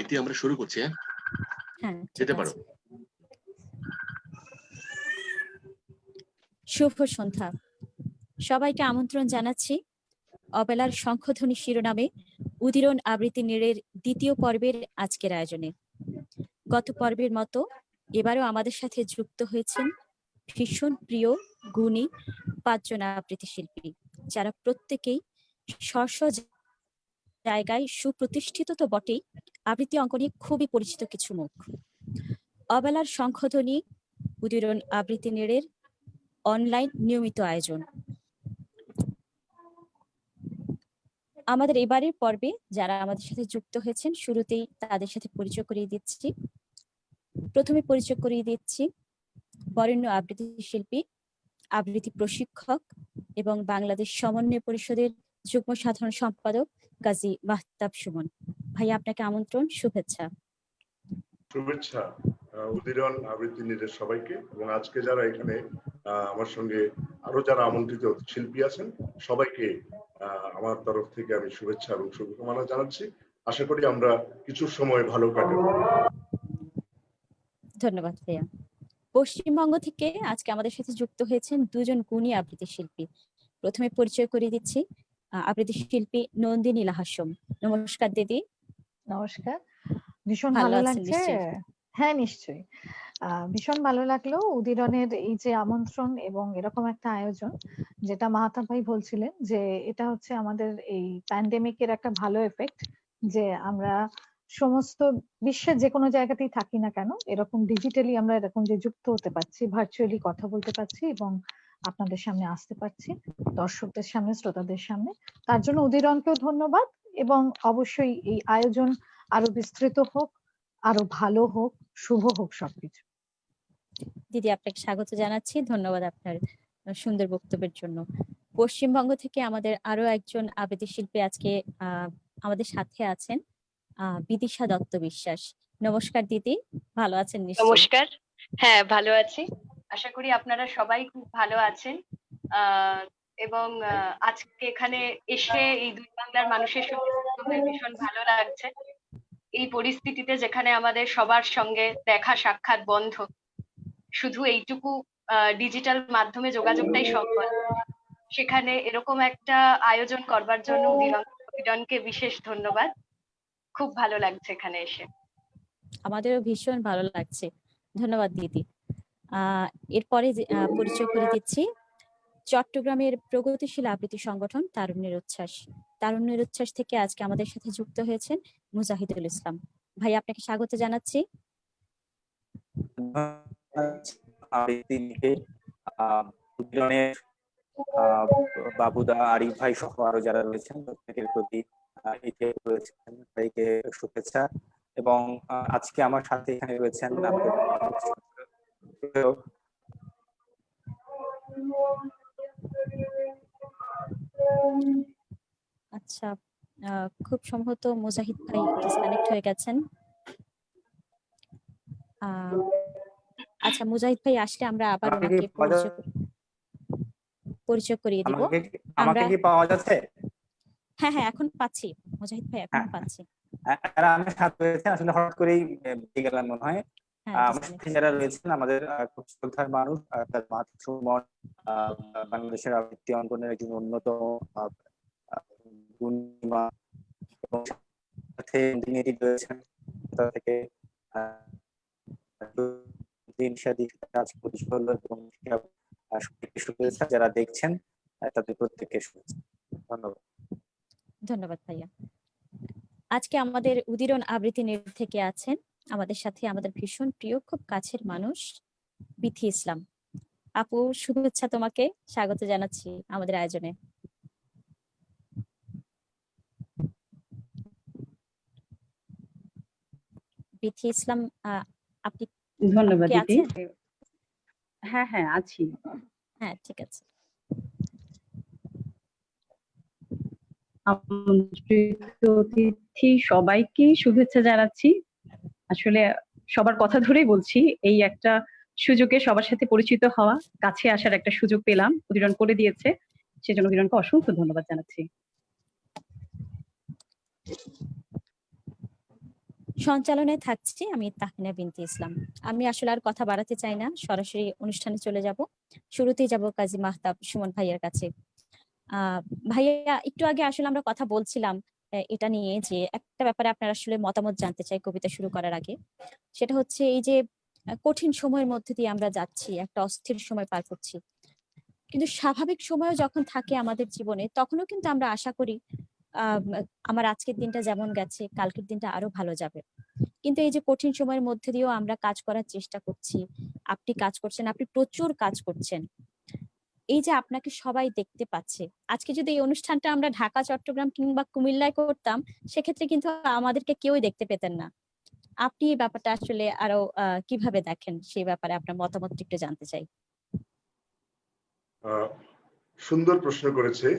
ইতি আমরা শুরু করছি। হ্যাঁ, যেতে পারো। শুভ সন্ধ্যা। সবাইকে আমন্ত্রণ জানাচ্ছি অবেলার শঙ্খধ্বনি শিরোনামে উদিরন আবৃত্তি নীড়ের দ্বিতীয় পর্বের আজকের আয়োজনে। গত পর্বের মতো এবারও আমাদের সাথে যুক্ত হয়েছেন ভীষণ প্রিয় গুণী 5 জন আবৃত্তি শিল্পী, যারা প্রত্যেকেই স্ব জায়গায় সুপ্রতিষ্ঠিত তো বটেই, আবৃত্তি অঙ্কনে খুবই পরিচিত কিছু মুখ। অবেলার শঙ্খধ্বনি উদিরন আবৃত্তি নীড়ের অনলাইন নিয়মিত আয়োজন। আমাদের এবারের পর্বে যারা আমাদের সাথে যুক্ত হয়েছেন, শুরুতেই তাদের সাথে পরিচয় করিয়ে দিচ্ছি। প্রথমে পরিচয় করিয়ে দিচ্ছি বরেণ্য আবৃত্তি শিল্পী, আবৃত্তি প্রশিক্ষক এবং বাংলাদেশ সমন্বয় পরিষদের যুগ্ম সাধারণ সম্পাদক কাজী মাহতাব সুমন। ভাই, আপনাকে আমন্ত্রণ, শুভেচ্ছা। শুভেচ্ছা উদিরন আবৃত্তি নীড়ের সবাইকে, এবং আজকে যারা এখানে আমার সঙ্গে আরো যারা আমন্ত্রিত শিল্পী আছেন সবাইকে আমার তরফ থেকে আমি শুভেচ্ছা এবং শুভকামনা জানাচ্ছি। আশা করি আমরা কিছু সময় ভালো কাটাবো। ধন্যবাদ ভাইয়া। পশ্চিমবঙ্গ থেকে আজকে আমাদের সাথে যুক্ত হয়েছেন 2 জন গুণী আবৃত্তি শিল্পী। প্রথমে পরিচয় করিয়ে দিচ্ছি আবৃত্তি শিল্পী নন্দিনী লাহাসম। নমস্কার দিদি। নমস্কার। ভীষণ ভালো লাগছে। হ্যাঁ, নিশ্চয়ই। ভীষণ ভালো লাগলো উদিরনের এই যে আমন্ত্রণ এবং এরকম একটা আয়োজন, যেটা মাহতাব ভাই বলছিলেন যে এটা হচ্ছে আমাদের এই প্যান্ডেমিকের একটা ভালো এফেক্ট, যে আমরা সমস্ত বিশ্বের যে কোনো জায়গাতেই থাকি না কেন এরকম ডিজিটালি আমরা এরকম যে যুক্ত হতে পারছি, ভার্চুয়ালি কথা বলতে পারছি এবং আপনাদের সামনে আসতে পারছি, দর্শকদের সামনে, শ্রোতাদের সামনে। তার জন্য উদিরনকেও ধন্যবাদ, এবং অবশ্যই এই আয়োজন আরো বিস্তৃত হোক, আরো ভালো হোক, শুভ হোক সবকিছু। দিদি, আপনাকে স্বাগত জানাচ্ছি। ধন্যবাদ আপনার সুন্দর বক্তব্যের জন্য। পশ্চিমবঙ্গ থেকে আমাদের আরো একজন আবৃত্তি শিল্পী আজকে আমাদের সাথে আছেন, বিদিশা দত্ত বিশ্বাস। নমস্কার দিদি, ভালো আছেন নিশ্চয়ই? নমস্কার। হ্যাঁ, ভালো আছি। আশা করি আপনারা সবাই খুব ভালো আছেন। এবং আজকে এখানে এসে এই দুই বাংলার মানুষের সঙ্গে ভীষণ ভালো লাগছে। এই পরিস্থিতিতে যেখানে আমাদের সবার সঙ্গে দেখা সাক্ষাৎ বন্ধ, শুধু এইটুকু ডিজিটাল মাধ্যমে যোগাযোগটাই সম্ভব, সেখানে এরকম একটা আয়োজন করবার জন্য উদিরনকে বিশেষ ধন্যবাদ। খুব ভালো লাগছে এখানে এসে। আমাদেরও ভীষণ ভালো লাগছে, ধন্যবাদ দিদি। এরপরে পরিচয় করে দিচ্ছি চট্টগ্রামের প্রগতিশীল আবৃত্তি সংগঠন তারুণ্যের উচ্ছ্বাস। তারুণ্যের উচ্ছ্বাস থেকে আজকে আমাদের সাথে যুক্ত হয়েছেন মুজাহিদুল ইসলাম। ভাই, আপনাকে স্বাগত জানাচ্ছি। বাবুদা, আরিফ ভাই সহ আরো যারা রয়েছেন প্রত্যেকের প্রতি শুভেচ্ছা। এবং আজকে আমার সাথে এখানে রয়েছেন আচ্ছা, খুব সম্ভবত মুজাহিদ ভাই ডিসকানেক্ট হয়ে গেছেন। আচ্ছা, মুজাহিদ ভাই আসলে আমরা আবার ওনাকে পরিচয় করিয়ে দিব। আমাকে কি পাওয়া যাচ্ছে? হ্যাঁ হ্যাঁ, এখন পাচ্ছি মুজাহিদ ভাই, এখন পাচ্ছি। আমি সাথে রয়েছেন, আসলে হঠাৎ করেই পেয়ে গেলাম মনে হয়। আমার সাথে যারা রয়েছেন আমাদের খুব শ্রদ্ধার মানুষ, সুমন বাংলাদেশের আবৃত্তি অঙ্কনের একজন অন্যতম রয়েছেন, থেকে শুভেচ্ছা। যারা দেখছেন তাদের প্রত্যেককে শুভেচ্ছা, ধন্যবাদ। ধন্যবাদ ভাইয়া। আজকে আমাদের উদিরন আবৃত্তি নীড় থেকে আছেন আমাদের সাথে আমাদের ভীষণ প্রিয়, খুব কাছের মানুষ বিথি ইসলাম। আপু, শুভেচ্ছা, তোমাকে স্বাগত জানাচ্ছি আমাদের আয়োজনে। বিথি ইসলাম, আপনি? ধন্যবাদ দিদি। হ্যাঁ হ্যাঁ, আছি। হ্যাঁ, ঠিক আছে। আমন্ত্রিত অতিথি সবাইকে শুভেচ্ছা জানাচ্ছি। আসলে সবার কথা ধরেই বলছি, এই একটা সুযোগে সবার সাথে পরিচিত হওয়া, কাছে আসার একটা সুযোগ পেলাম, উদিরন করে দিয়েছে, সেজন্য উদিরনকে অসংখ্য ধন্যবাদ জানাচ্ছি। সঞ্চালনায় থাকছি আমি তাহমিনা বিনতে ইসলাম। আমি আসলে আর কথা বাড়াতে চাই না, সরাসরি অনুষ্ঠানে চলে যাব। শুরুতেই যাব কাজী মাহতাব সুমন ভাইয়ার কাছে। ভাইয়া, একটু আগে আসলে আমরা কথা বলছিলাম এটা নিয়ে যে একটা ব্যাপারে আপনার আসলে মতামত জানতে চাই কবিতা শুরু করার আগে। সেটা হচ্ছে এই যে কঠিন সময়ের মধ্যে দিয়ে আমরা যাচ্ছি, একটা অস্থির সময় পার করছি, কিন্তু স্বাভাবিক সময়ও যখন থাকে আমাদের জীবনে তখনও কিন্তু আমরা আশা করি আমার আজকের দিনটা যেমন গেছে কালকের দিনটা আরো ভালো যাবে। কিন্তু এই যে কঠিন সময়ের মধ্যে দিয়েও আমরা কাজ করার চেষ্টা করছি, আপনি কাজ করছেন, আপনি প্রচুর কাজ করছেন। এই যে আপনাকে সবাই দেখতে পাচ্ছে, আজকে যদি এই অনুষ্ঠানটা আমরা ঢাকা, চট্টগ্রাম কিংবা কুমিল্লায় করতাম, সেক্ষেত্রে কিন্তু আমাদেরকে কেউই দেখতে পেতেন না। আপনি এই ব্যাপারটা আসলে আরো কিভাবে দেখেন, সেই ব্যাপারে আপনার মতামত একটু জানতে চাই। সুন্দর প্রশ্ন করেছে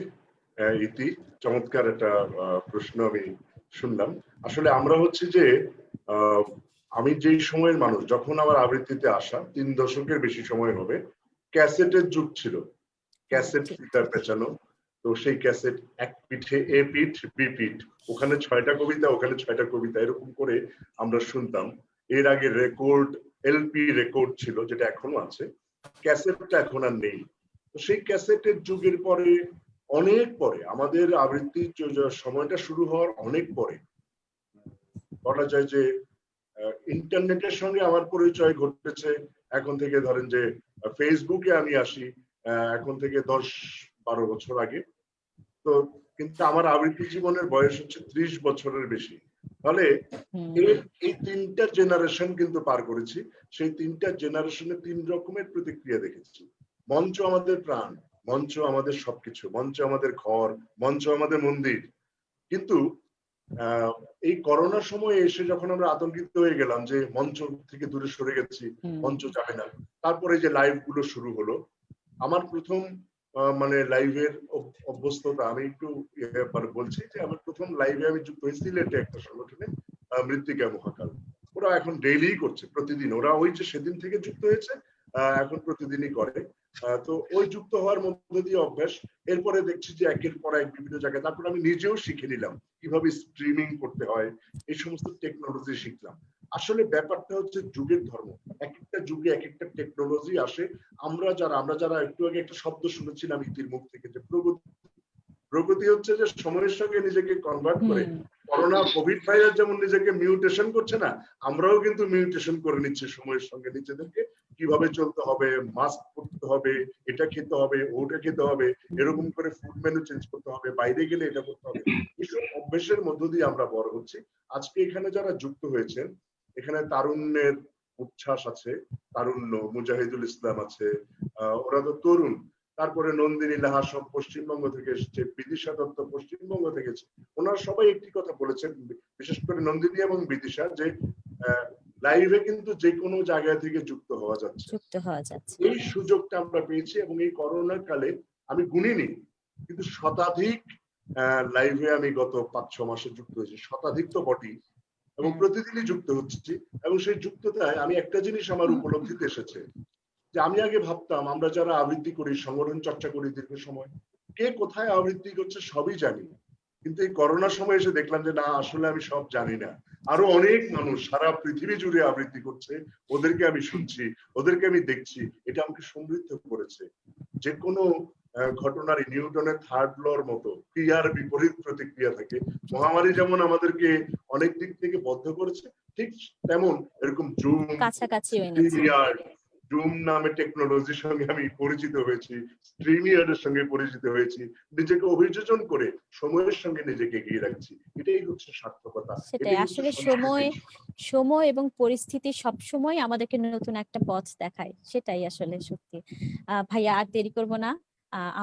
ইতি, চমৎকার একটা প্রশ্ন আমি শুনলাম। আসলে আমরা হচ্ছে যে আমি যেই সময়ের মানুষ, যখন আমার আবৃত্তিতে আসা 3 দশকের বেশি সময় হবে, ক্যাসেটের যুগ ছিল, ক্যাসেট ফিতার পেঁচানো। তো সেই ক্যাসেট এক পিঠে এ পিঠ বি পিঠ, ওখানে 6টা কবিতা ওখানে 6টা কবিতা, এরকম করে আমরা শুনতাম। এর আগে রেকর্ড, এলপি রেকর্ড ছিল, যেটা এখনো আছে, ক্যাসেটটা এখন আর নেই। তো সেই ক্যাসেটের যুগের পরে, অনেক পরে, আমাদের আবৃত্তির সময়টা শুরু হওয়ার অনেক পরে বলা যায় যে ইন্টারনেটের সঙ্গে আমার পরিচয় ঘটেছে এখন থেকে ধরেন যে ফেসবুকে আমি আসি এখন থেকে 10-12 বছর আগে। তো কিন্তু আমার আবৃত্তি জীবনের বয়স হচ্ছে 30 বছরের বেশি। ফলে এই 3টা জেনারেশন কিন্তু পার করেছি। সেই 3টা জেনারেশনে 3 রকমের প্রতিক্রিয়া দেখেছি। মঞ্চ আমাদের প্রাণ, মঞ্চ আমাদের সবকিছু, মঞ্চ আমাদের ঘর, মঞ্চ আমাদের মন্দির। কিন্তু এই করোনার সময় এসে যখন আমরা আতঙ্কিত হয়ে গেলাম যে মঞ্চ থেকে দূরে সরে গেছি, মঞ্চ যাবে না, তারপরে যে লাইভ গুলো শুরু হলো, আমার প্রথম মানে লাইভের অভ্যস্ততা আমি একটু বলছি যে আমার প্রথম লাইভে আমি যুক্ত হয়েছি সিলেটে একটা সংগঠনে, মৃত্তিকা মহাকাল। ওরা এখন ডেইলি করছে, প্রতিদিন। ওরা ওই যে সেদিন থেকে যুক্ত হয়েছে, এখন প্রতিদিনই করে। তো ওই যুক্ত হওয়ার মধ্যে দিয়ে অভ্যাস, এরপরে দেখছি যে একের পর এক বিভিন্ন জায়গায়, তারপর আমি নিজেও শিখে নিলাম কিভাবে স্ট্রিমিং করতে হয়, এই সমস্ত টেকনোলজি শিখলাম। আসলে ব্যাপারটা হচ্ছে যুগের ধর্ম, এক একটা যুগে এক একটা টেকনোলজি আসে। আমরা যারা একটু আগে একটা শব্দ শুনেছিলাম ইতির মুখ থেকে, যে প্রগতি হচ্ছে যে সময়ের সঙ্গে নিজেকে কনভার্ট করে। করোনা কোভিড ভাইরাস যেমন নিজেকে মিউটেশন করছে না, আমরাও কিন্তু মিউটেশন করে নিচ্ছি সময়ের সঙ্গে নিজেদেরকে। কিভাবে চলতে হবে, মাস্ক পরতে হবে, এটা খেতে হবে, ওটা খেতে হবে, এরকম করে ফুড মেনু চেঞ্জ করতে হবে, বাইরে গেলে এটা করতে হবে। এইসব অভ্যেসের মধ্য দিয়ে আমরা বড় হচ্ছি। আজকে এখানে যারা যুক্ত হয়েছেন, এখানে তারুণ্যের উচ্ছ্বাস আছে, তারুণ্য, মুজাহিদুল ইসলাম আছে, ওরা তো তরুণ। তারপরে নন্দিনী লাহা সব পশ্চিমবঙ্গ থেকে এসেছে, বিদিশা দত্ত পশ্চিমবঙ্গ থেকে এসেছে। ওনারা সবাই একটি কথা বলেছেন, বিশেষ করে নন্দিনী এবং বিদিশা, যে লাইভে কিন্তু যে কোনো জায়গা থেকে যুক্ত হওয়া যাচ্ছে। এই সুযোগটা আমরা পেয়েছি এবং এই করোনার কালে আমি গুনিনি, কিন্তু শতাধিক লাইভে আমি গত 5-6 মাসে যুক্ত হয়েছি, শতাধিক তো বটেই, এবং প্রতিদিনই যুক্ত হচ্ছি। এবং সেই যুক্ততায় আমি একটা জিনিস আমার উপলব্ধিতে এসেছে, যে আমি আগে ভাবতাম আমরা যারা আবৃত্তি করি, সংগঠন চর্চা করি দীর্ঘ সময়, কে কোথায় আবৃত্তি করছে সবই জানি। কিন্তু এই করোনার সময় এসে দেখলাম যে না, আসলে আমি সব জানি না। আরো অনেক মানুষ সারা পৃথিবী জুড়ে আবৃত্তি করছে, ওদেরকে আমি শুনছি, ওদেরকে আমি দেখছি। এটা আমাকে সমৃদ্ধ করেছে। যে কোনো ঘটনারই নিউটনের 3rd লর মতো ক্রিয়ার বিপরীত প্রতিক্রিয়া থাকে। মহামারী যেমন আমাদেরকে অনেক দিক থেকে বদ্ধ করেছে, ঠিক তেমন এরকম জুম, কাছাকাছি জুম নামে টেকনোলজির সঙ্গে আমি পরিচিত হয়েছি, স্ট্রিমিয়ারের সঙ্গে পরিচিত হয়েছি। নিজেকে অভিযোজন করে সময়ের সঙ্গে নিজেকে এগিয়ে রাখছি, এটাই হচ্ছে সার্থকতা। সেটাই আসলে সময় এবং পরিস্থিতি সবসময় আমাদেরকে নতুন একটা পথ দেখায়, সেটাই আসলে সত্যি। ভাইয়া, আর দেরি করব না,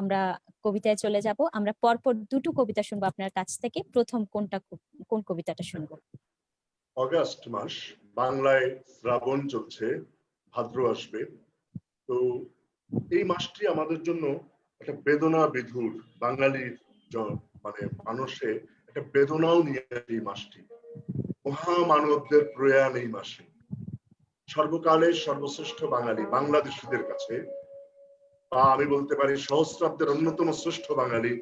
আমরা কবিতায় চলে যাব। আমরা পরপর 2টো কবিতা শুনবো আপনার কাছ থেকে। প্রথম কোন কবিতাটা শুনবো? অগাস্ট মাস, বাংলায় শ্রাবণ চলছে, ভাদ্র আসবে। তো এই মাসটি আমাদের জন্য একটা বেদনা বিধুর, বাঙালির মানে মানুষে একটা বেদনাও নিয়ে এই মাসটি। মহামানবদের প্রয়াণ এই মাসে। সর্বকালের সর্বশ্রেষ্ঠ বাঙালি বাংলাদেশীদের কাছে, বা আমি বলতে পারি সহস্রাব্দের অন্যতম শ্রেষ্ঠ বাঙালি,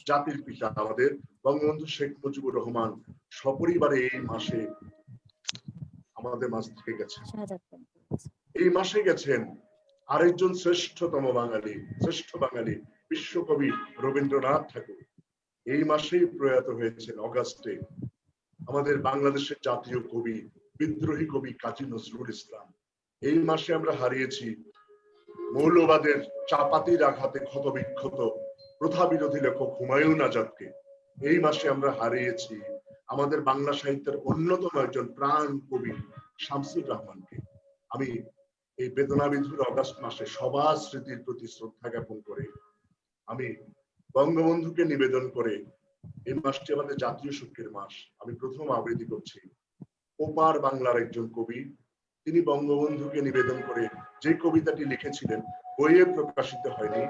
জাতির পিতা আমাদের বঙ্গবন্ধু শেখ মুজিবুর রহমান সপরিবারে এই মাসে আমাদের মাঝ থেকে গেছেন। শাহাদাত বরণ করেছেন। এই মাসে গেছেন আরেকজন শ্রেষ্ঠতম বাঙালি, শ্রেষ্ঠ বাঙালি বিশ্বকবি রবীন্দ্রনাথ ঠাকুর। এই মাসেই প্রয়াত হয়েছেন অগাস্টে আমাদের বাংলাদেশের জাতীয় কবি, বিদ্রোহী কবি কাজী নজরুল ইসলাম। এই মাসে আমরা হারিয়েছি মৌলবাদের চাপাতির আঘাতে ক্ষতবিক্ষত প্রথা বিরোধী লেখক হুমায়ুন আজাদকে। এই মাসে আমরা হারিয়েছি আমাদের বাংলা সাহিত্যের অন্যতম একজন প্রাণ কবি শামসুর রহমানকে। আমি এই বেদনাবিধুর অগাস্ট মাসে সবার স্মৃতির প্রতি শ্রদ্ধা জ্ঞাপন করে আমি বঙ্গবন্ধুকে নিবেদন করে, এই মাসটি আমাদের জাতীয় শোকের মাস, আমি প্রথম আবৃত্তি করছি ওপার বাংলার একজন কবি। তিনি বঙ্গবন্ধুকে নিবেদন করে যে কবিতাটি লিখেছিলেন, বইয়ে প্রকাশিত হয়নি,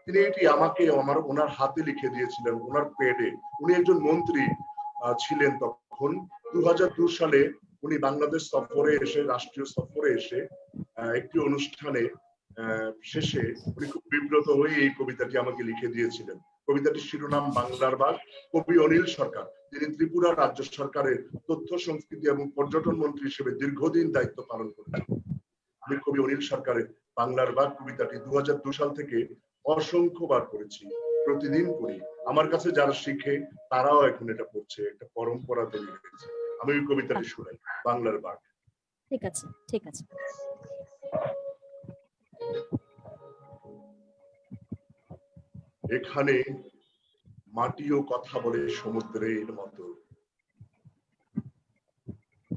তিনি এটি আমাকে ওনার হাতে লিখে দিয়েছিলেন, ওনার পেডে। উনি একজন মন্ত্রী ছিলেন তখন। 2002 সালে উনি বাংলাদেশ সফরে এসে, রাষ্ট্রীয় সফরে এসে একটি অনুষ্ঠানে শেষে উনি খুব বিব্রত হয়ে এই কবিতাটি আমাকে লিখে দিয়েছিলেন। কবিতাটির শিরোনাম বাংলার বাঘ। কবি অনিল সরকার, তিনি ত্রিপুরা রাজ্য সরকারের তথ্য সংস্কৃতি এবং পর্যটন মন্ত্রী হিসেবে দীর্ঘদিন দায়িত্ব পালন করেছেন। আমি কবি অনিল সরকারের বাংলার বাঘ কবিতাটি 2002 সাল থেকে অসংখ্যবার পড়েছি, প্রতিদিন পড়ি। আমার কাছে যারা শিখে তারাও এখন এটা পড়ছে, একটা পরম্পরা তৈরি হয়েছে। আমি ওই কবিতাটি শুনাই, বাংলার বাঘ। ঠিক আছে, ঠিক আছে। এখানে মাটিও কথা বলে সমুদ্রের মতো,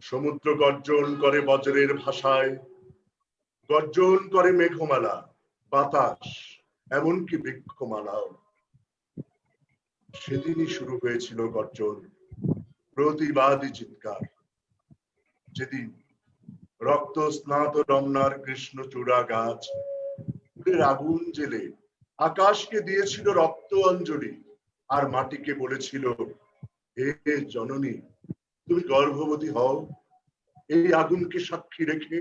সমুদ্র গর্জন করে বজ্রের ভাষায়, গর্জন করে মেঘমালা, বাতাস, এমনকি বৃক্ষমালাও। সেদিনই শুরু হয়েছিল গর্জন, প্রতিবাদী চিৎকার। যেদিন রক্ত স্নাত রমনার কৃষ্ণচূড়া গাছ আগুন জেলে আকাশকে দিয়েছিল রক্ত অঞ্জলি, আর মাটিকে বলেছিল, হে জননী, তুমি গর্ভবতী হও এই আগুনকে সাক্ষী রেখে।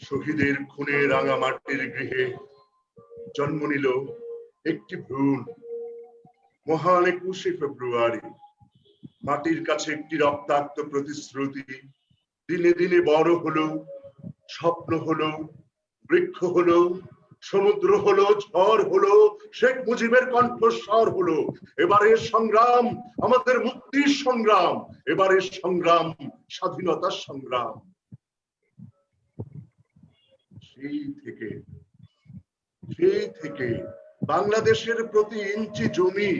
শহীদের খুনে রাঙা মাটির গৃহে জন্ম নিল একটি ভ্রূণ। মহান 21শে ফেব্রুয়ারি মাটির কাছে একটি রক্তাক্ত প্রতিশ্রুতি দিনে দিনে বড় হলো, স্বপ্ন হলো, বৃক্ষ হলো, সমুদ্র হলো, ঝড় হলো, শেখ মুজিবের কণ্ঠস্বর হলো। এবারের সংগ্রাম আমাদের মুক্তির সংগ্রাম, এবারের সংগ্রাম স্বাধীনতার সংগ্রাম। সেই থেকে বাংলাদেশের প্রতি ইঞ্চি জমি,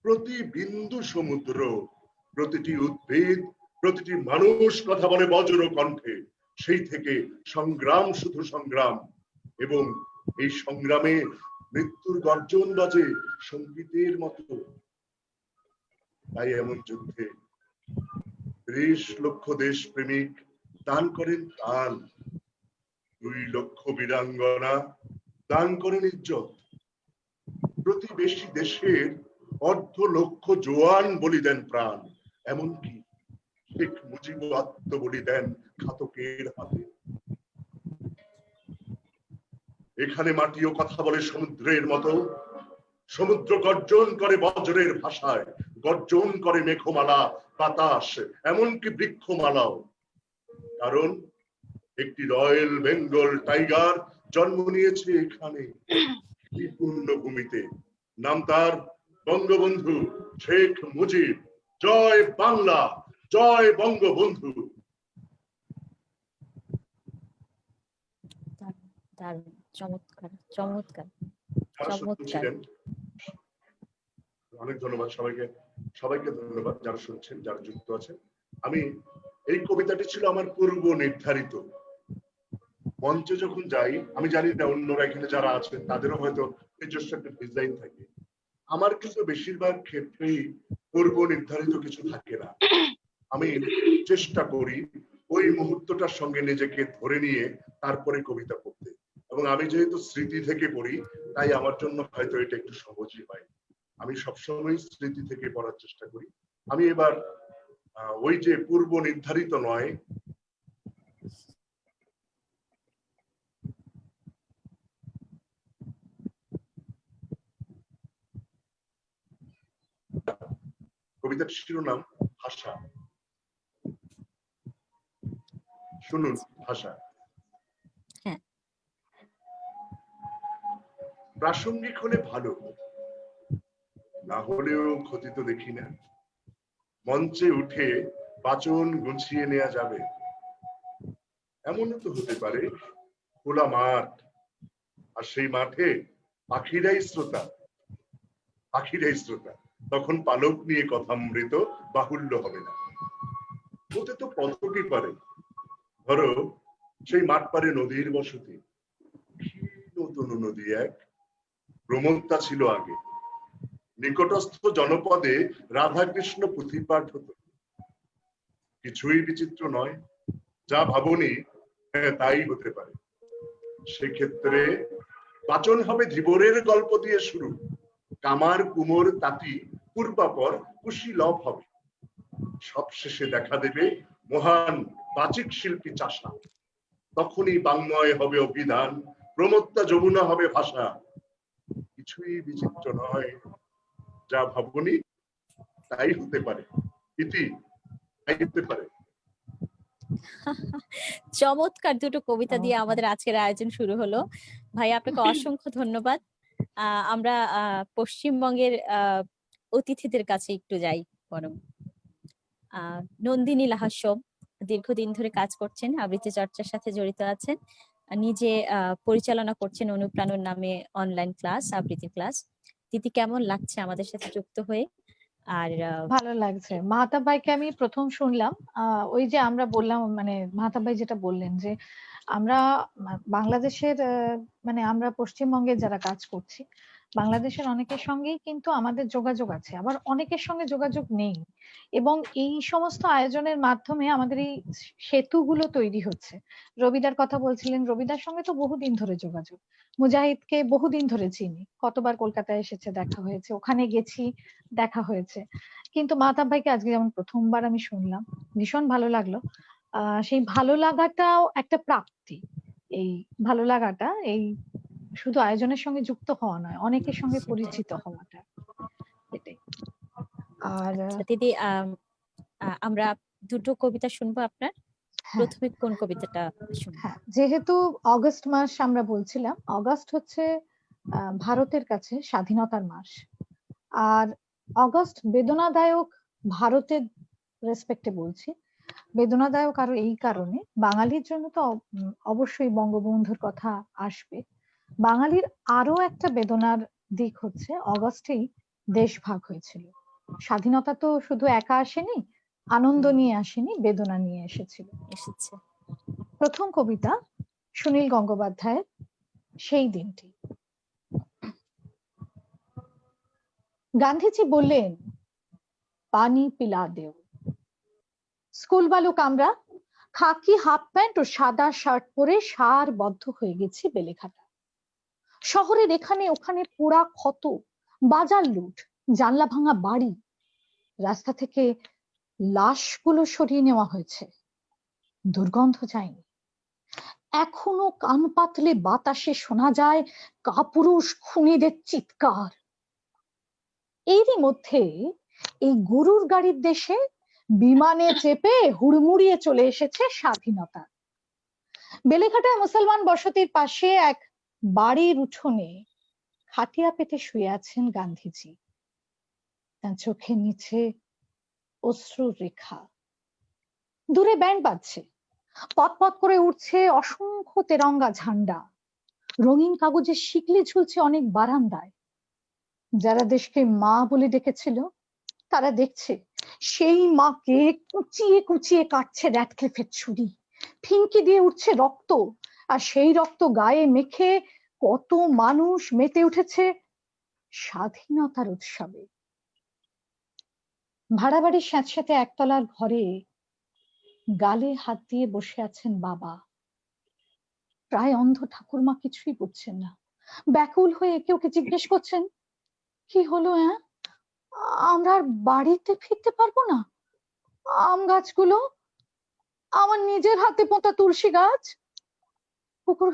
প্রতি বিন্দু সমুদ্র, প্রতিটি উদ্ভিদ, প্রতিটি মানুষ কথা বলে বজ্র কণ্ঠে। সেই থেকে সংগ্রাম, শুধু সংগ্রাম। এবং এই সংগ্রামে মৃত্যুর গর্জন বাজে সঙ্গীতের মতো। তাই এমন যুদ্ধে 30 লক্ষ দেশ প্রেমিক দান করেন প্রাণ, 2 লক্ষ বীরাঙ্গনা দান করেন ইজ্জত। প্রতিবেশী দেশের 1.5 লক্ষ জওয়ান বলি দেন প্রাণ, এমনকি শেখ মুজিব আত্মবলি দেন ঘাতকের হাতে। এখানে মাটিও কথা বলে সমুদ্রের মতো, সমুদ্র গর্জন করে বজ্রের ভাষায়, গর্জন করে মেঘমালা, বাতাস, এমনকি বৃক্ষমালাও। কারণ একটি রয়্যাল বেঙ্গল টাইগার জন্ম নিয়েছে এখানে, এই পূর্ণভূমিতে। নাম তার বঙ্গবন্ধু শেখ মুজিব। জয় বাংলা, জয় বঙ্গবন্ধু। দারুণ, চমৎকার, চমৎকার, যারা চমৎকার। শুনছিলেন অনেক ধন্যবাদ সবাইকে, সবাইকে ধন্যবাদ যারা শুনছেন, যারা যুক্ত আছেন। আমি এই কবিতাটি ছিল আমার পূর্ব নির্ধারিত। মঞ্চে যখন যাই, আমি জানি না অন্যরা এখানে যারা আছেন তাদেরও হয়তো নিজস্ব একটা ডিজাইন থাকে, আমার কিন্তু বেশিরভাগ ক্ষেত্রেই পূর্ব নির্ধারিত কিছু থাকে না। আমি চেষ্টা করি ওই মুহূর্তটার সঙ্গে নিজেকে ধরে নিয়ে তারপরে কবিতা পড়তে। এবং আমি যেহেতু স্মৃতি থেকে পড়ি, তাই আমার জন্য হয়তো এটা একটু সহজই হয়। আমি সবসময় স্মৃতি থেকে পড়ার চেষ্টা করি। আমি এবার ওই যে পূর্ব নির্ধারিত নয়, কবিতার শিরোনাম ভাষা। শুনুন ভাষা। হ্যাঁ। প্রাসঙ্গিক হলে ভালো, না হলেও ক্ষতি তো দেখি না। মঞ্চে উঠে বাচন গুছিয়ে নেওয়া যাবে, এমনও তো হতে পারে খোলা মাঠ, আর সেই মাঠে পাখিরাই শ্রোতা। তখন পালক নিয়ে কথামৃত বাহুল্য হবে না। ওতে তো পথকই পারে। ধরো সেই মাঠ পারে নদীর বসতি, নতুন নদী এক, ব্রহ্মত্তা ছিল আগে। নিকটস্থ জনপদে রাধাকৃষ্ণ পুঁথিপাঠ হতো। কিছুই বিচিত্র নয়, যা ভাবনি তাই হতে পারে। সেক্ষেত্রে বাচন হবে ধীবরের গল্প দিয়ে শুরু। কামার কুমোর তাঁতি পূর্বাপর কুশীলভ হবে। সবশেষে দেখা দেবে মহান বাচিক শিল্পী চাষা। তখনই বাংময় হবে অভিধান, প্রমত্তা যমুনা হবে ভাষা। কিছুই বিচিত্র নয়, যা ভাবনি তাই হতে পারে। ইতি তাই হতে পারে। চমৎকার দুটো কবিতা দিয়ে আমাদের আজকের আয়োজন শুরু হলো। ভাই আপনাকে অসংখ্য ধন্যবাদ। আমরা পশ্চিমবঙ্গের অতিথিদের কাছে একটু যাই বরং। নন্দিনী লাহাস্যম দীর্ঘদিন ধরে কাজ করছেন, আবৃত্তি চর্চার সাথে জড়িত আছেন, নিজে পরিচালনা করছেন অনুপ্রাণন নামে অনলাইন ক্লাস, আবৃত্তি ক্লাস। দিদি কেমন লাগছে আমাদের সাথে যুক্ত হয়ে? আর ভালো লাগছে। মাহতাব ভাইকে আমি প্রথম শুনলাম, ওই যে আমরা বললাম, মানে মাহতাব ভাই যেটা বললেন যে আমরা বাংলাদেশের মানে আমরা পশ্চিমবঙ্গে যারা কাজ করছি, বাংলাদেশের অনেকের সঙ্গেই কিন্তু আমাদের যোগাযোগ আছে, আবার অনেকের সঙ্গে যোগাযোগ নেই। এবং এই সমস্ত আয়োজনের মাধ্যমে আমাদের এই সেতুগুলো তৈরি হচ্ছে। রবিদার কথা বলছিলেন, রবিদার সঙ্গে তো বহুদিন ধরে যোগাযোগ। মুজাহিদকে বহুদিন ধরে চিনি, কতবার কলকাতায় এসেছে, দেখা হয়েছে, ওখানে গেছি, দেখা হয়েছে। কিন্তু মাহতাব ভাইকে আজকে যেমন প্রথমবার আমি শুনলাম, ভীষণ ভালো লাগলো। সেই ভালো লাগাটাও একটা প্রাপ্তি। এই ভালো লাগাটা এই শুধু আয়োজনের সঙ্গে যুক্ত হওয়া নয়, অনেকের সঙ্গে পরিচিত হওয়াটা, এটাই। আর দিদি আমরা দুটো কবিতা শুনবো আপনার। প্রথমে কোন কবিতাটা শুনবো? হ্যাঁ, যেহেতু অগস্ট মাস আমরা বলছিলাম, অগস্ট হচ্ছে ভারতের কাছে স্বাধীনতার মাস। আর অগস্ট বেদনাদায়ক ভারতের রেসপেক্টে বলছি, বেদনাদায়ক আরো এই কারণে, বাঙালির জন্য তো অবশ্যই বঙ্গবন্ধুর কথা আসবে। বাঙালির আরো একটা বেদনার দিক হচ্ছে অগস্টেই দেশ ভাগ হয়েছিল। স্বাধীনতা তো শুধু একা আসেনি, আনন্দ নিয়ে আসেনি, বেদনা নিয়ে এসেছে। প্রথম কবিতা সুনীল গঙ্গোপাধ্যায়ের সেই দিনটি। গান্ধীজি বললেন, পানি পিলা দেও। স্কুল বালক আমরা, খাকি হাফ প্যান্ট ও সাদা শার্ট পরে সারবদ্ধ হয়ে গেছি বেলেঘাটা। শহরের এখানে ওখানে পোড়া ক্ষত, বাজার লুট, জানলা ভাঙা বাড়ি, রাস্তা থেকে লাশগুলো সরিয়ে নেওয়া হয়েছে, দুর্গন্ধ যায়নি। এখনো কান পাতলে বাতাসে শোনা যায় কাপুরুষ খুনিদের চিৎকার। এরই মধ্যে এই গরুর গাড়ির দেশে বিমানে চেপে হুড়মুড়িয়ে চলে এসেছে স্বাধীনতা। বেলেঘাটায় মুসলমান বসতির পাশে এক বাড়ির উঠোনে খাটিয়া পেতে শুয়ে আছেন গান্ধীজি। তার চোখের নিচে অশ্রুর রেখা। দূরে ব্যান্ড বাজছে, পথ করে উঠছে অসংখ্য তেরঙ্গা ঝান্ডা। রঙিন কাগজের শিকলি ঝুলছে অনেক বারান্দায়। যারা দেশকে মা বলে ডেকেছিল, তারা দেখছে সেই মাকে কুচিয়ে কুচিয়ে কাটছে র্যাডক্লিফের ছুরি। ফিনকি দিয়ে উঠছে রক্ত, আর সেই রক্ত গায়ে মেখে কত মানুষ মেতে উঠেছে স্বাধীনতার উৎসবে। ভাড়া বাড়ির স্যাঁতস্যাঁতে একতলার ঘরে গালে হাত দিয়ে বসে আছেন বাবা। প্রায় অন্ধ ঠাকুরমা কিছুই বুঝছেন না, ব্যাকুল হয়ে একে ওকে জিজ্ঞেস করছেন, কি হলো? আমরা আর বাড়িতে ফিরতে পারবো না? আম গাছগুলো, আমার নিজের হাতে পোঁতা তুলসী গাছ, পুকুর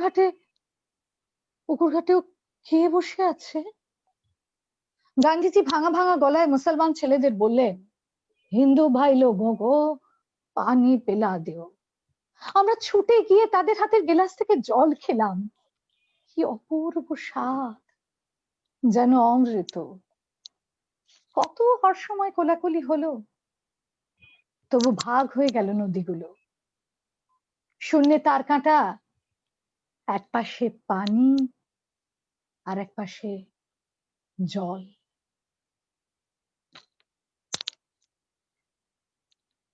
ঘাটেও কে বসে আছে? গান্ধীজি ভাঙা ভাঙা গলায় মুসলমান ছেলেদের বললেন, হিন্দু ভাই লোগোं को पानी पिला दो। আমরা ছুটে গিয়ে তাদের হাতের গ্লাস থেকে জল খেলাম, কি অপূর্ব স্বাদ, যেন অমৃত। কত হর্ষময় কোলাকুলি হলো, তবু ভাগ হয়ে গেল নদীগুলো। শূন্যে তার কাঁটা, এক পাশে পানি আর এক পাশে জল।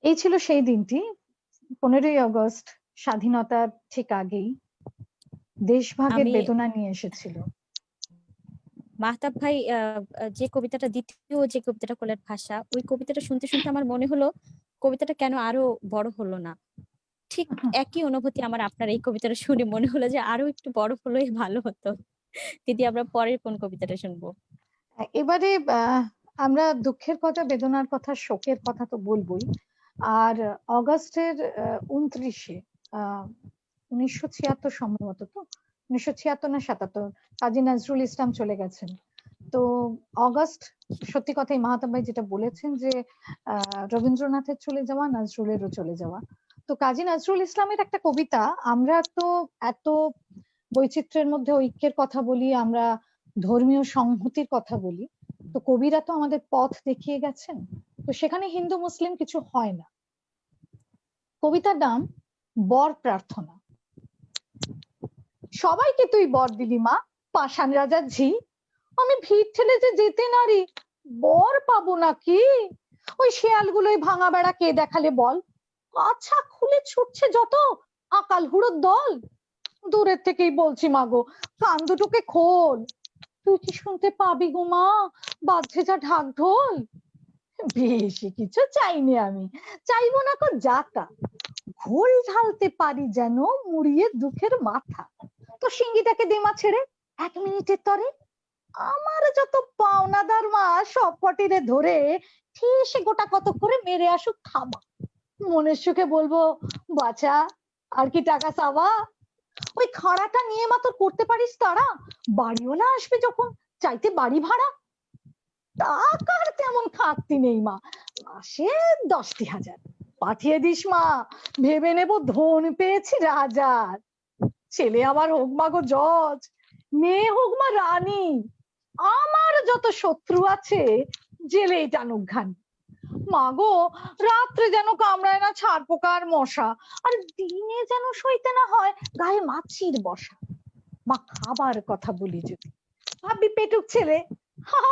এই ছিল সেই দিনটি, 15ই আগস্ট, স্বাধীনতার ঠিক আগেই দেশভাগের আমি বেদনা নিয়ে এসেছিল। মাহতাব ভাই যে কবিতাটা, দ্বিতীয় যে কবিতাটা করলেন ভাষা, ওই কবিতাটা শুনতে শুনতে আমার মনে হলো কবিতাটা কেন আরো বড় হলো না। ঠিক একই অনুভূতি আমার আপনার এই কবিতাটা শুনে মনে হলো যে আরো একটু বড় হলেই ভালো হতো। দিদি, আমরা পরের কোন কবিতাটা শুনবো? এবারে আমরা দুঃখের কথা, বেদনার কথা, শোকের কথা তো বলবোই। আর অগাস্টের 29-এ 1976 সম্ভবত, তো 1976 না 77, কাজী নজরুল ইসলাম চলে গেছেন। তো অগাস্ট, সত্যি কথাই মাহতাব ভাই যেটা বলেছেন যে রবীন্দ্রনাথের চলে যাওয়া, নজরুলেরও চলে যাওয়া। তো কাজী নজরুল ইসলামের একটা কবিতা, আমরা তো এত বৈচিত্র্যের মধ্যে ঐক্যের কথা বলি, আমরা ধর্মীয় সংহতির কথা বলি, তো কবিরা তো আমাদের পথ দেখিয়ে গেছেন, তো সেখানে হিন্দু মুসলিম কিছু হয় না। কবিতার নাম বর প্রার্থনা। সবাইকে তুই বর দিলি মা, পাষাণ রাজার ঝি, আমি ভিড় ঠেলে যে যেতে নারি, বর পাবো নাকি? ওই শেয়ালগুলোই ভাঙা বেড়া কে দেখালে বল, আচ্ছা খুলে ছুটছে যত আকাল হুড়োর দল। দূরের থেকেই বলছি মাগো, কান দুটোকে খোল, তুই কি শুনতে পাবি গো মা, বাজছে যা ঢাক ঢোল। বেশি কিছু চাইনি আমি, চাইবো না কো যাতা, ঘোল ঢালতে পারি যেন মুড়িয়ে দুঃখের মাথা। তো সিঙ্গিটাকে দেমা ছেড়ে 1 মিনিটের তরে, আমার যত পাওনাদার মা সব কটিরে ধরে ঠিসে গোটা কত করে মেরে আসুক থাবা। মনের সুখে বলবো, বাছা আর কি টাকা চাওয়া? ওই খাড়াটা নিয়ে মা তোর করতে পারিস তারা, বাড়িওয়ালা আসবে যখন চাইতে বাড়ি ভাড়া। টাকার তেমন খাটতি নেই মা, মাসে 10,000 পাঠিয়ে দিস মা, ভেবে নেব ধন পেয়েছি রাজার। ছেলে আমার হোক মা গো জজ, মেয়ে হোক মা রানী, আমার যত শত্রু আছে জেলেই টানুক ঘানি। মাগো রাত্রে যেন কামড়ায় না ছাড় পোকা আর মশা, আর দিনে যেন সইতে না হয় গায়ে মাছির বসা। মা খাবার কথা বলি যদি, ভাবি পেটুক ছেলে,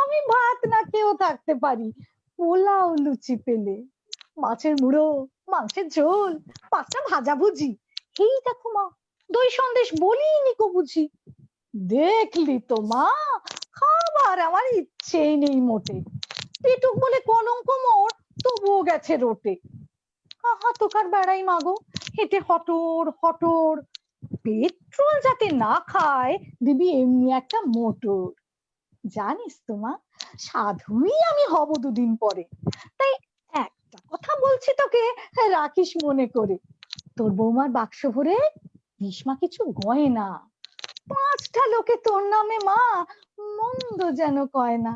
আমি ভাত না খেয়েও থাকতে পারি, পোলাও লুচি পেলে, মাছের মুড়ো, মাংসের ঝোল, 5টা ভাজা ভুজি, এই দেখো মা দই সন্দেশ বলিনি কো বুঝি। দেখলি তো মা, খাবার আমার ইচ্ছেই নেই মোটে, পেটুক বলে কলঙ্ক মোর তবুও গেছে রোটে। আহা তোকার বেড়াই মাগো, হেঁটে হটর হটর, পেট্রোল যাতে না খায় দিবি এমনি একটা মোটর। জানিস তো মা, সাধুই আমি হব 2 দিন পরে, তাই একটা কথা বলছি তোকে, রাখিস মনে করে, তোর বৌমার বাক্স ভরে দিস মা কিছু গয়না, 5টা লোকে তোর নামে মা মন্দ যেন কয় না।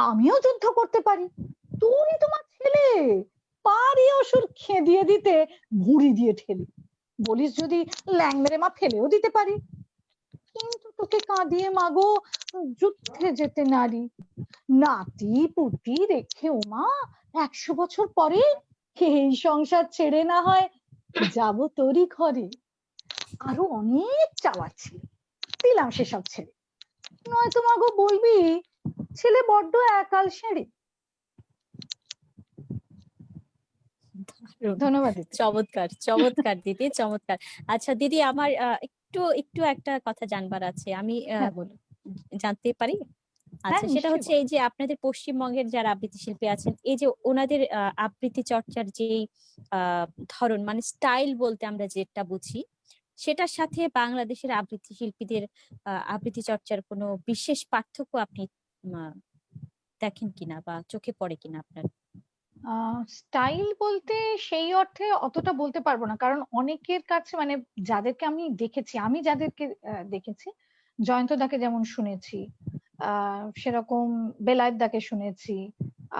আমিও যুদ্ধ করতে পারি, তুই তোমার ছেলে, পারি অসুর খেদিয়ে দিতে ভুঁড়ি দিয়ে ঠেলে, বলিস যদি ল্যাং মেরে মা ফেলেও দিতে পারি। কিন্তু তোকে কাঁদিয়ে মাগো যুদ্ধে যেতে নারী, নাতি পুতি রেখে ও মা 100 বছর পরে এই সংসার ছেড়ে না হয় যাব তোরই ঘরে। আরো অনেক চাওয়া ছিল, দিলাম সেসব ছেড়ে, নয়তো মাগো বলবি ছেলে বড্ড একাল সেরে। ধন্যবাদ দিদি। চমৎকার চমৎকার দিদি, চমৎকার। আচ্ছা দিদি, আমার একটু একটু একটা কথা জানবার আছে, আমি হ্যাঁ বলুন। জানতে পারি? আচ্ছা, সেটা হচ্ছে এই যে আপনাদের পশ্চিমবঙ্গের যারা আবৃত্তি শিল্পী আছেন, এই যে ওনাদের আবৃত্তি চর্চার যে ধরন, মানে স্টাইল বলতে আমরা যেটা বুঝি, সেটার সাথে বাংলাদেশের আবৃত্তি শিল্পীদের আবৃত্তি চর্চার কোনো বিশেষ পার্থক্য আপনি দেখেন কিনা বা চোখে পড়ে কিনা আপনার? স্টাইল বলতে সেই অর্থে অতটা বলতে পারবো না, কারণ অনেকের কাছে মানে যাদেরকে আমি দেখেছি, আমি যাদেরকে দেখেছি, জয়ন্ত দাকে যেমন শুনেছি, সেরকম বেলায়েত দাকে শুনেছি,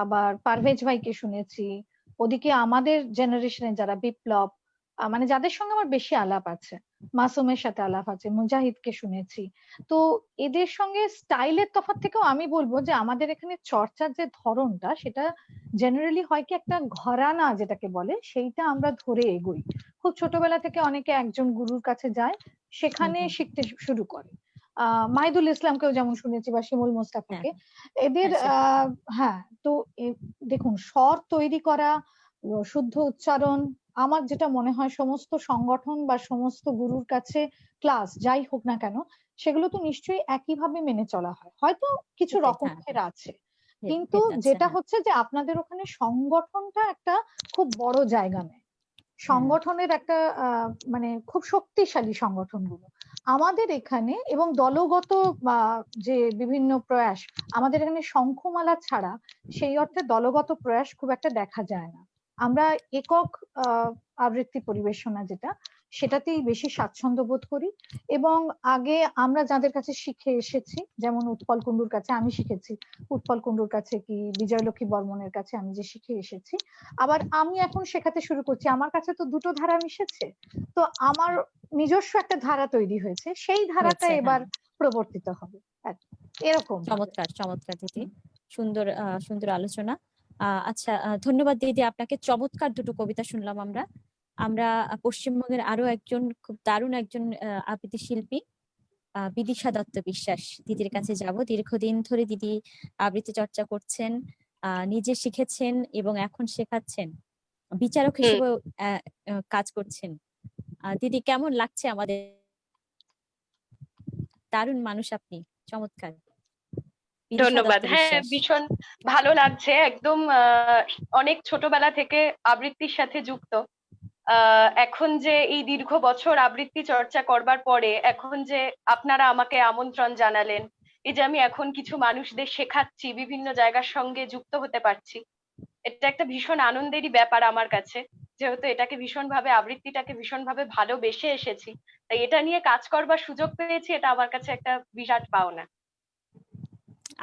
আবার পারভেজ ভাইকে শুনেছি, ওদিকে আমাদের জেনারেশনে যারা বিপ্লব, মানে যাদের সঙ্গে আমার বেশি আলাপ আছে, মাসুমের সাথে আলাপ আছে, মুজাহিদকে শুনেছি। তো এদের সঙ্গে স্টাইলের তফাৎ থেকেও আমি বলবো যে আমাদের এখানে চর্চার যে ধরনটা সেটা জেনারেলি হয় কি একটা ঘরানা যেটাকে বলে সেইটা আমরা ধরে এগোই। খুব ছোটবেলা থেকে অনেকে একজন গুরুর কাছে যায়, সেখানে শিখতে শুরু করে। মাহিদুল ইসলামকেও যেমন শুনেছি বা শিমুল মোস্তাফাকে। এদের হ্যাঁ, তো দেখুন স্বর তৈরি করা, শুদ্ধ উচ্চারণ, আমার যেটা মনে হয় সমস্ত সংগঠন বা সমস্ত গুরুর কাছে ক্লাস যাই হোক না কেন সেগুলো তো নিশ্চয়ই একইভাবে মেনে চলা হয়, হয়তো কিছু রকমের আছে, কিন্তু যেটা হচ্ছে যে আপনাদের ওখানে সংগঠনটা একটা খুব বড় জায়গা নেয়, সংগঠনের একটা মানে খুব শক্তিশালী সংগঠনগুলো। আমাদের এখানে এবং দলগত যে বিভিন্ন প্রয়াস, আমাদের এখানে শঙ্খমালা ছাড়া সেই অর্থে দলগত প্রয়াস খুব একটা দেখা যায় না। আমরা একক আবৃত্তি পরিবেশনা যেটা, সেটাতেই বেশি স্বাচ্ছন্দ্য বোধ করি। এবং আগে আমরা যাদের কাছে শিখে এসেছি, যেমন উৎপল কুণ্ডুর কাছে আমি শিখেছি, উৎপল কুণ্ডুর কাছে কি বিজয়লক্ষ্মী বর্মনের কাছে আমি যে শিখে এসেছি, আবার আমি এখন শেখাতে শুরু করছি, আমার কাছে তো দুটো ধারা মিশেছে, তো আমার নিজস্ব একটা ধারা তৈরি হয়েছে, সেই ধারাটা এবার প্রবর্তিত হবে এরকম। চমৎকার চমৎকার দিদি, সুন্দর সুন্দর আলোচনা। আচ্ছা, ধন্যবাদ দিদি আপনাকে। চমৎকার দুটো কবিতা শুনলাম আমরা। আমরা পশ্চিমবঙ্গের আরো একজন খুব দারুণ একজন আবৃত্তি শিল্পী বিদিশা দত্ত বিশ্বাস দিদির কাছে যাব। দীর্ঘদিন ধরে দিদি আবৃত্তি চর্চা করছেন, নিজে শিখেছেন এবং এখন শেখাচ্ছেন, বিচারক হিসেবেও কাজ করছেন। দিদি কেমন লাগছে আমাদের? দারুণ মানুষ আপনি, চমৎকার। ধন্যবাদ। হ্যাঁ, ভীষণ ভালো লাগছে। একদম অনেক ছোটবেলা থেকে আবৃত্তির সাথে যুক্ত। এখন যে এই দীর্ঘ বছর আবৃত্তি চর্চা করবার পরে এখন যে আপনারা আমাকে আমন্ত্রণ জানালেন, এই যে আমি এখন কিছু মানুষদের শেখাচ্ছি, বিভিন্ন জায়গার সঙ্গে যুক্ত হতে পারছি, এটা একটা ভীষণ আনন্দেরই ব্যাপার আমার কাছে। যেহেতু এটাকে ভীষণভাবে আবৃত্তিটাকে ভীষণভাবে ভালোবেসে এসেছি, তাই এটা নিয়ে কাজ করবার সুযোগ পেয়েছি, এটা আমার কাছে একটা বিরাট পাওনা।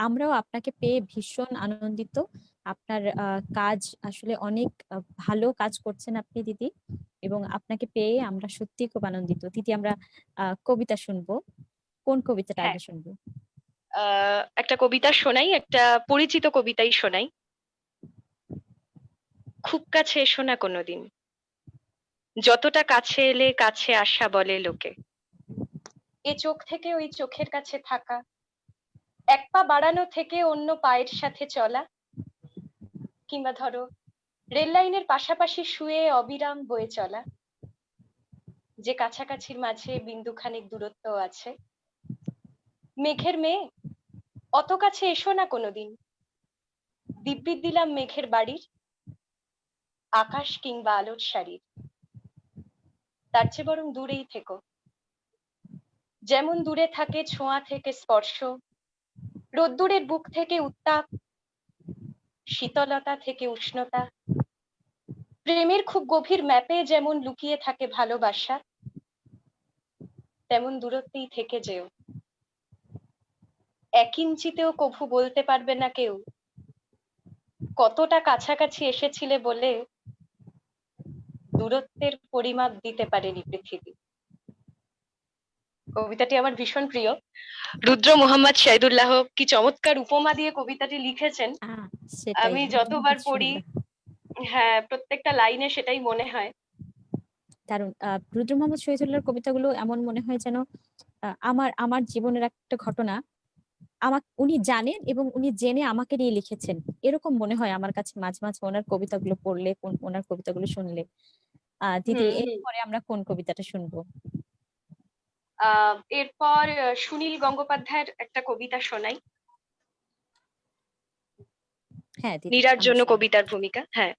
আমরাও আপনাকে পেয়ে ভীষণ আনন্দিত। আপনার কাজ আসলে অনেক ভালো কাজ করছেন আপনি দিদি, এবং আপনাকে পেয়ে আমরা সত্যি খুব আনন্দিত। দিদি আমরা কবিতা শুনবো, কোন কবিতাটা আগে শুনবো? একটা কবিতা শোনাই, একটা পরিচিত কবিতাই শোনাই। খুব কাছে এসো না কোনোদিন, যতটা কাছে এলে কাছে আসা বলে লোকে। এ চোখ থেকে ওই চোখের কাছে থাকা, এক পা বাড়ানো থেকে অন্য পায়ের সাথে চলা, কিংবা ধরো রেল লাইনের পাশাপাশি শুয়ে অবিরাম বয়ে চলা, যে কাছাকাছির মাঝে বিন্দুখানিক দূরত্ব আছে। মেঘের মেয়ে, অত কাছে এসো না কোনোদিন, দিব্যি দিলাম মেঘের বাড়ির, আকাশ কিংবা আলোর শাড়ির। তার চেয়ে বরং দূরেই থেকো, যেমন দূরে থাকে ছোঁয়া থেকে স্পর্শ, রোদ্দুরের বুক থেকে উত্তাপ, শীতলতা থেকে উষ্ণতা। প্রেমের খুব গভীর ম্যাপে যেমন লুকিয়ে থাকে ভালোবাসা, তেমন দূরত্বেই থেকে যেও। এক ইঞ্চিতেও কভু বলতে পারবে না কেউ কতটা কাছাকাছি এসেছিলে বলে দূরত্বের পরিমাপ দিতে পারেনি পৃথিবী। কবিতাটি আমার ভীষণ প্রিয়। রুদ্র মোহাম্মদ শাহিদুল্লাহ কি চমৎকার উপমা দিয়ে কবিতাটি লিখেছেন। আমি যতবার পড়ি, হ্যাঁ, প্রত্যেকটা লাইনে সেটাই মনে হয়। দারুণ। রুদ্র মোহাম্মদ শহীদুল্লাহর কবিতাগুলো এমন মনে হয় যেন আমার জীবনের একটা ঘটনা উনি জানেন এবং উনি জেনে আমাকে নিয়ে লিখেছেন, এরকম মনে হয় আমার কাছে মাঝে মাঝে ওনার কবিতাগুলো পড়লে, ওনার কবিতাগুলো শুনলে। দিদি, এরপরে আমরা কোন কবিতাটা শুনবো? এরপর সুনীল গঙ্গোপাধ্যায়ের একটা কবিতা শোনাই। হ্যাঁ, নীরার জন্য কবিতার ভূমিকা। হ্যাঁ,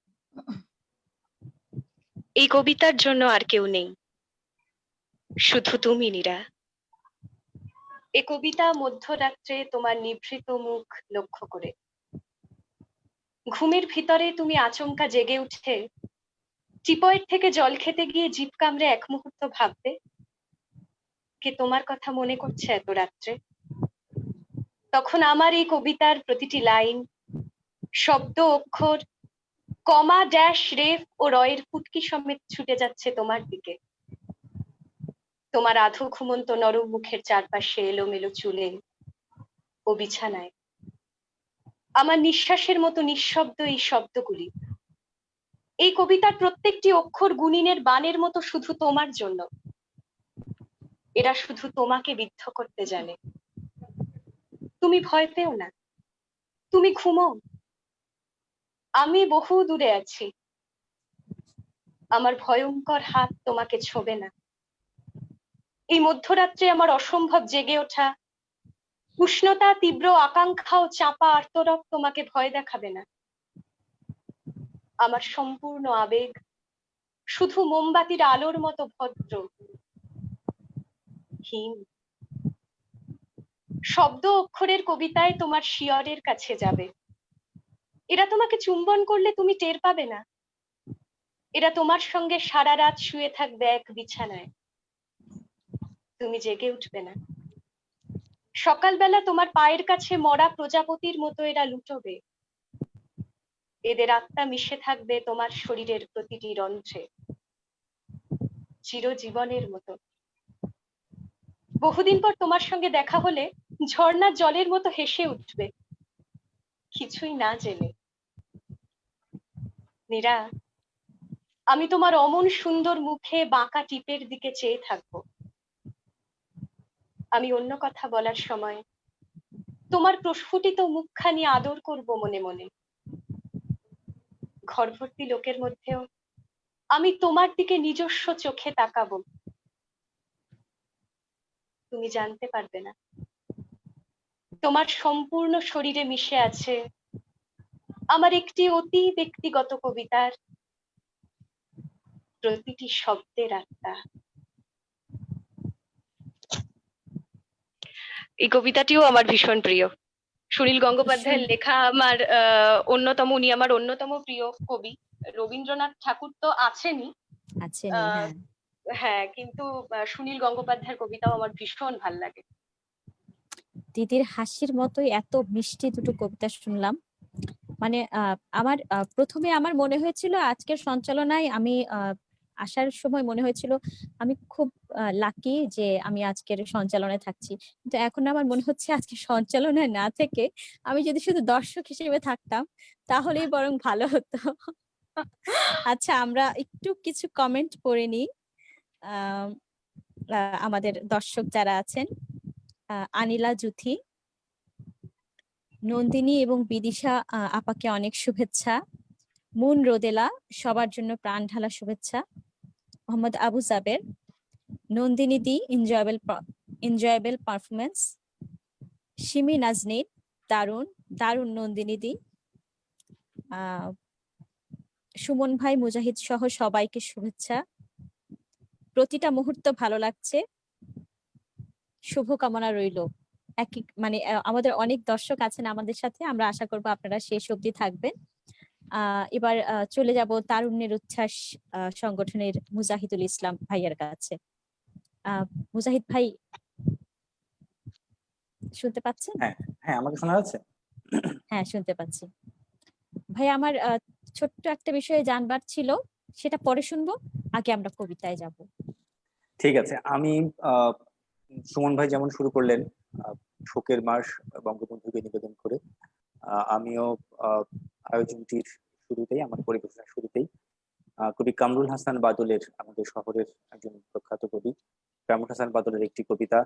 এই কবিতার জন্য আর কেউ নেই, শুধু তুমি নীরা। এ কবিতা মধ্যরাত্রে তোমার নিভৃত মুখ লক্ষ্য করে। ঘুমের ভিতরে তুমি আচমকা জেগে উঠে টিপয়ের থেকে জল খেতে গিয়ে জিভ কামড়ে এক মুহূর্ত ভাববে কে তোমার কথা মনে করছে এত রাত্রে। তখন আমার এই কবিতার প্রতিটি লাইন, শব্দ, অক্ষর কমা, ড্যাশ, রেফ ও রয়ের ফুটকি সমেত ছুটে যাচ্ছে তোমার দিকে। তোমার আধো ঘুমন্ত নরম মুখের চারপাশে এলোমেলো চুলে ও বিছানায় আমার নিঃশ্বাসের মতো নিঃশব্দ এই শব্দগুলি। এই কবিতার প্রত্যেকটি অক্ষর গুনিনের বানের মতো শুধু তোমার জন্য। এরা শুধু তোমাকে বিদ্ধ করতে জানে। তুমি ভয় পেও না, তুমি ঘুমো। আমি বহু দূরে আছি, আমার ভয়ঙ্কর হাত তোমাকে ছোঁবে না। এই মধ্যরাত্রে আমার অসম্ভব জেগে ওঠা উষ্ণতা, তীব্র আকাঙ্ক্ষা ও চাপা আর্তরব তোমাকে ভয় দেখাবে না। আমার সম্পূর্ণ আবেগ শুধু মোমবাতির আলোর মতো ভদ্র, হীন। শব্দ অক্ষরের কবিতায় তোমার শিয়রের কাছে যাবে। এরা তোমাকে চুম্বন করলে তুমি টের পাবে না। এরা তোমার সঙ্গে সারা রাত শুয়ে থাকবে এক বিছানায়, তুমি জেগে উঠবে না। সকালবেলা তোমার পায়ের কাছে মরা প্রজাপতির মতো এরা লুটোবে। এদের আত্মা মিশে থাকবে তোমার শরীরের প্রতিটি রন্ধ্রে, চিরজীবনের মতো। বহুদিন পর তোমার সঙ্গে দেখা হলে ঝর্ণার জলের মতো হেসে উঠবে, কিছুই না জেনে। নীরা, আমি তোমার অমন সুন্দর মুখে বাঁকা টিপের দিকে চেয়ে থাকবো। আমি অন্য কথা বলার সময় তোমার প্রস্ফুটিত মুখখানি আদর করব মনে মনে। ঘরভর্তি লোকের মধ্যেও আমি তোমার দিকে নিজস্ব চোখে তাকাবো। তুমি জানতে পারবে না, তোমার সম্পূর্ণ শরীরে মিশে আছে আমার একটি অতি ব্যক্তিগত কবিতার প্রতিটি শব্দের আত্মা। এই কবিতাটিও আমার ভীষণ প্রিয়। সুনীল গঙ্গোপাধ্যায়ের লেখা আমার উনি আমার অন্যতম প্রিয় কবি। রবীন্দ্রনাথ ঠাকুর তো আছেনই, হ্যাঁ, কিন্তু সুনীল গঙ্গোপাধ্যায়ের কবিতাও আমার ভীষণ ভাল লাগে। দিদির হাসির মতোই এত মিষ্টি দুটো কবিতা শুনলাম। মানে আমার প্রথমে আমার মনে হয়েছিল আজকের সঞ্চালনায় আমি আসার সময় মনে হয়েছিল আমি খুব লাকি যে আমি আজকের সঞ্চালনায় থাকছি, কিন্তু এখন আমার মনে হচ্ছে আজকে সঞ্চালনায় না থেকে আমি যদি শুধু দর্শক হিসেবে থাকতাম তাহলেই বরং ভালো হতো। আচ্ছা, আমরা একটু কিছু কমেন্ট পড়ে নিই। আমাদের দর্শক যারা আছেন, আনিলা জুথি, নন্দিনী এবং বিদিশা আপাকে অনেক শুভেচ্ছা। মুন রোদেলা, সবার জন্য প্রাণ ঢালা শুভেচ্ছা। মোহাম্মদ আবু জাবের, নন্দিনী দি, এনজয়েবল পারফরমেন্স। সিমি নাজনীন, দারুণ দারুণ নন্দিনী দি। সুমন ভাই, মুজাহিদ সহ সবাইকে শুভেচ্ছা। প্রতিটা মুহূর্ত ভালো লাগছে, শুভকামনা রইল। মানে আমাদের অনেক দর্শক আছেন আমাদের সাথে, আমরা আশা করবো আপনারা শেষ অবধি থাকবেন। এবার চলে যাব তারুণ্যের উচ্ছ্বাস সংগঠনের মুজাহিদুল ইসলাম ভাইয়ের কাছে। মুজাহিদ ভাই, শুনতে পাচ্ছেন? হ্যাঁ, আমাকে শোনা যাচ্ছে? হ্যাঁ, শুনতে পাচ্ছি। ভাই, আমার ছোট্ট একটা বিষয়ে জানবার ছিল, সেটা পরে শুনবো, আগে আমরা কবিতায় যাব। ঠিক আছে। আমি সুমন ভাই যেমন শুরু করলেন শোকের মাস বঙ্গবন্ধুকে নিবেদন করে, আমিও আয়োজনটির শুরুতেই, আমার পরিবেশনার শুরুতেই কবি কামরুল হাসান বাদলের, আমাদের শহরের একজন প্রখ্যাত কবি কামরুল হাসান বাদলের একটি কবিতা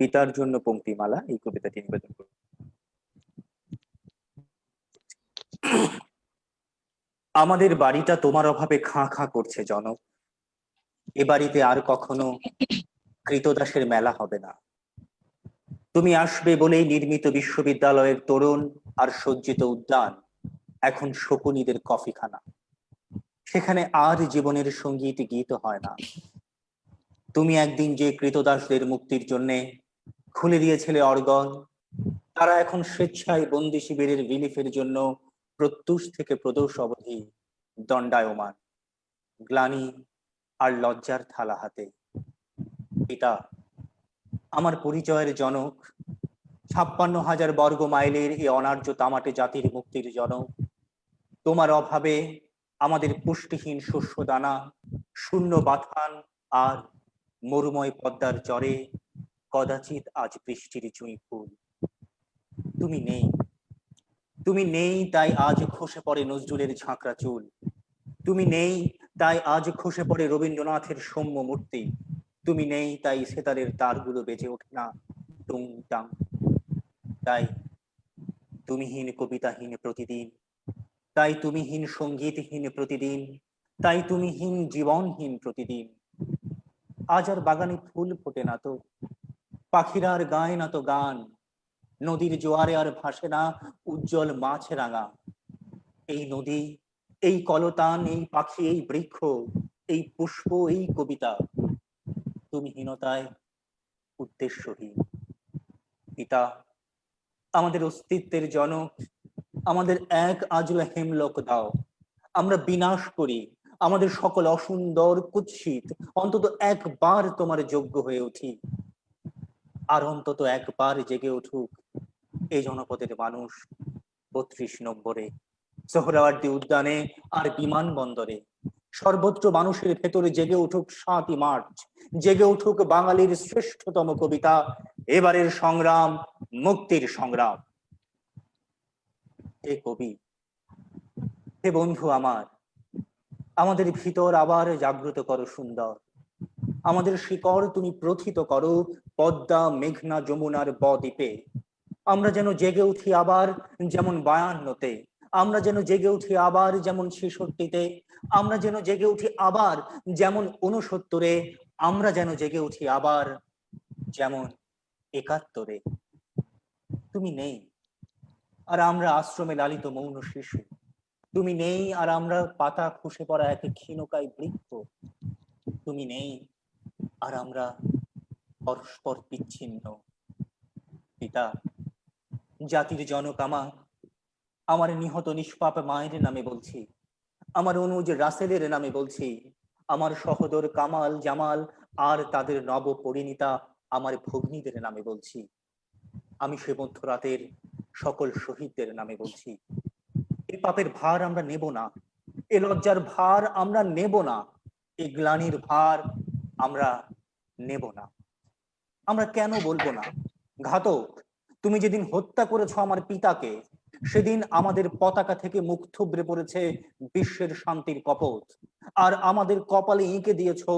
পিতার জন্য পংক্তিমালা, এই কবিতাটি নিবেদন করি। আমাদের বাড়িটা তোমার অভাবে খাঁ খাঁ করছে জনক। এ বাড়িতে আর কখনো কৃতদাসের মেলা হবে না। তুমি আসবে বলেই নির্মিত বিশ্ববিদ্যালয়ের তরুণ আর সজ্জিত উদ্যান এখন শকুনিদের কফিখানা। সেখানে আর জীবনের সঙ্গীত গীত হয় না। তুমি একদিন যে কৃতদাসদের মুক্তির জন্য খুলে দিয়েছিলে অর্গন, তারা এখন স্বেচ্ছায় বন্দি শিবিরের রিলিফের জন্য প্রত্যুষ থেকে প্রদোষ অবধি দণ্ডায়মান, গ্লানি আর লজ্জার থালা হাতে। পিতা, আমার পরিচয়ের জনক, 56,000 বর্গ মাইলের এই অনার্য তামাটে জাতির মুক্তির জনক, তোমার অভাবে আমাদের পুষ্টিহীন শস্য দানা, শূন্য বাথান আর মরুময় পদ্মার চরে কদাচিৎ আজ বৃষ্টির জুঁই ফুল। তুমি নেই, তুমি নেই, তাই আজ খসে পড়ে নজরুলের ঝাঁকড়া চুল। তুমি নেই, তাই আজ খসে পড়ে রবীন্দ্রনাথের সৌম্য মূর্তি। তুমি নেই, তাই সেতারের তারগুলো বেজে ওঠে না টুং টাং। তাই তুমিহীন কবিতাহীন প্রতিদিন, তাই তুমিহীন সঙ্গীতহীন প্রতিদিন, তাই তুমিহীন জীবনহীন প্রতিদিন। আজ আর বাগানে ফুল ফোটে না তো, পাখিরা আর গায় না তো গান, নদীর জোয়ারে আর ভাসে না উজ্জ্বল মাছ রাঙা। এই নদী, এই কলতান, এই পাখি, এই বৃক্ষ, এই পুষ্প, এই কবিতা তুমিহীনতায় উদ্দেশ্যহীন। পিতা, আমাদের অস্তিত্বের জনক, আমাদের এক আজলা হেমলক দাও। আমরা বিনাশ করি, আমাদের সকল অসুন্দর কুৎসিত, অন্তত একবার তোমার যোগ্য হয়ে উঠি। আর অন্তত একবার জেগে উঠুক এই জনপদের মানুষ ৩২ নম্বরে, সোহরাওয়ার্দী উদ্যানে আর বিমানবন্দরে। সর্বত্র মানুষের ভেতরে জেগে উঠুক ৭ই মার্চ, জেগে উঠুক বাঙালির শ্রেষ্ঠতম কবিতা, এবারের সংগ্রাম মুক্তির সংগ্রাম। হে কবি, হে বন্ধু আমার, আমাদের ভিতর আবার জাগ্রত করো সুন্দর। আমাদের শিকড় তুমি প্রথিত করো পদ্মা, মেঘনা, যমুনার বদ্বীপে। আমরা যেন জেগে উঠি আবার যেমন ৫২তে, আমরা যেন জেগে উঠি আবার যেমন ৬৬তে, আমরা যেন জেগে উঠি আবার যেমন ৬৯-এ, আমরা যেন জেগে উঠি আবার যেমন ৭১-এ। তুমি নেই, আর আমরা আশ্রমে লালিত মৌন শিশু। তুমি নেই, আর আমরা পাতা খসে পড়া এক ক্ষীণকায় বৃক্ষ। তুমি নেই, আর আমরা পরস্পর বিচ্ছিন্ন। পিতা, জাতির জনক আমার নিহত নিষ্পাপ মায়ের নামে বলছি, আমার অনুজ রাসেলের নামে বলছি, আমার সহোদর কামাল, জামাল আর তাদের নব পরিণীতা আমার ভগ্নীদের নামে বলছি। আমি সে মধ্যরাতের সকল শহীদদের নামে বলছি। এই পাপের ভার আমরা নেব না, এ লজ্জার ভার আমরা নেব না, এই গ্লানির ভার আমরা নেব না। আমরা কেন বলবো না? ঘাতক, তুমি যেদিন হত্যা করেছো আমার পিতাকে, সেদিন আমাদের পতাকা থেকে মুখ থুবড়ে পড়েছে বিশ্বের শান্তির কপোত, আর আমাদের কপালে এঁকে দিয়েছো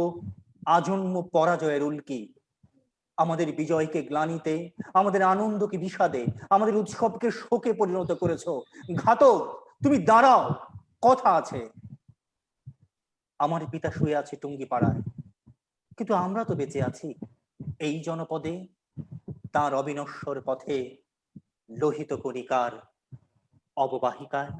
আজন্ম পরাজয়ের উল্কি। আমাদের বিজয়কে গ্লানিতে, আমাদের আনন্দকে বিষাদে, আমাদের উৎসবকে শোকে পরিণত করেছো। ঘাতক, তুমি দাঁড়াও, কথা আছে। আমার পিতা শুয়ে আছে টুঙ্গিপাড়ায়, কিন্তু আমরা তো বেঁচে আছি এই জনপদে, তার অবিনশ্বর পথে লোহিত কণিকার অববাহিকায়।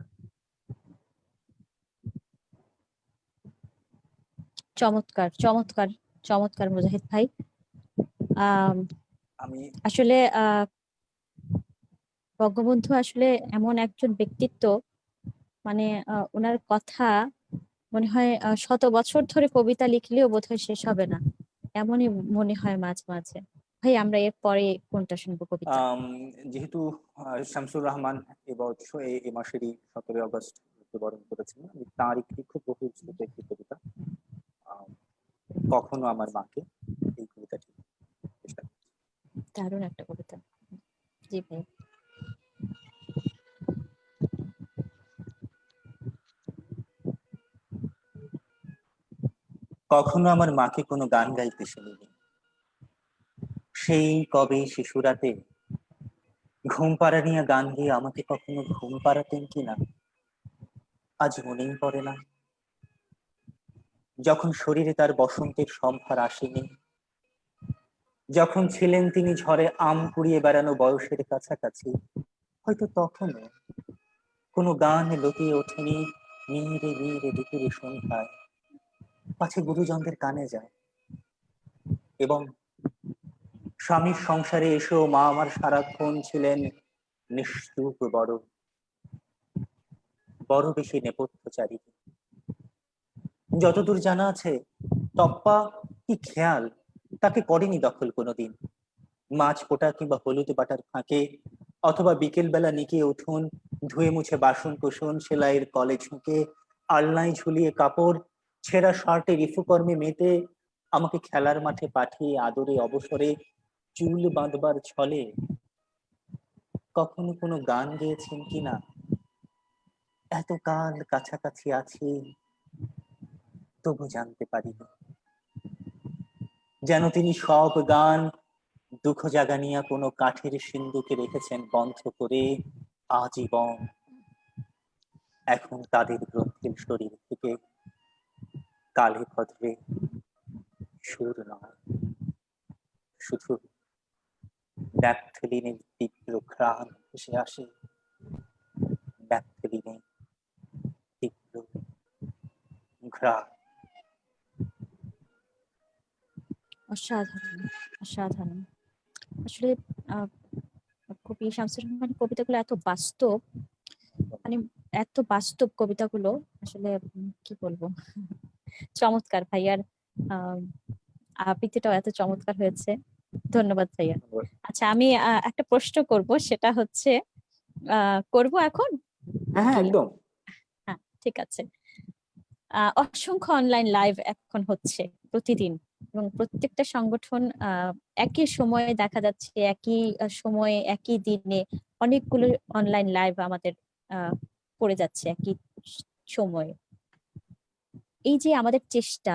চমৎকার, চমৎকার, চমৎকার মুজাহিদ ভাই। আমি আসলে বঙ্গবন্ধু আসলে এমন একজন ব্যক্তিত্ব, মানে ওনার কথা মনে হয় ১০০ বছর ধরে কবিতা লিখলেও বোধহয় শেষ হবে না, এমনই মনে হয় মাঝে মাঝে। ভাই, আমরা এর পরে কোনটা শুনবো কবিতা? যেহেতু শামসুর রহমান এবছর এই মাসেরই ১৭ আগস্ট মৃত্যুবরণ করেছেন, আমি তাঁর একটি খুব বহুল ছোট একটি কবিতা, কখনো আমার মাকে, এই কবিতাটি চেষ্টা করছি। দারুণ একটা কবিতা। জি ভাই। কখনো আমার মাকে কোনো গান গাইতে শুনিনি, সেই কবে শিশুরাতে ঘুম পাড়ানিয়া গান গিয়ে আমাকে কখনো ঘুম পাড়াতেন কিনা আজ মনেই পড়ে না। যখন শরীরে তার বসন্তের সম্ভার আসেনি, যখন ছিলেন তিনি ঝড়ে আম কুড়িয়ে বেড়ানো বয়সের কাছাকাছি, হয়তো তখনও কোনো গান লুকিয়ে ওঠেনি নীরে নীরে দুপুরে সন্ধ্যায়, পাছে গুরুজনদের কানে যায়। এবং স্বামীর সংসারে এসেও মা আমার সারাক্ষণ ছিলেন নিশ্চুপ, বড় বড় বেশি নেপথ্যচারী। যতদূর জানা আছে, টপ্পা কি খেয়াল তাকে করেনি দখল কোনোদিন। মাছ পোটা কিংবা হলুদ বাটার ফাঁকে, অথবা বিকেল বেলা নিকিয়ে উঠুন ধুয়ে মুছে বাসন কুসুন সেলাইয়ের কলে ঝুঁকে আলনায় ঝুলিয়ে কাপড়, ছেঁড়া শার্টে রিফুকর্মে মেতে আমাকে খেলার মাঠে পাঠিয়ে আদরে অবসরে চুল বাঁধবার ছলে কখনো কোনো গান গেয়েছেন কিনা? এত কাল কাছাকাছি আছি তবু জানতে পারিনি, যেন তিনি সব গান দুঃখ জাগানিয়া কোনো কাঠের সিন্ধুকে রেখেছেন বন্ধ করে আজীবন। এখন তাদের গ্রন্থির শরীর থেকে কালে ভদ্রে সুর নয়, শুধু ন্যাপথলিনের তীব্র ঘ্রাণ ভেসে আসে, ন্যাপথলিনের তীব্র ঘ্রাণ। অসাধারণ, অসাধারণ। আসলে কবি শামসুর রহমানের কবিতাগুলো এত বাস্তব, মানে এত বাস্তব কবিতাগুলো, আসলে কি বলবো, চমৎকার। ভাইয়ার আবৃত্তিটাও এত চমৎকার হয়েছে, ধন্যবাদ ভাইয়া। আচ্ছা, আমি একটা প্রশ্ন করব, সেটা হচ্ছে করব এখন? হ্যাঁ, একদম। হ্যাঁ, ঠিক আছে। অসংখ্য অনলাইন লাইভ এখন হচ্ছে প্রতিদিন, এবং প্রত্যেকটা সংগঠন একই সময়ে দেখা যাচ্ছে, একই সময়ে একই দিনে অনেকগুলো অনলাইন লাইভ আমাদের পড়ে যাচ্ছে একই সময়ে। এই যে আমাদের চেষ্টা,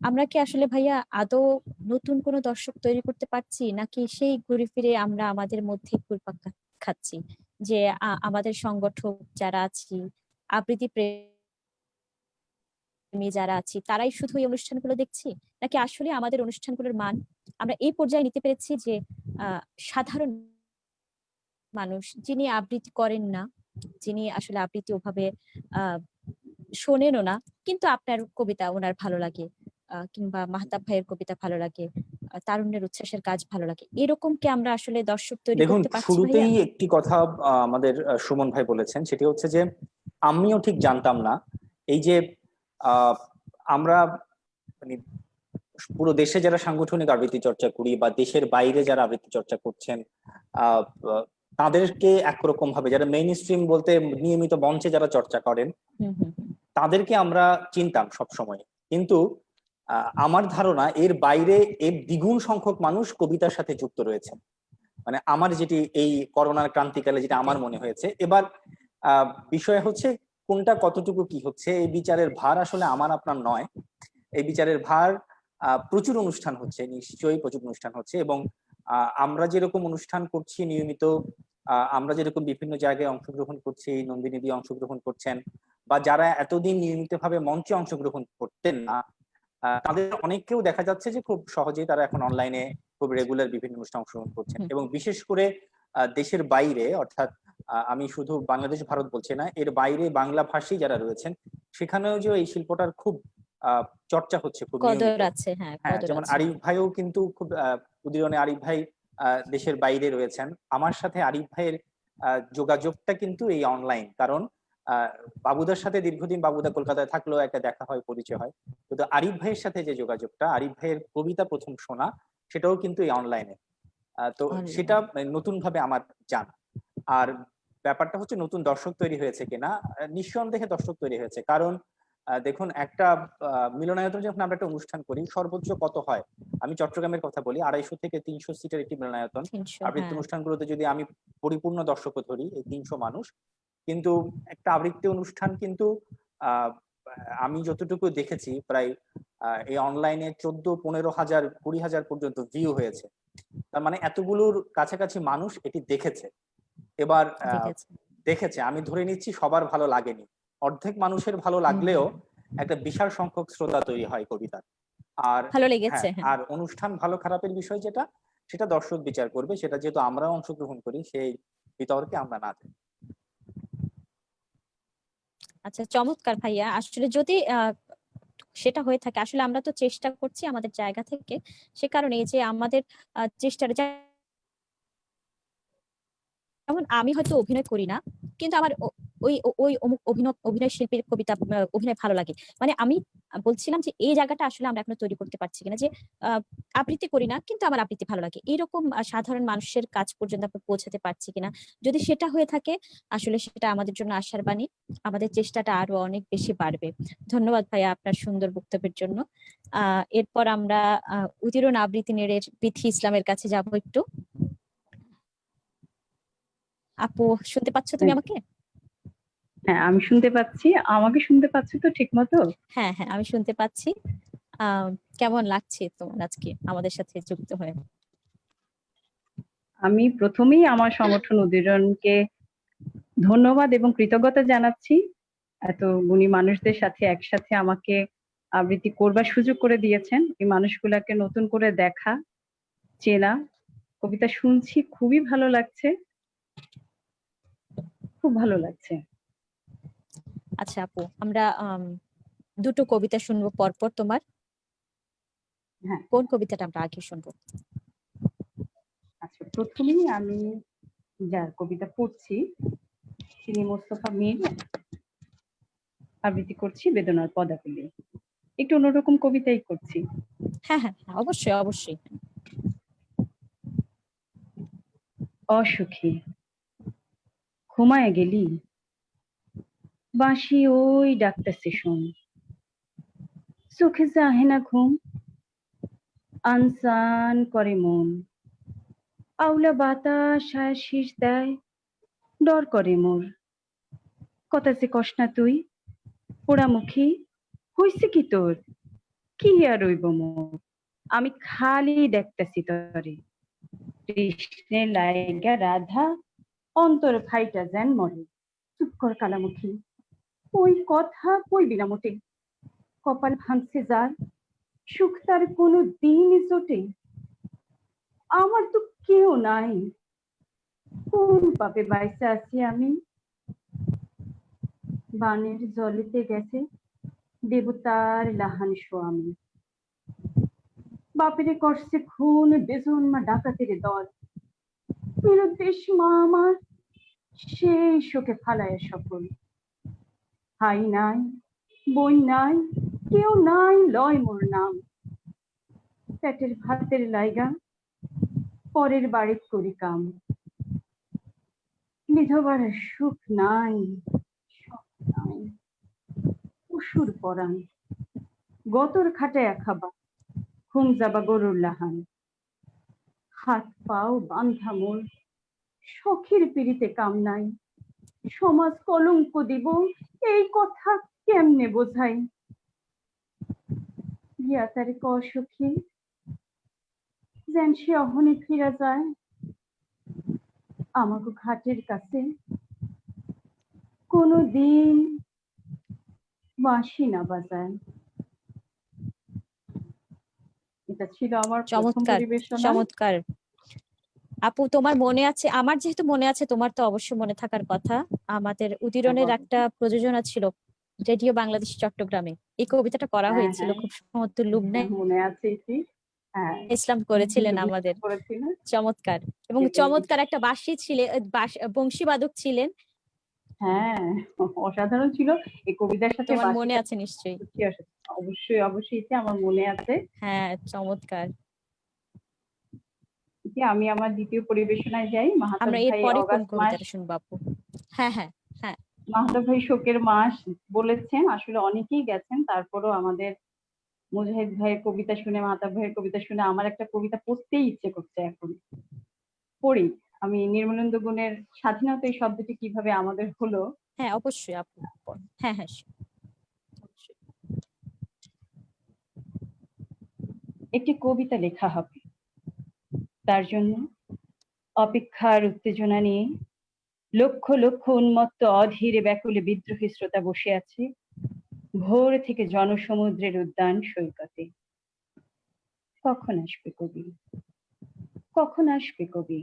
আমরা কি আসলে ভাইয়া আদৌ নতুন কোনো দর্শক তৈরি করতে পারছি, নাকি সেই ঘুরে ফিরে আমরা আমাদের মধ্যে ঘুরপাক খাচ্ছি, যে আমাদের সংগঠক যারা আছি, আবৃত্তি প্রেমী যারা আছি, তারাই শুধু এই অনুষ্ঠানগুলো দেখছি, নাকি আসলে আমাদের অনুষ্ঠানগুলোর মান আমরা এই পর্যায়ে নিতে পেরেছি যে সাধারণ মানুষ যিনি আবৃত্তি করেন না, যিনি আসলে আবৃত্তি ওভাবে শোনেনও না, কিন্তু আপনার কবিতা ওনার ভালো লাগে, কিংবা মাহতাব ভাইয়ের কবিতা ভালো লাগে, তারুণ্যের উচ্ছ্বাসের কাজ ভালো লাগে, এরকম কি আমরা আসলে দর্শক তৈরি দেখুন, করতে পারছি? শুরুতেই একটি কথা আমাদের সুমন ভাই বলেছেন, সেটি হচ্ছে যে আমিও ঠিক জানতাম না এই যে আমরা মানে পুরো দেশে যারা সাংগঠনিক আবৃত্তি চর্চা করি বা দেশের বাইরে যারা আবৃত্তি চর্চা করছেন, তাদেরকে একরকম ভাবে যারা মেইন স্ট্রিম বলতে নিয়মিত মঞ্চে যারা চর্চা করেন তাদেরকে আমরা চিনতাম সব সময়, কিন্তু আমার ধারণা এর বাইরে এর দ্বিগুণ সংখ্যক মানুষ কবিতার সাথে যুক্ত রয়েছে। মানে আমার যেটি এই করোনার ক্রান্তিকালে যেটা আমার মনে হয়েছে। এবার বিষয় হচ্ছে কোনটা কতটুকু কি হচ্ছে, এই বিচারের ভার আসলে আমার আপনার নয়। এই বিচারের ভার প্রচুর অনুষ্ঠান হচ্ছে, নিশ্চয়ই প্রচুর অনুষ্ঠান হচ্ছে, এবং আমরা যেরকম অনুষ্ঠান করছি নিয়মিত, আমরা যেরকম বিভিন্ন জায়গায় অংশগ্রহণ করছি, নন্দিনী দিয়ে অংশগ্রহণ করছেন, বা যারা এতদিন নিয়মিতভাবে মঞ্চে অংশগ্রহণ করতেন না, তাদের অনেককেও দেখা যাচ্ছে যে খুব সহজেই তারা এখন অনলাইনে খুব রেগুলার বিভিন্ন অনুষ্ঠানে অংশগ্রহণ করছেন। এবং বিশেষ করে দেশের বাইরে, অর্থাৎ আমি শুধু বাংলাদেশ ভারত বলছি না, এর বাইরে বাংলা ভাষী যারা রয়েছেন সেখানেও যে এই শিল্পটার খুব চর্চা হচ্ছে, খুব কদর আছে। হ্যাঁ, যেমন আরিফ ভাইও কিন্তু খুব উদীয়নে আরিফ ভাই দেশের বাইরে রয়েছেন। আমার সাথে আরিফ ভাইয়ের যোগাযোগটা কিন্তু এই অনলাইন, কারণ বাবুদার সাথে দীর্ঘদিন বাবুদা কলকাতায় থাকলেও একটা দেখা হয়, পরিচয় হয়, কিন্তু আরিফ ভাইয়ের সাথে যে যোগাযোগটা, আরিফ ভাইয়ের কবিতা প্রথম শোনা, সেটাও কিন্তু এই অনলাইনে। তো সেটা নতুন ভাবে আমার জানা। আর ব্যাপারটা হচ্ছে নতুন দর্শক তৈরি হয়েছে কিনা, নিঃসন্দেহে দর্শক তৈরি হয়েছে। কারণ দেখুন, একটা মিলনায়তন যখন আমরা একটা অনুষ্ঠান করি, সর্বোচ্চ কত হয়, আমি চট্টগ্রামের কথা বলি, 250 থেকে 300 সিটের একটি মিলনায়তন। আবৃত্তি অনুষ্ঠানগুলোতে যদি আমি পরিপূর্ণ দর্শকও ধরি, এই 300 মানুষ, কিন্তু একটা আবৃত্তি অনুষ্ঠান কিন্তু আমি যতটুকু দেখেছি প্রায় এই অনলাইনে 14-15 হাজার 20,000 পর্যন্ত ভিউ হয়েছে। তার মানে এতগুলোর কাছাকাছি মানুষ এটি দেখেছে। এবার দেখেছে, আমি ধরে নিচ্ছি সবার ভালো লাগেনি, অর্ধেক মানুষের ভালো লাগলেও একটা বিশাল সংখ্যক শ্রোতা তৈরি হয় কবিতার। আর ভালো লেগেছে। আর অনুষ্ঠান ভালো খারাপের বিষয় যেটা, সেটা দর্শক বিচার করবে, সেটা যেহেতু আমরাও অংশগ্রহণ করি সেই বিতর্কে আমরা না যাই। আচ্ছা, চমৎকার ভাইয়া। আসলে যদি সেটা হয়ে থাকে, আসলে আমরা তো চেষ্টা করছি আমাদের জায়গা থেকে, সে কারণে যে আমাদের চেষ্টাটা, যেমন আমি হয়তো অভিনয় করি না, কিন্তু আমার ওই অমুক অভিনয় শিল্পীর কবিতা অভিনয় ভালো লাগে। মানে আমি বলছিলাম যে এই জায়গাটা আসলে আমরা এখনো তৈরি করতে পারছি কিনা, যে আবৃত্তি করি না কিন্তু আমার আবৃত্তি ভালো লাগে, এরকম সাধারণ মানুষের কাছ পর্যন্ত আমরা পৌঁছাতে পারছি কিনা। যদি সেটা হয়ে থাকে আসলে সেটা আমাদের জন্য আশার বাণী, আমাদের চেষ্টাটা আরো অনেক বেশি বাড়বে। ধন্যবাদ ভাইয়া আপনার সুন্দর বক্তব্যের জন্য। এরপর আমরা উদিরন আবৃত্তি নিরের বিথি ইসলামের কাছে যাব একটু। আপু শুনতে পাচ্ছ তুমি আমাকে? হ্যাঁ, আমি শুনতে পাচ্ছি। আমাকে শুনতে পাচ্ছ তো ঠিক মতো? হ্যাঁ হ্যাঁ, আমি শুনতে পাচ্ছি। কেমন লাগছে তোমার আজকে আমাদের সাথে যুক্ত হয়ে? আমি প্রথমেই আমার সংগঠন উদিরনকে ধন্যবাদ এবং কৃতজ্ঞতা জানাচ্ছি, এত গুণী মানুষদের সাথে একসাথে আমাকে আবৃত্তি করবার সুযোগ করে দিয়েছেন। এই মানুষগুলাকে নতুন করে দেখা, চেনা, কবিতা শুনছি, খুবই ভালো লাগছে, খুব ভালো লাগছে। আচ্ছা আপু, আমরা দুটো কবিতা শুনবো পরপর তোমার। হ্যাঁ, কোন কবিতাটা আমরা আগে শুনবো? আচ্ছা, প্রথমেই আমি যার কবিতা পড়ছি তিনি মোস্তফা মীর, আবৃত্তি করছি বেদনার পদাবলী। একটু অন্যরকম কবিতাই করছি। হ্যাঁ হ্যাঁ হ্যাঁ, অবশ্যই অবশ্যই। অসুখী ঘুমায় গেলি, বাঁশি ওই ডাকতেছে শোন, চোখে যাহে না ঘুম, আনসান করে মন, আউলা বাতাস আয় শীষ দেয়, ডর করে মোর, কথা যে কস না তুই, পোড়ামুখী হইছে কি তোর, কি আর রইব মোর, আমি খালি দেখতেছি তরে, কৃষ্ণে লাইগা রাধা অন্তর ফাইটা যেন মরে। চুপ কর কালামুখী, ওই কথা কইবি না মোটে, কপাল ভাঙছে যার, সুখ তার কোনো দিন জোটে, আমার তো কেউ নাই, কোন পাপে বাইসা আছি আমি, বানের জলেতে গেছে দেবতার লাহান স্বামী, বাপেরে করছে খুন বেজন্মা ডাকাতের দল, নিরুদ্দেশ মা আমার সেই শোকে ফালায় সকল, হাই নাই বই নাই কেউ নাই লয় মোর নাম, পেটের ভাতের লাইগা পরের বাড়িত করি কাম, বিধবার সুখ নাই সুখ নাই, অসুর পরাণ গতর খাটায়া খাবা, ঘুম যাবা গরুর লাহান, হাত পাও বান্ধা মোর, শখের পিড়িতে কাম নাই, সমাজ কলঙ্ক দিব এই কথা কেমনে বোঝাই, গিয়া তারে ক সখী, যেন সে অহনে ফিরা যায় আমাকে ঘাটের কাছে, কোনো দিন বাঁশি না বাজায়। এটা ছিল আমার প্রথম চমৎকার পরিবেশনা। চমৎকার। আপু তোমার মনে আছে, আমার যেহেতু মনে আছে তোমার তো অবশ্যই মনে থাকার কথা, আমাদের উদিরনের একটা প্রযোজনা ছিল রেডিও বাংলাদেশ চট্টগ্রামে, এই কবিতাটা করা হ্যাঁ হয়েছিল হ্যাঁ খুব সম্ভবত লুবনায় মনে আছে এটি। হ্যাঁ, ইসলাম করেছিলেন আমাদের। করেছিলেন। চমৎকার, এবং চমৎকার একটা বাঁশি ছিলেন, বংশীবাদক ছিলেন। হ্যাঁ, অসাধারণ ছিল। এই কবিতার সাথে তোমার মনে বাঁশিটা আছে নিশ্চয়ই? অবশ্যই অবশ্যই, এটা আমার মনে আছে। হ্যাঁ চমৎকার। আমি আমার দ্বিতীয় পরিবেশনায় যাই। মাহাতাব আমরা ভাই এরপরে কোন অগাস্ট মাস, কবিতাটা শুনবো আপু? হ্যাঁ হ্যাঁ হ্যাঁ। মাহাতাব ভাই শোকের মাস বলেছেন, আসলে অনেকেই গেছেন, তারপরও আমাদের মুজাহিদ ভাইয়ের কবিতা শুনে, মাহাতাব ভাইয়ের কবিতা শুনে আমার একটা কবিতা পড়তেই ইচ্ছে করছে এখন। পড়ি আমি। নির্মলেন্দু গুণের স্বাধীনতা এই শব্দটি কিভাবে আমাদের হলো। হ্যাঁ অবশ্যই আপু। হ্যাঁ হ্যাঁ অবশ্যই। একটি কবিতা লেখা হবে, তার জন্য অপেক্ষার উত্তেজনা নিয়ে লক্ষ লক্ষ উন্মত্ত অধীর ব্যাকুলে বিদ্রোহী শ্রোতা বসে আছে ভোর থেকে জনসমুদ্রের উদ্যান সৈকতে। কখন আসবে কবি, কখন আসবে কবি?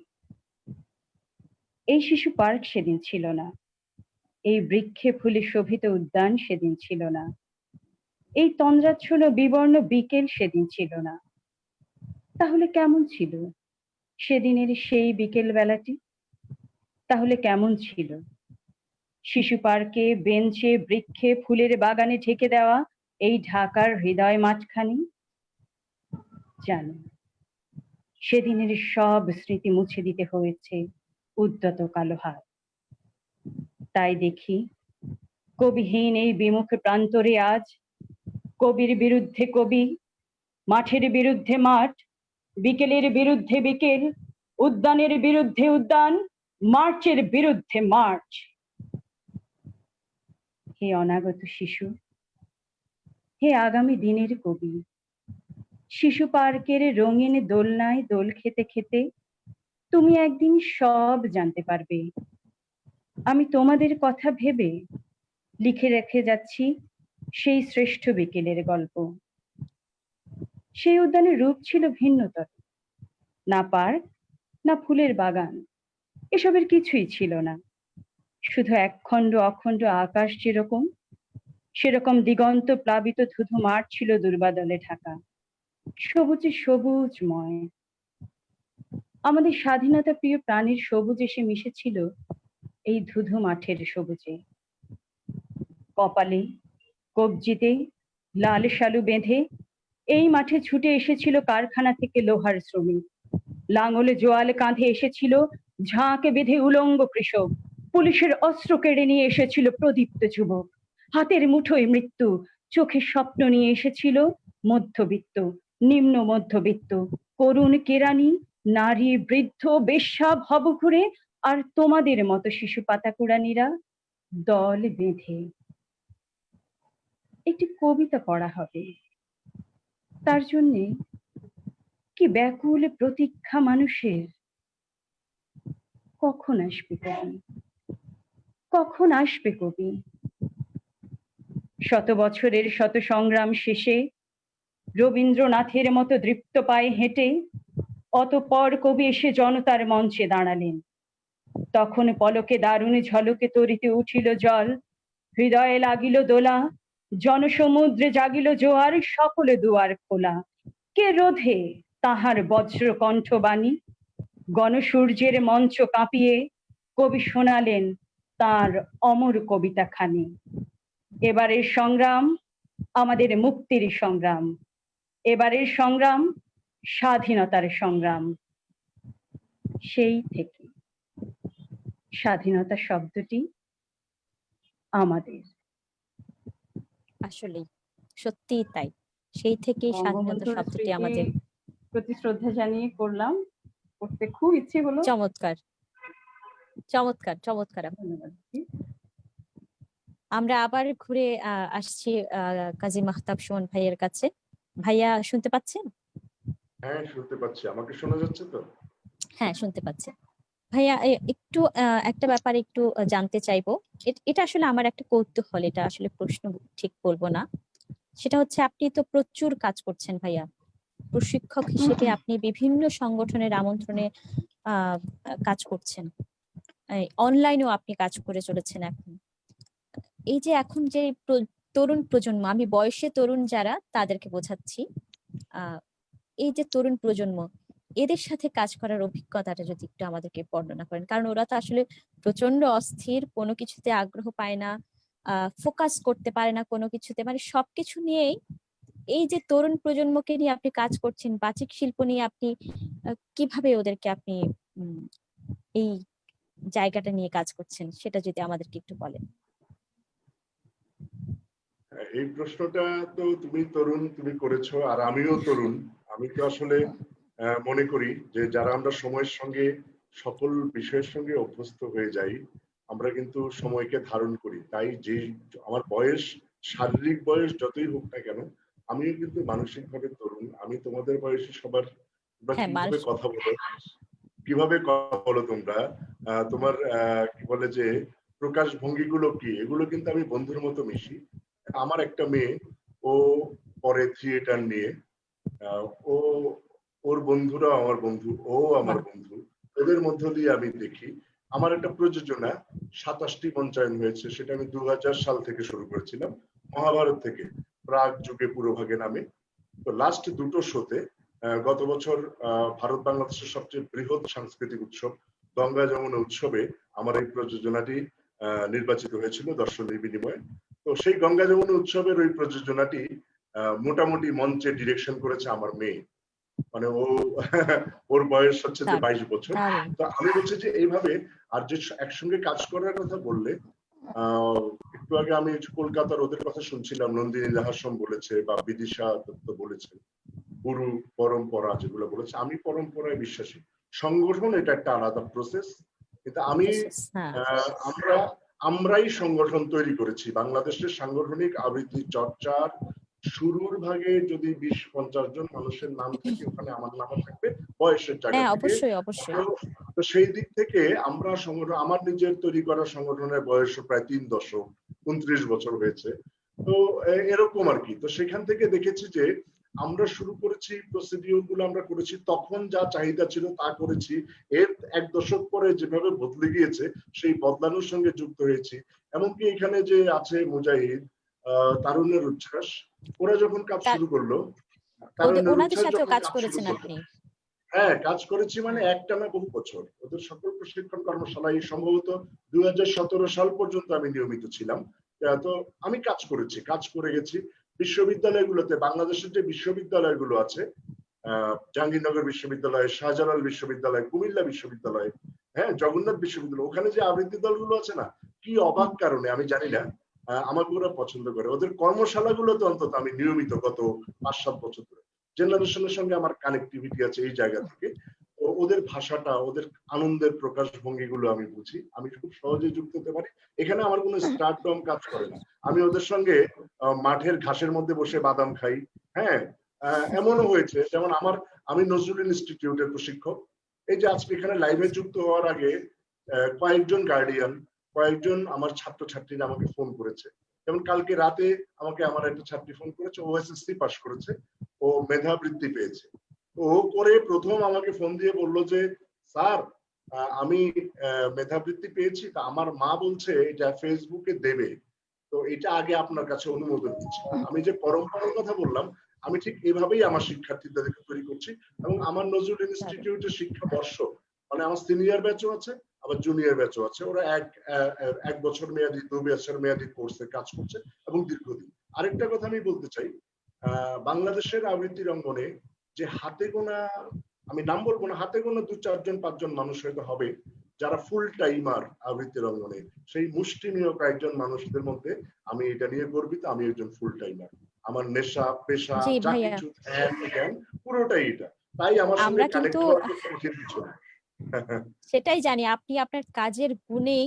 এই শিশু পার্ক সেদিন ছিল না, এই বৃক্ষে ফুলে শোভিত উদ্যান সেদিন ছিল না, এই তন্দ্রাচ্ছন্ন বিবর্ণ বিকেল সেদিন ছিল না। তাহলে কেমন ছিল সেদিনের সেই বিকেল বেলাটি? তাহলে কেমন ছিল শিশু পার্কে, বেঞ্চে, বৃক্ষে, ফুলের বাগানে ঢেকে দেওয়া এই ঢাকার হৃদয় মাঝখানি? জানো, সেদিনের সব স্মৃতি মুছে দিতে হয়েছে উদ্যত কালো হাত। তাই দেখি কবিহীন এই বিমুখ প্রান্তরে আজ কবির বিরুদ্ধে কবি, মাঠের বিরুদ্ধে মাঠ, বিকেলের বিরুদ্ধে বিকেল, উদ্যানের বিরুদ্ধে উদ্যান, মার্চের বিরুদ্ধে মার্চ। হে অনাগত শিশু, হে আগামী দিনের কবি, শিশু পার্কের রঙিন দোলনায় দোল খেতে খেতে তুমি একদিন সব জানতে পারবে। আমি তোমাদের কথা ভেবে লিখে রেখে যাচ্ছি সেই শ্রেষ্ঠ বিকেলের গল্প। সেই উদ্যানের রূপ ছিল ভিন্নতর, না পার্ক, না ফুলের বাগান, এসবের কিছুই ছিল না। শুধু একখণ্ড অখণ্ড আকাশ যেরকম, সেরকম দিগন্ত প্লাবিত ধুধু মাঠ ছিল দুর্বাদলে ঢাকা, সবুজে সবুজময়। আমাদের স্বাধীনতা প্রিয় প্রাণীর সবুজ এসে মিশেছিল এই ধুধু মাঠের সবুজে। কপালে, কবজিতে লাল শালু বেঁধে এই মাঠে ছুটে এসেছিল কারখানা থেকে লোহার শ্রমিক। লাঙলে জোয়াল কাঁধে এসেছিল ঝাঁকে বেঁধে উলঙ্গ কৃষক। পুলিশের অস্ত্র কেড়ে নিয়ে এসেছিল প্রদীপ্ত যুবক। হাতের মুঠোয় মৃত্যু, চোখে স্বপ্ন নিয়ে এসেছিল মধ্যবিত্ত, নিম্ন মধ্যবিত্ত, করুণ কেরানি, নারী, বৃদ্ধ, বেশ্যা, ভবঘুরে আর তোমাদের মতো শিশু পাতাকুড়ানিরা দল বেঁধে। একটি কবিতা পড়া হবে, তার জন্যে কি ব্যাকুল প্রতীক্ষা মানুষের। কখন আসবে কবি, কখন আসবে কবি? শত বছরের শত সংগ্রাম শেষে রবীন্দ্রনাথের মতো দৃপ্ত পায়ে হেঁটে অতঃপর কবি এসে জনতার মঞ্চে দাঁড়ালেন। তখন পলকে দারুণ ঝলকে তরিতে উঠিল জল, হৃদয়ে লাগিল দোলা, জনসমুদ্রে জাগিল জোয়ার, সকলে দুয়ার খোলা। কে রোধে তাহার বজ্র কণ্ঠবাণী? গণসূর্যের মঞ্চ কাঁপিয়ে কবি শোনালেন তার অমর কবিতা খানি। এবারের সংগ্রাম আমাদের মুক্তির সংগ্রাম, এবারের সংগ্রাম স্বাধীনতার সংগ্রাম। সেই থেকে স্বাধীনতা শব্দটি আমাদের। আসলেই সত্যিই তাই, সেই থেকেই স্বাধীনতা বঙ্গবন্ধুর শব্দটি স্মৃতি আমাদের। প্রতি শ্রদ্ধা জানিয়ে করলাম, করতে খুব ইচ্ছে হলো। চমৎকার চমৎকার চমৎকার। ধন্যবাদ। আমরা আবার ঘুরে আসছি কাজী মাহতাব সুমন ভাইয়ের কাছে। ভাইয়া শুনতে পাচ্ছেন? হ্যাঁ, শুনতে পাচ্ছি। আমাকে শোনা যাচ্ছে তো? হ্যাঁ, শুনতে পাচ্ছেন। ভাইয়া একটু একটা ব্যাপারে একটু জানতে চাইবো। এটা আসলে আমার একটা কৌতূহল, এটা আসলে প্রশ্ন ঠিক বলবো না। সেটা হচ্ছে, আপনি তো প্রচুর কাজ করছেন ভাইয়া, প্রশিক্ষক হিসেবে আপনি বিভিন্ন সংগঠনের আমন্ত্রণে কাজ করছেন, অনলাইনেও আপনি কাজ করে চলেছেন। এখন এই যে এখন যে তরুণ প্রজন্ম, আমি বয়সে তরুণ যারা তাদেরকে বোঝাচ্ছি, এই যে তরুণ প্রজন্ম, এদের সাথে কাজ করার অভিজ্ঞতাটা যদি একটু আমাদেরকে বর্ণনা করেন। কারণ ওরা তো আসলে প্রচন্ড অস্থির, কোনো কিছুতে আগ্রহ পায় না, ফোকাস করতে পারে না কোনো কিছুতে, মানে সবকিছু নিয়েই। এই যে তরুণ প্রজন্মকে নিয়ে আপনি কাজ করছেন, বাচিক শিল্প নিয়ে আপনি কিভাবে ওদেরকে আপনি এই জায়গাটা নিয়ে কাজ করছেন, সেটা যদি আমাদেরকে একটু বলেন। এই প্রশ্নটা তো তুমি তরুণ, তুমি করেছো, আর আমিও তরুণ। আমি তো আসলে মনে করি যে যারা আমরা সময়ের সঙ্গে, সকল বিষয়ের সঙ্গে অভ্যস্ত হয়ে যাই, আমরা কিন্তু সময়কে ধারণ করি। তাই যে আমার বয়স, শারীরিক বয়স যতই হোক না কেন, আমিও কিন্তু মানসিক ভাবে তরুণ। আমি তোমাদের বয়সে সবার কিভাবে কথা বলো, কিভাবে কথা বলো তোমরা, তোমার কি বলে যে প্রকাশ ভঙ্গিগুলো কি, এগুলো কিন্তু আমি বন্ধুর মতো মিশি। আমার একটা মেয়ে, ও পড়ে থিয়েটার নিয়ে, ও, ওর বন্ধুরা আমার বন্ধু, ও আমার বন্ধু, ওদের মধ্য দিয়ে আমি দেখি। আমার একটা প্রযোজনা 27টি মঞ্চায়ন হয়েছে, সেটা আমি 2000 সাল থেকে শুরু করেছিলাম, মহাভারত থেকে, প্রাগ যুগে পুরোভাগে নামে। তো লাস্ট দুটো শোতে, গত বছর ভারত বাংলাদেশের সবচেয়ে বৃহৎ সাংস্কৃতিক উৎসব গঙ্গা যমুনা উৎসবে আমার এই প্রযোজনাটি নির্বাচিত হয়েছিল দর্শনের বিনিময়ে। তো সেই গঙ্গা যমুনা উৎসবের ওই প্রযোজনাটি মোটামুটি মঞ্চে ডিরেকশন করেছে আমার মেয়ে। মানে ও ওর বয়স হচ্ছে যে 22 বছর। তো আমি বলছি যে এইভাবে আর যে একসঙ্গে কাজ করার কথা বললে, একটু আগে আমি কলকাতার ওদের কথা শুনছিলাম, নন্দিনী লাহাসম বলেছে বা বিদিশা দত্ত বলেছে, গুরু পরম্পরা যেগুলো বলেছে, আমি পরম্পরায় বিশ্বাসী। সংগঠন এটা একটা আলাদা প্রসেস, কিন্তু আমি আমরাই সংগঠন তৈরি করেছি। বাংলাদেশের সাংগঠনিক আবৃত্তি চর্চার শুরুর ভাগে যদি 20-50 জন মানুষের নাম থাকে, ওখানে আমার নামও থাকবে বয়সের জায়গা থেকে। অবশ্যই অবশ্যই। তো সেই দিক থেকে আমরা সংগঠন, আমার নিজের তৈরি করা সংগঠনের বয়স প্রায় 3 দশক, 29 বছর হয়েছে। তো এরকম আর কি। তো সেখান থেকে দেখেছি যে আমরা শুরু করেছি, প্রসিডিউর গুলো আমরা করেছি, তখন যা চাহিদা ছিল তা করেছি। এর 1 দশক পরে যেভাবে বদলে গিয়েছে, সেই বদলানোর সঙ্গে যুক্ত হয়েছি। এমনকি এখানে যে আছে মুজাহিদ, তারুণ্যের উচ্ছ্বাস, ওরা যখন কাজ শুরু করলো, হ্যাঁ কাজ করেছি, মানে একটানা বহু বছর। ওদের সকল প্রশিক্ষণ কর্মশালায় সম্ভবত 2017 সাল পর্যন্ত আমি নিয়মিত ছিলাম। তো আমি কাজ করে গেছি বিশ্ববিদ্যালয়গুলোতে। বাংলাদেশের যে বিশ্ববিদ্যালয়গুলো আছে, জাহাঙ্গীরনগর বিশ্ববিদ্যালয়, শাহজালাল বিশ্ববিদ্যালয়, কুমিল্লা বিশ্ববিদ্যালয়, হ্যাঁ জগন্নাথ বিশ্ববিদ্যালয়, ওখানে যে আবৃত্তি দলগুলো আছে না, কি অবাক কারণে আমি জানি না, আমাকে ওরা পছন্দ করে। ওদের কর্মশালাগুলোতে অন্তত আমি নিয়মিত গত 5-7 বছর ধরে, জেনারেশনের সঙ্গে আমার কানেক্টিভিটি আছে এই জায়গা থেকে। তো ওদের ভাষাটা, ওদের আনন্দের প্রকাশ ভঙ্গিগুলো আমি বুঝি, আমি খুব সহজে যুক্ত হতে পারি। এখানে আমার কোনো স্টারডম কাজ করে না। আমি ওদের সঙ্গে মাঠের ঘাসের মধ্যে বসে বাদাম খাই। হ্যাঁ, এমনও হয়েছে, যেমন আমি নজরুল ইনস্টিটিউটের প্রশিক্ষক। এই যে আজকে এখানে লাইভে যুক্ত হওয়ার আগে কয়েকজন গার্ডিয়ান, কয়েকজন আমার ছাত্রছাত্রীরা আমাকে ফোন করেছে। যেমন কালকে রাতে আমাকে আমার একটা ছাত্রী ফোন করেছে, ও এসএসসি পাস করেছে, ও মেধাবৃত্তি পেয়েছে। ও করে প্রথম আমাকে ফোন দিয়ে বললো যে স্যার, আমি মেধাবৃত্তি পেয়েছি, তা আমার মা বলছে এটা ফেসবুকে দেবে, তো এটা আগে আপনার কাছে অনুমোদন দিচ্ছি। আমি যে পরম্পরার কথা বললাম, আমি ঠিক এভাবেই আমার শিক্ষার্থীদেরকে তৈরি করছি। এবং আমার নজরুল ইনস্টিটিউটের শিক্ষা বর্ষ, মানে আমার সিনিয়র ব্যাচও আছে, আবার জুনিয়র ব্যাচও আছে। ওরা এক বছর মেয়াদী, 2 বছর মেয়াদী কোর্সে কাজ করছে এবং দীর্ঘদিন। আরেকটা কথা আমি বলতে চাই, বাংলাদেশের আবৃত্তির অঙ্গনে যে হাতে গোনা, আমি নাম বলবো না, হাতে গোনা 2-4 জন 5 জন মানুষ হয়তো হবে যারা ফুল টাইমার আবৃত্তির অঙ্গনে। সেই মুষ্টিমেয় কয়েকজন মানুষদের মধ্যে আমি এটা নিয়ে গর্বিত, আমি একজন ফুল টাইমার। আমার নেশা, পেশা, যা কিছু জ্ঞান পুরোটাই এটা। তাই আমার সঙ্গে কানেক্ট হওয়ার উচিত ছিল। সেটাই জানি, আপনি আপনার কাজের গুণেই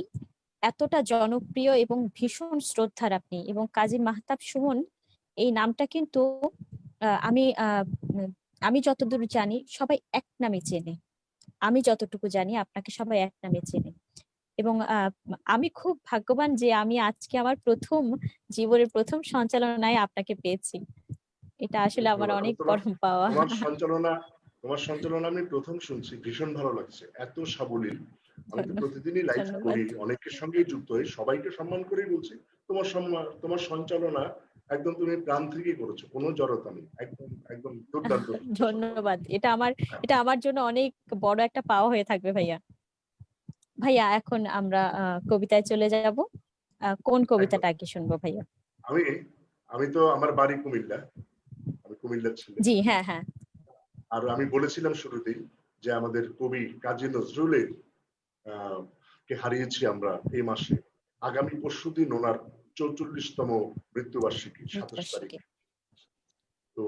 এতটা জনপ্রিয় এবং ভীষণ শ্রদ্ধার আপনি। এবং কাজী মাহতাব সুমন এই নামটা কিন্তু আমি যতদূর জানি সবাই এক নামে চেনে। আমি যতটুকু জানি আপনাকে সবাই এক নামে চেনে। এবং আমি খুব ভাগ্যবান যে আমি আজকে আমার জীবনের প্রথম সঞ্চালনায় আপনাকে পেয়েছি। এটা আসলে আমার অনেক বড় পাওয়া। তোমার সঞ্চালনা আমি প্রথম শুনছি, ভীষণ ভালো লাগছে, এত সাবলীল। আমি তো প্রতিদিনই লাইভ করি, অনেকের সঙ্গেই যুক্ত হই, সবাইকে সম্মান করেই বলছি তোমার সঞ্চালনা একদম তুমি প্রাণ থেকেই করেছো, কোনো জড়তা নেই, একদম একদম দুর্দান্ত। ধন্যবাদ। এটা আমার জন্য অনেক বড় একটা পাওয়া হয়ে থাকবে ভাইয়া। এখন আমরা কবিতায় চলে যাব। কোন কবিতাটা আগে শুনবো ভাইয়া? আমি তো, আমার বাড়ি কুমিল্লা, আমি কুমিল্লার ছেলে। জি হ্যাঁ হ্যাঁ। আর আমি বলেছিলাম শুরুতেই যে আমাদের কবি কাজী নজরুলের কে হারিয়েছি আমরা এই মাসে। আগামী পরশুদিন ওনার 44তম মৃত্যুবার্ষিকী, 27 তারিখ। তো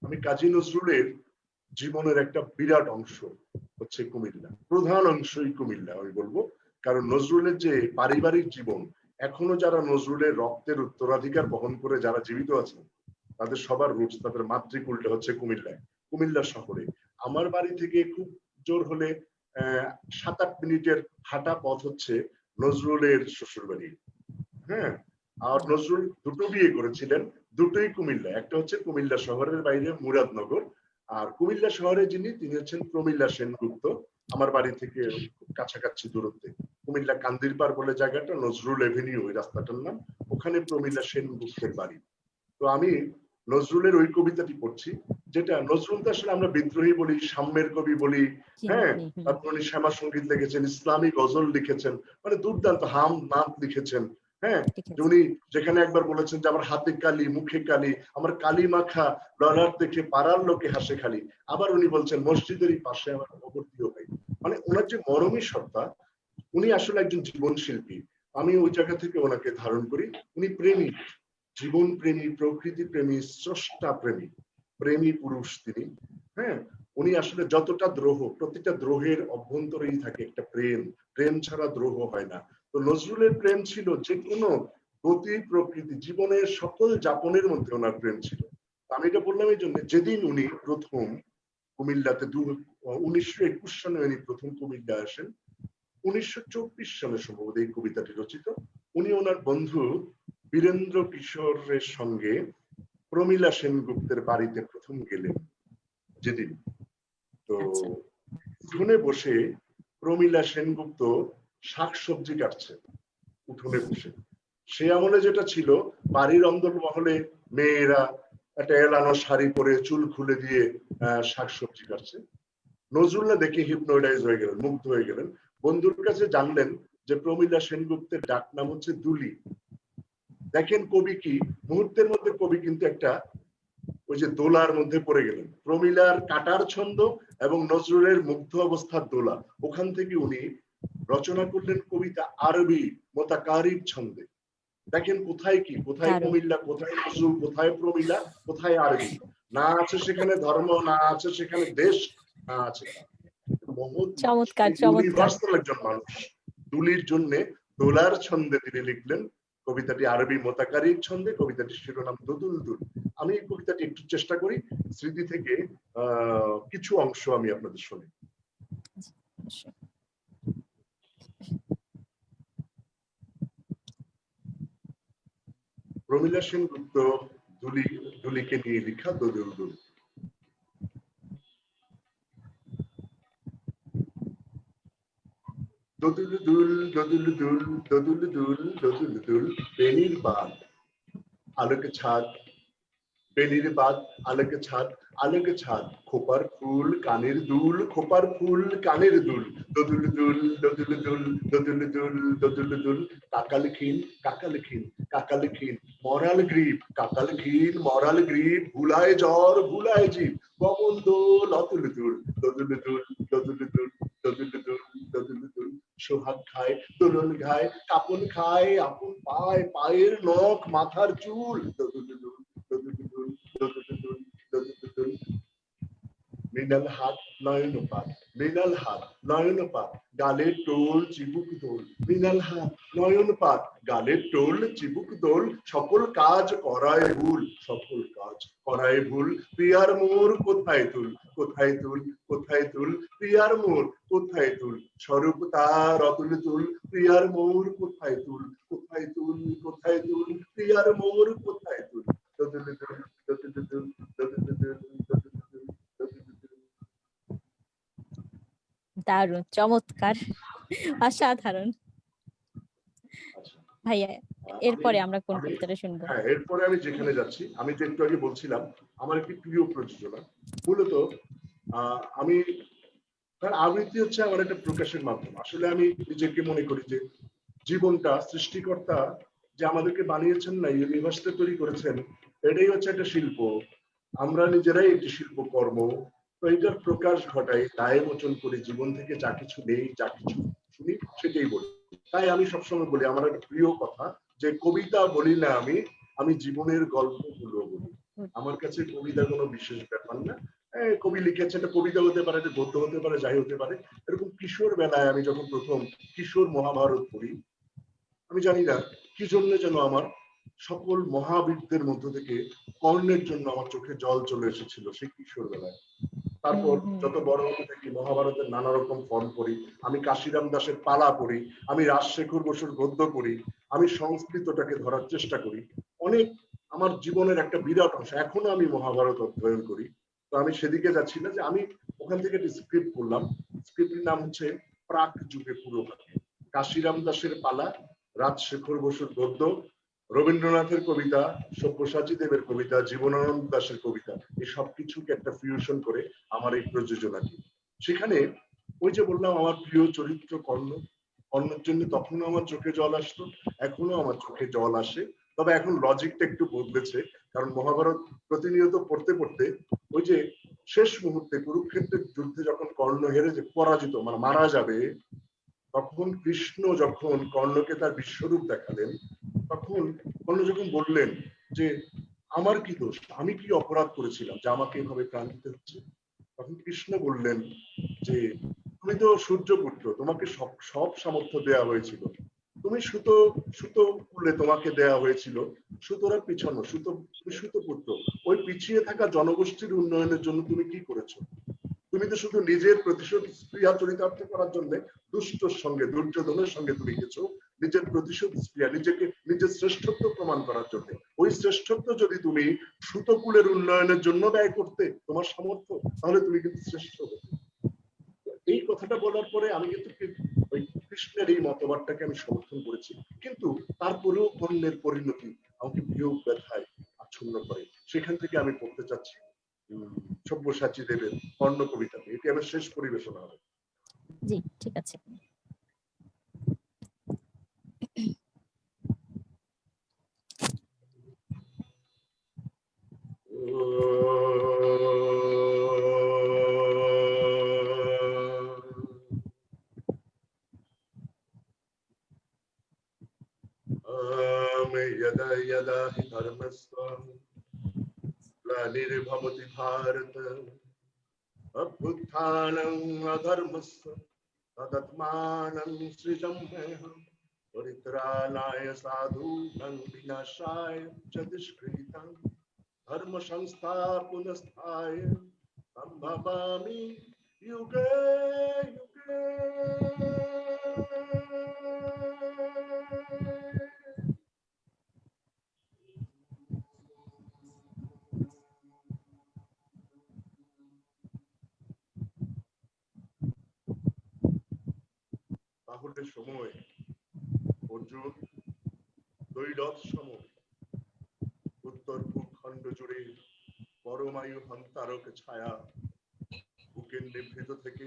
আমি কাজী নজরুলের জীবনের একটা বিরাট অংশ হচ্ছে কুমিল্লা, প্রধান অংশই কুমিল্লা আমি বলবো। কারণ নজরুলের যে পারিবারিক জীবন, এখনো যারা নজরুলের রক্তের উত্তরাধিকার বহন করে যারা জীবিত আছেন, তাদের সবার রুটস, তাদের মাতৃকুলটা হচ্ছে কুমিল্লা শহরে। আমার বাড়ি থেকে খুব জোর হলে 7-8 মিনিটের হাঁটা পথ হচ্ছে নজরুলের শ্বশুর বাড়ি। হ্যাঁ, আর নজরুল দুটো বিয়ে করেছিলেন, দুটোই কুমিল্লা। একটা হচ্ছে কুমিল্লা শহরের বাইরে মুরাদনগর, আর কুমিল্লা শহরে তিনি হচ্ছেন প্রমিল্লা সেনগুপ্ত, আমার বাড়ি থেকে কাছাকাছি দূরত্বে। কুমিল্লা কান্দিরপাড় বলে জায়গাটা, নজরুল এভিনিউ ওই রাস্তাটার নাম, ওখানে প্রমিল্লা সেনগুপ্তের বাড়ি। তো আমি নজরুলের ওই কবিতাটি পড়ছি, যেটা নজরুল তো আসলে আমরা বিদ্রোহী বলি, সাম্যের কবি বলি, হ্যাঁ, তারপর উনি শ্যামা সঙ্গীত লিখেছেন, ইসলামী গজল লিখেছেন, মানে দুর্দান্ত হাম নাম লিখেছেন, হ্যাঁ, উনি যেখানে একবার বলেছেন যে আমার হাতে কালি মুখে কালি, আমার কালি মাখা ডলার দেখে পাড়ার লোকে হাসে খালি, আবার উনি বলছেন মসজিদেরই পাশে আমার অবর্তীয় ভাই। মানে ওনার যে মরমী সত্তা, উনি আসলে একজন জীবন শিল্পী। আমি ওই জায়গা থেকে ওনাকে ধারণ করি। উনি প্রেমী, জীবন প্রেমী, প্রকৃতি প্রেমী, স্রষ্টা প্রেমী, প্রেমী পুরুষ তিনি। হ্যাঁ, উনি আসলে যতটা দ্রোহ, প্রতিটা দ্রোহের অভ্যন্তরেই থাকে একটা প্রেম, প্রেম ছাড়া দ্রোহ হয় না। তো নজরুলের প্রেম ছিল যে কোনো গতি প্রকৃতি জীবনের সকল যাপনের মধ্যে ওনার প্রেম ছিল। আমি এটা বললাম এই জন্য, যেদিন উনি প্রথম কুমিল্লাতে 1921 সালে উনি প্রথম কুমিল্লা আসেন, 1924 সালে সম্ভবত এই কবিতাটি রচিত। উনি ওনার বন্ধু বীরেন্দ্র কিশোরের সঙ্গে প্রমীলা সেনগুপ্তের বাড়িতে প্রথম গেলেন যেদিন। তো উঠোনে বসে প্রমীলা সেনগুপ্ত শাকসবজি কাটছে উঠোনে বসে। সে আমলে যেটা ছিল, বাড়ির অন্দর মহলে মেয়েরা একটা এলানো শাড়ি পরে চুল খুলে দিয়ে শাকসবজি কাটছে। নজরুল্লাহ দেখে হিপনোটাইজ হয়ে গেলেন, মুগ্ধ হয়ে গেলেন। বন্ধুর কাছে জানলেন যে প্রমীলা সেনগুপ্তের ডাক নাম হচ্ছে দুলি। দেখেন কবি কি মুহূর্তের মধ্যে, কবি কিন্তু একটা ওই যে দোলার মধ্যে পড়ে গেলেন। প্রমীলার কাটার ছন্দ এবং নজরুলের মুগ্ধ অবস্থার দোলা, ওখান থেকে উনি রচনা করলেন কবিতা আরবি মোতাকারিব ছন্দে। দেখেন কোথায় কি, কোথায় কুমিল্লা, কোথায় নজরুল, কোথায় প্রমীলা, কোথায় আরবি। না আছে সেখানে ধর্ম, না আছে সেখানে দেশ, না আছে চমৎকার ইউনিভার্সাল একজন মানুষ। দুলির জন্য দোলার ছন্দে তিনি লিখলেন কবিতাটি আরবি মোতাকারির ছন্দে। কবিতাটির শিরোনাম দোদুল দুল। আমি এই কবিতাটি একটু চেষ্টা করি স্মৃতি থেকে কিছু অংশ আমি আপনাদের শুনি। প্রমীলা সেনগুপ্ত দুলিকে নিয়ে লেখা দোদুল দুল। দোদুল দুল দোদুল দুল দোদুল দুল দোদুল দুল, বেনির বাদ আলোকে ছাদ, বেনির বাদ আলোকে ছাদ, আলোকে ছাদ, খোপার ফুল কানের দুল, খোপার ফুল কানের দুল, দোদুল দুল দোদুল দুল দোদুল দুল দোদুল দুল, কাকাল খিন কাকাল খিন কাকাল খিন, মরাল গ্রীব কাকাল খিন মরাল গ্রীব, ভুলায় জ্বর ভুলায় জীব, পবন দোল অতুল দুল দোদুল দুল দোদুল দুল দোদুল দুল দোদুল দুল, সোহাগ খায় দোলন খায় কাপন খায় আপন পায়, পায়ের নখ মাথার চুল, দোদুল দুল দোদুল দুল দোদুল দুল দোদুল দুল, মৃণাল হাত নয়ন পাত, মৃণাল হাত নয়ন পাত, গালের টোল চিবুক দোল, মৃণাল হাত নয়ন পাত, গালের টোল চিবুক দোল, সকল কাজ করায় ভুল, সকল কাজ করায় ভুল, প্রিয়ার মোর কোথায় তুল, কোথায় তুল কোথায় তুল, প্রিয়ার মোর কোথায় তুল, স্বরূপ তার অতুল তুল, প্রিয়ার মোর কোথায় তুল, কোথায় তুল কোথায় তুল, প্রিয়ার মোর কোথায় তুল, দোদুল দুল দোদুল দুল দোদুল দুল দোদুল দুল। দারুণ, চমৎকার, অসাধারণ। ভাইয়া এরপরে আমরা কোন কবিতাটা শুনবো? হ্যাঁ, এরপরে আমি যেখানে যাচ্ছি, আমি যে একটু আগে বলছিলাম আমার একটি প্রিয় প্রযোজনা, মূলত আমি তার আবৃত্তি হচ্ছে আমার একটা প্রকাশের মাধ্যম। আসলে আমি নিজেকে মনে করি যে জীবনটা সৃষ্টিকর্তা যে আমাদেরকে বানিয়েছেন না, ইউনিভার্সটা তৈরি করেছেন, এটাই হচ্ছে একটা শিল্প। আমরা নিজেরাই একটি শিল্পকর্ম। তো এটার প্রকাশ ঘটাই, দায় মোচন করি, জীবন থেকে যা কিছু নেই, যা কিছু শুনি সেটাই বলি। তাই আমি সবসময় বলি, আমার একটা প্রিয় কথা যে কবিতা বলি না আমি, আমি জীবনের গল্পগুলো বলি। আমার কাছে কবিতা কোনো বিশেষ ব্যাপার না। কবি লিখেছে, একটা কবিতা হতে পারে, একটা গদ্য হতে পারে, যাই হতে পারে। এরকম কিশোর বেলায় আমি যখন প্রথম কিশোর মহাভারত পড়ি, আমি জানি না কি জন্য যেন আমার সকল মহাবীরদের মধ্য থেকে কর্ণের জন্য আমার চোখে জল চলে এসেছিল সেই কিশোর বেলায়। তারপর যত বড় হতে থাকি, মহাভারতের নানা রকম ফর্ম পড়ি, আমি কাশিরাম দাসের পালা পড়ি, আমি রাজশেখর বসুর গদ্য পড়ি, আমি সংস্কৃতটাকে ধরার চেষ্টা করি। অনেক আমার জীবনের একটা বিরাট অংশ এখনো আমি মহাভারত অধ্যয়ন করি। তো আমি সেদিকে যাচ্ছি না, যে আমি ওখান থেকে একটা স্ক্রিপ্ট করলাম। স্ক্রিপ্টের নাম হচ্ছে প্রাক যুগে পুরো, কাশিরাম দাসের পালা, রাজশেখর বসুর গদ্য, রবীন্দ্রনাথের কবিতা, সব্যসাচী দেবের কবিতা, জীবনানন্দ দাশের কবিতা, এই সব কিছুকে একটা ফিউশন করে আমার এই প্রযোজনাটি। সেখানে ওই যে বললাম আমার প্রিয় চরিত্র কর্ণ, কর্ণের জন্য তখনও আমার চোখে জল আসতো, এখনো আমার চোখে জল আসে। তবে এখন লজিকটা একটু বদলেছে, কারণ মহাভারত প্রতিনিয়ত পড়তে পড়তে ওই যে শেষ মুহূর্তে কুরুক্ষেত্রের যুদ্ধে যখন কর্ণ হেরে যে পরাজিত মানে মারা যাবে, তখন কৃষ্ণ যখন কর্ণকে তার বিশ্বরূপ দেখালেন, তখন কর্ণ যখন বললেন যে আমার কি দোষ, আমি কি অপরাধ করেছিলাম যে আমাকে এভাবে প্রাণ দিতে হচ্ছে, তখন কৃষ্ণ বললেন যে তুমি তো সূর্যপুত্র, তোমাকে সব সব সামর্থ্য দেয়া হয়েছিল, তুমি সুতো সুতো কুলে তোমাকে দেয়া হয়েছিল, সুতোরা পিছানো সুতো, তুমি সুতোপুত্র, ওই পিছিয়ে থাকা জনগোষ্ঠীর উন্নয়নের জন্য তুমি কি করেছো? তুমি তো শুধু নিজের প্রতিশোধ স্পৃহা চরিতার্থ করার জন্য দুষ্টর সঙ্গে, দুর্যোধনের সঙ্গে তুমি গেছো, নিজের প্রতিশোধ স্পৃহা, নিজেকে নিজের শ্রেষ্ঠত্ব প্রমাণ করার জন্য। ওই শ্রেষ্ঠত্ব যদি তুমি সুতকুলের উন্নয়নের জন্য ব্যয় করতে তোমার সামর্থ্য, তাহলে তুমি কিন্তু শ্রেষ্ঠ হতে। এই কথাটা বলার পরে আমি কিন্তু ওই কৃষ্ণের এই মতবাদটাকে আমি সমর্থন করেছি, কিন্তু তারপরেও কর্ণের পরিণতি আমাকে বিয়োগ ব্যথায় আচ্ছন্ন করে। সেখান থেকে আমি পড়তে চাচ্ছি সব্যসাচী দেবের কর্ণ কবিতাকে, এটি আমার শেষ পরিবেশনা হবে। জি, ঠিক আছে। यदा यदा हि धर्मस्य ग्लानिर्भवति भारत अभ्युत्थानम् अधर्मस्य तदात्मानं सृजाम्यहम् परित्राणाय साधूनां विनाशाय च दुष्कृतां धर्म संस्थापनार्थाय सम्भवामि युगे युगे। তাহলে সময় অর্জুন দৈরথ সম উত্তর ভূখণ্ড জুড়ে পরমায়ু হন্তারক ছায়া, বুকের নিভৃত থেকে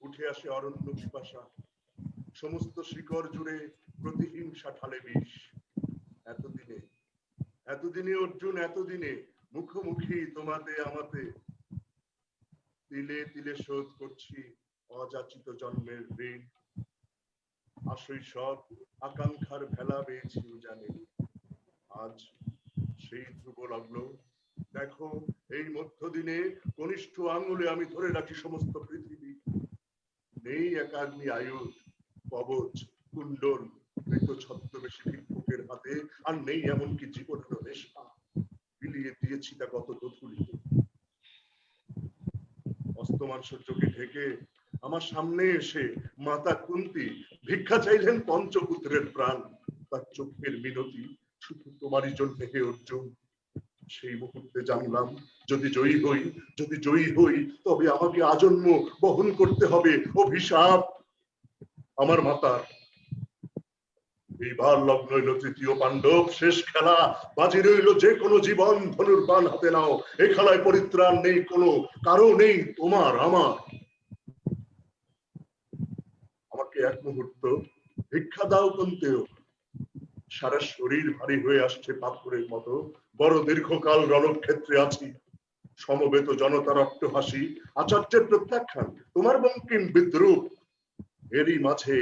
উঠে আসে অরণ্য পিপাসা, সমস্ত শিকড় জুড়ে প্রতিহিংসা ঢালে বিষ। এতদিনে এতদিনে অর্জুন, এতদিনে মুখোমুখি তোমাতে আমাতে তিলে তিলে শোধ করছি অযাচিত জন্মের ঋণ। আশৈশব আকাঙ্ক্ষার ভেলা বেয়েছি জানে, আজ সেই ধ্রুব লগ্ন। দেখো এই মধ্যদিনে কনিষ্ঠ আঙুলে আমি ধরে রাখি সমস্ত পৃথিবী। নেই একাগ্নি আয়ুধ, কবচ, কুণ্ডল, মৃত ছদ্মবেশী ভিক্ষুকের হাতে, আর নেই এমনকি জীবনের নেশা, বিলিয়ে দিয়েছি তা কত দধুলিতে। অস্তমান সূর্যকে ঢেকে আমার সামনে এসে মাতা কুন্তী ভিক্ষা চাইলেন পঞ্চপুত্রের প্রাণ, তার চোখের মিনতি শুধু তোমারই জন্য হে অর্জুন। সেই মুহূর্তে জানলাম যদি জয়ী হই তবে আমাকে আজন্ম বহন করতে হবে অভিশাপ আমার মাতার। এইবার লগ্ন হইল তৃতীয় পাণ্ডব, শেষ খেলা, বাজি রইল যে কোনো জীবন, ধনুর্বাণ হাতে নাও, এ খেলায় পরিত্রাণ নেই কোনো, কারো নেই তোমার আমার। আমাকে এক মুহূর্ত ভিক্ষা দাও কুন্তেয়, সারা শরীর ভারী হয়ে আসছে পাথরের মতো, বড় দীর্ঘকাল রণক্ষেত্রে আছি, সমবেত জনতার অট্টহাসি, আচার্যের প্রত্যাখ্যান, তোমার বঙ্কিম বিদ্রুপ। এরই মাঝে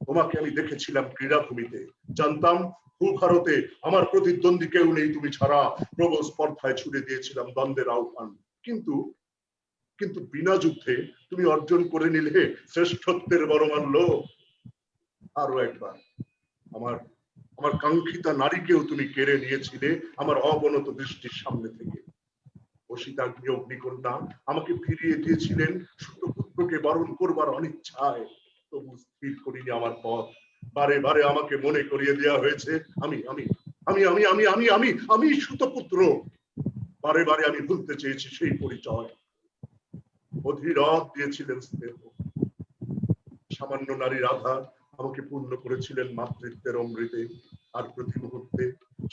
তোমাকে আমি দেখেছিলাম ক্রীড়াভূমিতে, জানতাম ভূভারতে আমার প্রতিদ্বন্দ্বী কেউ নেই তুমি ছাড়া, প্রবল স্পর্ধায় ছুড়ে দিয়েছিলাম দ্বন্দ্বের আহ্বান, কিন্তু কিন্তু বিনা যুদ্ধে তুমি অর্জন করে নিলে শ্রেষ্ঠত্বের বড়মাল্য। আরো একবার আমার আমার কাঙ্ক্ষিতা নারীকেও তুমি কেড়ে নিয়েছিলে আমার অবনত দৃষ্টির সামনে থেকে। অসিতাগ্নি অগ্নিকন্যা আমাকে ফিরিয়ে দিয়েছিলেন সুতপুত্রকে বরণ করবার অনিচ্ছায়, তবু স্থির করিনি আমার পথ। বারে বারে আমাকে মনে করিয়ে দেওয়া হয়েছে আমি আমি আমি আমি আমি আমি আমি আমি সুতপুত্র। বারে বারে আমি ভুলতে চেয়েছি সেই পরিচয়। অধীরথ দিয়েছিলেন স্নেহ, সামান্য নারী রাধা আমাকে পূর্ণ করেছিলেন মাতৃত্বের অমৃতে। আর প্রতি মুহূর্তে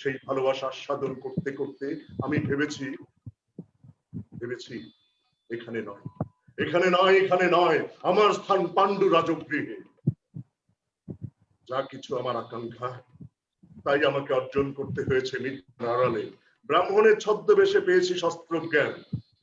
সেই ভালোবাসা আস্বাদন করতে করতে আমি ভেবেছি এখানে নয়, এখানে নয়, এখানে নয়, আমার স্থান পাণ্ডু রাজগৃহে। যা কিছু আমার আকাঙ্ক্ষা তাই আমাকে অর্জন করতে হয়েছে মিথ্যার আড়ালে। ব্রাহ্মণের ছদ্মবেশে পেয়েছি শস্ত্র জ্ঞান,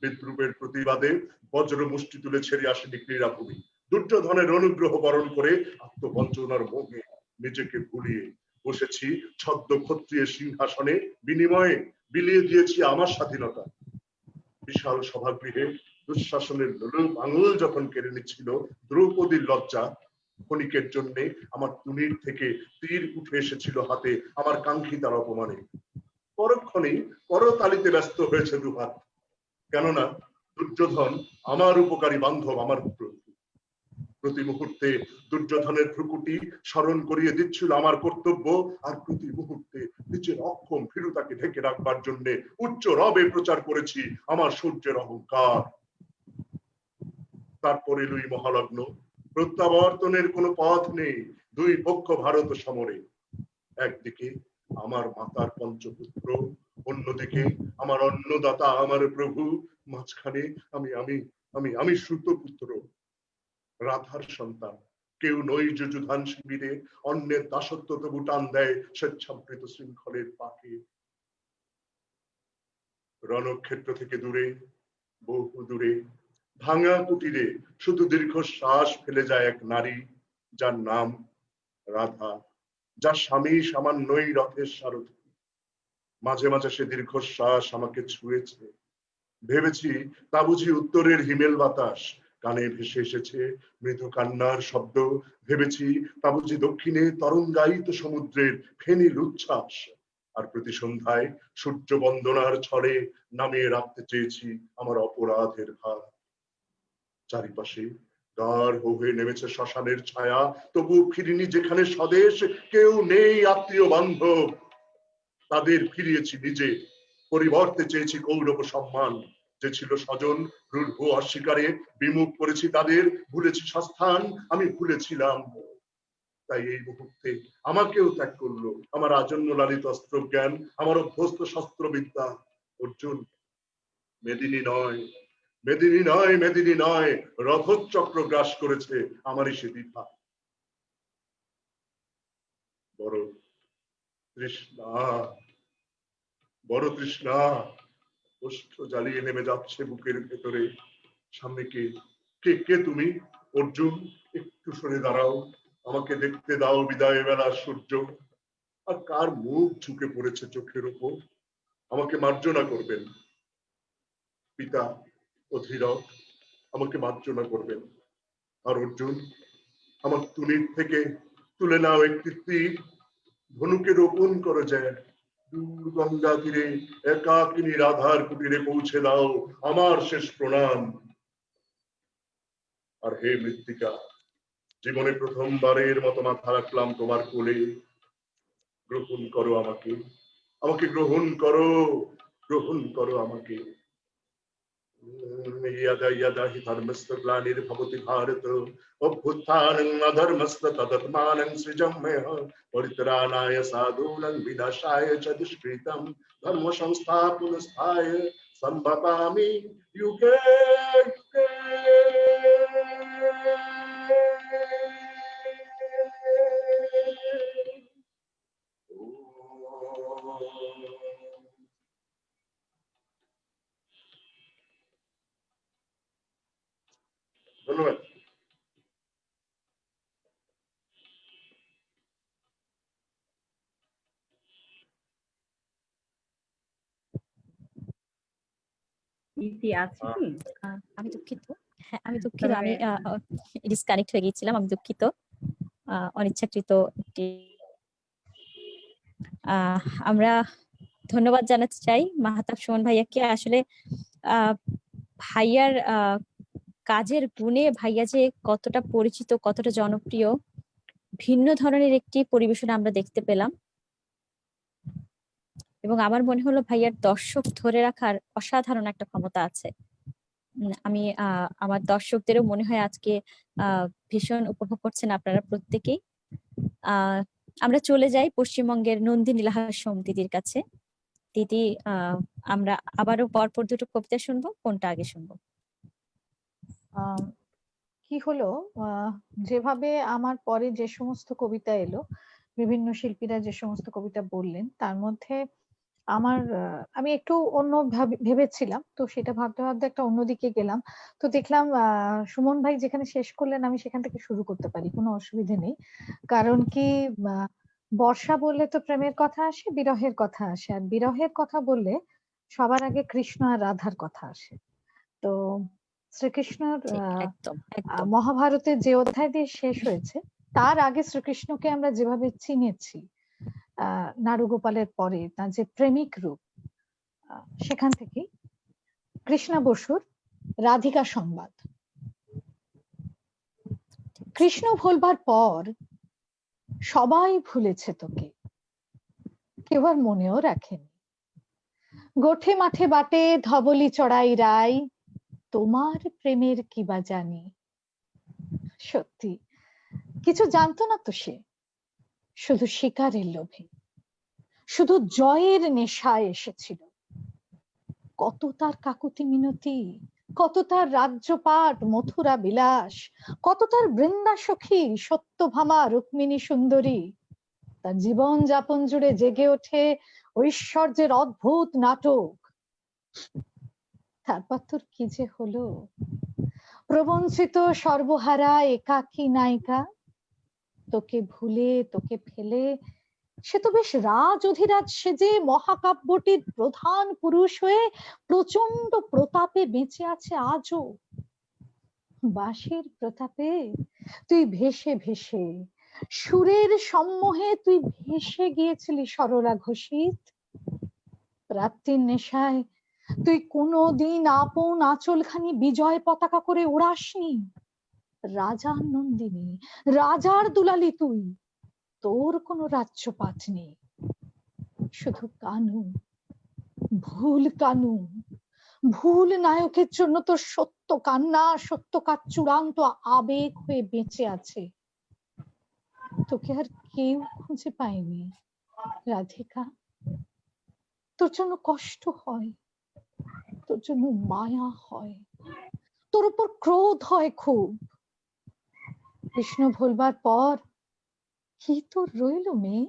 বিদ্রুপের প্রতিবাদে বজ্র মুষ্টি তুলে ছেড়ে আসেনি ক্রীড়াভূমি। দুর্যোধনের অনুগ্রহ বরণ করে আত্মবঞ্চনার মোহে নিজেকে ভুলিয়ে বসেছি ছদ্ম ক্ষত্রিয় সিংহাসনে, বিনিময়ে বিলিয়ে দিয়েছি আমার স্বাধীনতা। বিশাল সভাগৃহে দুঃশাসনের লোলুপ আঙুল যখন কেড়ে নিচ্ছিল দ্রৌপদীর লজ্জা, ক্ষণিকের জন্য আমার তুনির থেকে তীর উঠে এসেছিল হাতে আমার কাঙ্ক্ষিতার অপমানে। পরক্ষণেই করতালিতে ব্যস্ত হয়েছে দুহাত, কেননা দুর্যোধন আমার উপকারী বান্ধব, আমার প্রতি মুহূর্তে দুর্যোধনের ভ্রুকুটি স্মরণ করিয়ে দিচ্ছিল আমার কর্তব্য, আর প্রতি মুহূর্তে নিজের অক্ষম ভীরুতাকে ঢেকে রাখবার জন্য উচ্চ রবে প্রচার করেছি আমার সূর্যের অহংকার। তারপরে লুই মহালগ্ন, প্রত্যাবর্তনের কোনো পথ নেই, দুই পক্ষ ভারত সমরে। একদিকে আমার মাতার পঞ্চপুত্র, অন্যদিকে আমার অন্নদাতা আমার প্রভু, মাঝখানে আমি আমি আমি আমি সুতপুত্র, রাধার সন্তান। কেউ নই যুযুধান শিবিরে, অন্যের দাসত্ব তবু টান দেয় স্বেচ্ছাবৃত শৃঙ্খলের পাকে। রণক্ষেত্র থেকে দূরে, বহু দূরে, ভাঙা কুটিরে শুধু দীর্ঘশ্বাস ফেলে যায় এক নারী, যার নাম রাধা, যার স্বামী সামান্যই রথের সারথি। মাঝে মাঝে সে দীর্ঘশ্বাস আমাকে ছুঁয়েছে, ভেবেছি তা বুঝি উত্তরের হিমেল বাতাস, কানে ভেসে এসেছে মৃদু কান্নার শব্দ। ভেবেছি তা বুঝি দক্ষিণে তরঙ্গায়িত সমুদ্রের ফেনীর উচ্ছ্বাস। আর প্রতি সন্ধ্যায় সূর্য বন্দনার ছলে নামিয়ে রাখতে চেয়েছি আমার অপরাধের ভার। চারিপাশে গাঢ় হয়ে নেমেছে শ্মশানের ছায়া, তবু ফিরিনি যেখানে স্বদেশ, কেউ নেই আত্মীয় বান্ধব, তাদের ফিরিয়েছি নিজে। পরিবর্তে চেয়েছি গৌরব সম্মান, যে ছিল স্বজন রূঢ় অস্বীকারে বিমুখ করেছি তাদের, ভুলেছি স্বস্থান, আমি ভুলেছিলাম। তাই এই মুহূর্তে আমাকেও ত্যাগ করলো আমার আজন্য লালিত অস্ত্র জ্ঞান, আমার অভ্যস্ত শস্ত্রবিদ্যা। অর্জুন, মেদিনী নয়, মেদিনী নয়, মেদিনী নয়, রথচক্র গ্রাস করেছে আমারই সে দ্বিধা। বড় তৃষ্ণা, বড় তৃষ্ণা ওষ্ঠ জ্বালিয়ে নেমে যাচ্ছে বুকের ভেতরে। সামনে কে? কে কে তুমি? অর্জুন, একটু সরে দাঁড়াও, আমাকে দেখতে দাও বিদায় বেলার সূর্য। আর কার মুখ ঝুঁকে পড়েছে চোখের উপর? আমাকে মার্জনা করবেন পিতা অধীরথ, আমাকে মার্জনা করবেন। আর অর্জুন, আমার তুলির থেকে তুলে নাও একটি তীর, ধনুকে রোপণ করে যায় দূর গঙ্গা তীরে একাকিনী রাধার কুটিরে পৌঁছে দাও আমার শেষ প্রণাম। আর হে মৃত্তিকা, জীবনে প্রথমবারের মতো মাথা রাখলাম তোমার কোলে, গ্রহণ করো আমাকে, আমাকে গ্রহণ করো, গ্রহণ করো আমাকে। यदा यदा हि धर्मस्य ग्लानिर्भवति भारत अभ्युत्थानम् अधर्मस्य तदात्मानं सृजाम्यहं परित्राणाय साधूनां विनाशाय च दुष्कृतं धर्म संस्थापनार्थाय सम्भवामि युगे युगे। ধন্যবাদ। ইতি আছে কি? আমি দুঃখিত, হ্যাঁ আমি দুঃখিত, আমি ডিসকানেক্ট হয়ে গিয়েছিলাম, আমি দুঃখিত। অনিচ্ছাকৃত একটি আমরা ধন্যবাদ জানাতে চাই মাহতাব সুমন ভাইয়াকে। আসলে ভাইয়ার কাজের গুণে ভাইয়া যে কতটা পরিচিত, কতটা জনপ্রিয়, ভিন্ন ধরনের একটি পরিবেশন আমরা দেখতে পেলাম। এবং আমার মনে হলো ভাইয়ার দর্শক ধরে রাখার অসাধারণ একটা ক্ষমতা আছে। আমি আমার দর্শকদেরও মনে হয় আজকে ভীষণ উপভোগ করছেন আপনারা প্রত্যেকেই। আমরা চলে যাই পশ্চিমবঙ্গের নন্দিনী লাহাসম দিদির কাছে। দিদি, আমরা আবারও পরপর দুটো কবিতা শুনবো, কোনটা আগে শুনবো? কি হলো, যেভাবে আমার পরে যে সমস্ত কবিতা এলো, বিভিন্ন শিল্পীরা যে সমস্ত কবিতা বললেন, তার মধ্যে আমি একটু অন্য ভেবেছিলাম, তো সেটা ভাবতে ভাবতে একটা অন্যদিকে গেলাম। তো দেখলাম সুমন ভাই যেখানে শেষ করলেন আমি সেখান থেকে শুরু করতে পারি, কোনো অসুবিধে নেই। কারণ কি, বর্ষা বললে তো প্রেমের কথা আসে, বিরহের কথা আসে, আর বিরহের কথা বললে সবার আগে কৃষ্ণ আর রাধার কথা আসে। তো শ্রীকৃষ্ণর একদম একদম মহাভারতের যে অধ্যায় দিয়ে শেষ হয়েছে, তার আগে শ্রীকৃষ্ণকে আমরা যেভাবে চিনেছি, নারুগোপালের পরে তার যে প্রেমিক রূপ, সেখান থেকে কৃষ্ণা বসুর রাধিকা সংবাদ। কৃষ্ণ ভুলবার পর সবাই ভুলেছে তোকে, কেউ আর মনেও রাখেনি। গোঠে মাঠে বাটে ধবলি চড়াই রাই, তোমার প্রেমের কি বা জানি। সত্যি কিছু জানতো না তো সে, শুধু শিকারের লোভে, শুধু জয়ের নেশায় এসেছিল। কত তার কাকুতি মিনতি, কত তার রাজ্যপাট মথুরা বিলাস, কত তার বৃন্দা সখী সত্যভামা রুক্মিণী সুন্দরী। তার জীবন যাপন জুড়ে জেগে ওঠে ঐশ্বর্যের অদ্ভুত নাটক। তারপর তোর কি যে হলো, প্রবঞ্চিত সর্বহারা একাকী নায়িকা। তোকে ভুলে, তোকে ফেলে সে তো বেশ রাজ অধিরাজ সেজে মহাকাব্যটির প্রধান পুরুষ হয়ে প্রচন্ড প্রতাপে বেঁচে আছে আজও। বাঁশির প্রতাপে তুই ভেসে ভেসে, সুরের সম্মোহে তুই ভেসে গিয়েছিলি সরলা ঘোষিত। রাত্রির নেশায় তুই কোনোদিন আপন আঁচলখানি বিজয় পতাকা করে ওড়াসনি। রাজার নন্দিনী, রাজার দুলালি তুই, তোর কোনো রাজ্যপাট নেই, শুধু কানু, ভুল কানু। ভুল নায়কের জন্য তোর সত্য কান্না, সত্য কার চূড়ান্ত আবেগ হয়ে বেঁচে আছে। তোকে আর কেউ খুঁজে পায়নি রাধিকা। তোর জন্য কষ্ট হয়, তোর জন্য মায়া হয়, তোর উপর ক্রোধ হয় খুব। কৃষ্ণ ভুলবার পর কি তোর রইল মেয়ে,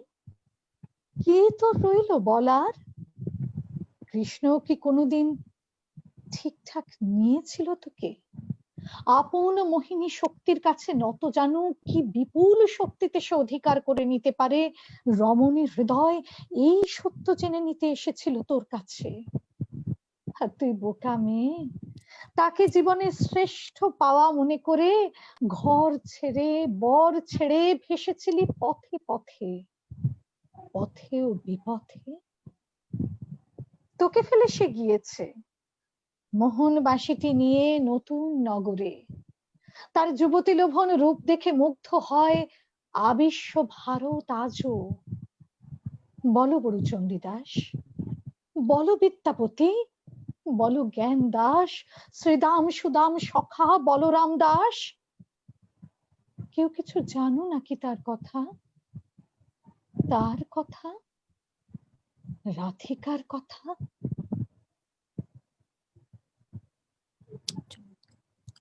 কি তোর রইল বলার? কৃষ্ণ কি কোনোদিন ঠিকঠাক নিয়েছিল তোকে? আপন মোহিনী শক্তির কাছে নত জানু, কি বিপুল শক্তিতে সে অধিকার করে নিতে পারে রমণীর হৃদয়, এই সত্য জেনে নিতে এসেছিল তোর কাছে। আর তুই বোকা মেয়ে, তাকে জীবনের শ্রেষ্ঠ পাওয়া মনে করে ঘর ছেড়ে বর ছেড়ে ভেসেছিলি পথে পথে, পথে ও বিপথে। তোকে ফেলে সে গিয়েছে মোহনবাসীটি নিয়ে নতুন নগরে। তার যুবতী লোভন রূপ দেখে মুগ্ধ হয় আবিশ্ব ভারত আজও। বলো বড় চণ্ডীদাস, বলো বিদ্যাপতি, বলো জ্ঞান দাস, শ্রীদাম সুদাম সখা বলরাম দাস, কেউ কিছু জানো নাকি তার কথা? তার কথা, রাধিকার কথা।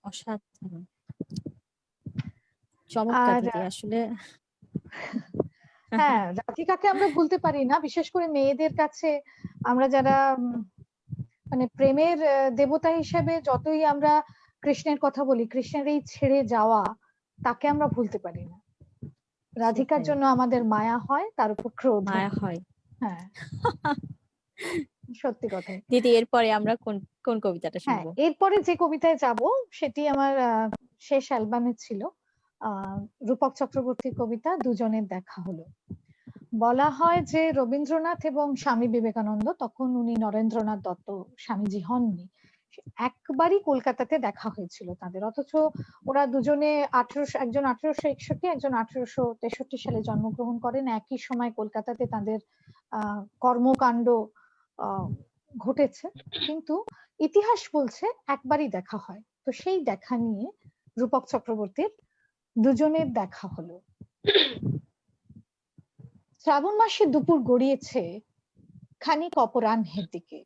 অসাধারণ, চমৎকার আর দিদি আসলে। হ্যাঁ, রাধিকাকে আমরা ভুলতে পারি না, বিশেষ করে মেয়েদের কাছে। আমরা যারা মানে প্রেমের দেবতা হিসেবে যতই আমরা কৃষ্ণের কথা বলি, কৃষ্ণের এই ছেড়ে যাওয়া তাকে আমরা ভুলতে পারি না। রাধিকার সেটাই। জন্য আমাদের মায়া হয়, তার উপর ক্রোধ মায়া হয়। হ্যাঁ, সত্যি কথাই। দিদি, এরপরে আমরা কোন কোন কবিতাটা হ্যাঁ, শুনবো? এরপরে যে কবিতায় যাব সেটি আমার শেষ অ্যালবামে ছিল, রূপক চক্রবর্তীর কবিতা দুজনের দেখা হলো। বলা হয় যে রবীন্দ্রনাথ এবং স্বামী বিবেকানন্দ, তখন উনি নরেন্দ্রনাথ দত্ত স্বামীজি হননি, একবারই কলকাতাতে দেখা হয়েছিল তাদের। অথচ ওরা দুজনে একজন 1861, একজন 1863 সালে জন্মগ্রহণ করেন। একই সময় কলকাতাতে তাদের কর্মকাণ্ড ঘটেছে, কিন্তু ইতিহাস বলছে একবারই দেখা হয়। তো সেই দেখা নিয়ে রূপক চক্রবর্তীর দুজনের দেখা হলো। শ্রাবণ মাসে দুপুর গড়িয়েছে খানিক অপরাহ্নের দিকে।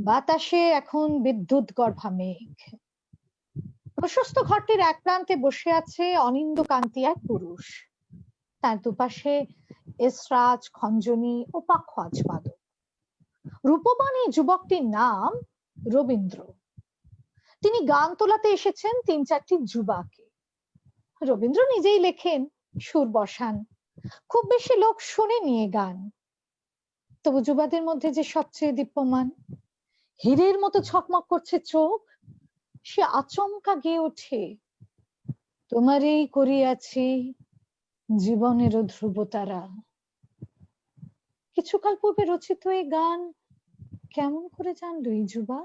বাতাসে এখন বিদ্যুৎ গর্ভা মেঘ। প্রশস্ত ঘরটির এক প্রান্তে বসে আছে অনিন্দ কান্তি এক পুরুষ। তার দুপাশে এসরাজ, খঞ্জনী ও পাখোয়াজ বাদক। রূপবান এই যুবকটির নাম রবীন্দ্র। তিনি গান তোলাতে এসেছেন ৩-৪টি যুবাকে। রবীন্দ্র নিজেই লেখেন, সুর বসান, খুব বেশি লোক শুনে নিয়ে গান। তবু যুবাদের মধ্যে যে সবচেয়ে দীপ্যমান, হীরের মতো ছকমক করছে চোখ, সে আচমকা গেয়ে ওঠে, তোমারই করিয়াছি জীবনেরও ধ্রুবতারা। কিছুকাল পূর্বে রচিত এই গান কেমন করে জানলো এই যুবা?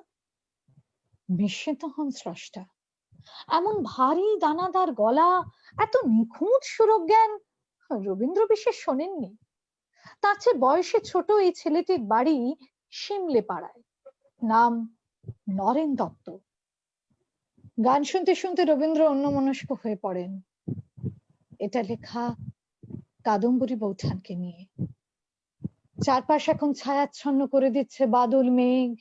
বিস্মিত হন স্রষ্টা। এমন ভারী দানাদার গলা, এত নিখুঁত সুরজ্ঞান রবীন্দ্র বিশেষ শোনেননি। তার চেয়ে বয়সে ছোট এই ছেলেটির বাড়ি শিমলে পাড়ায়, নাম নরেন দত্ত। গান শুনতে শুনতে রবীন্দ্র অন্যমনস্ক হয়ে পড়েন। এটা লেখা কাদম্বরী বৌঠানকে নিয়ে। চারপাশ এখন ছায়াচ্ছন্ন করে দিচ্ছে বাদল মেঘ।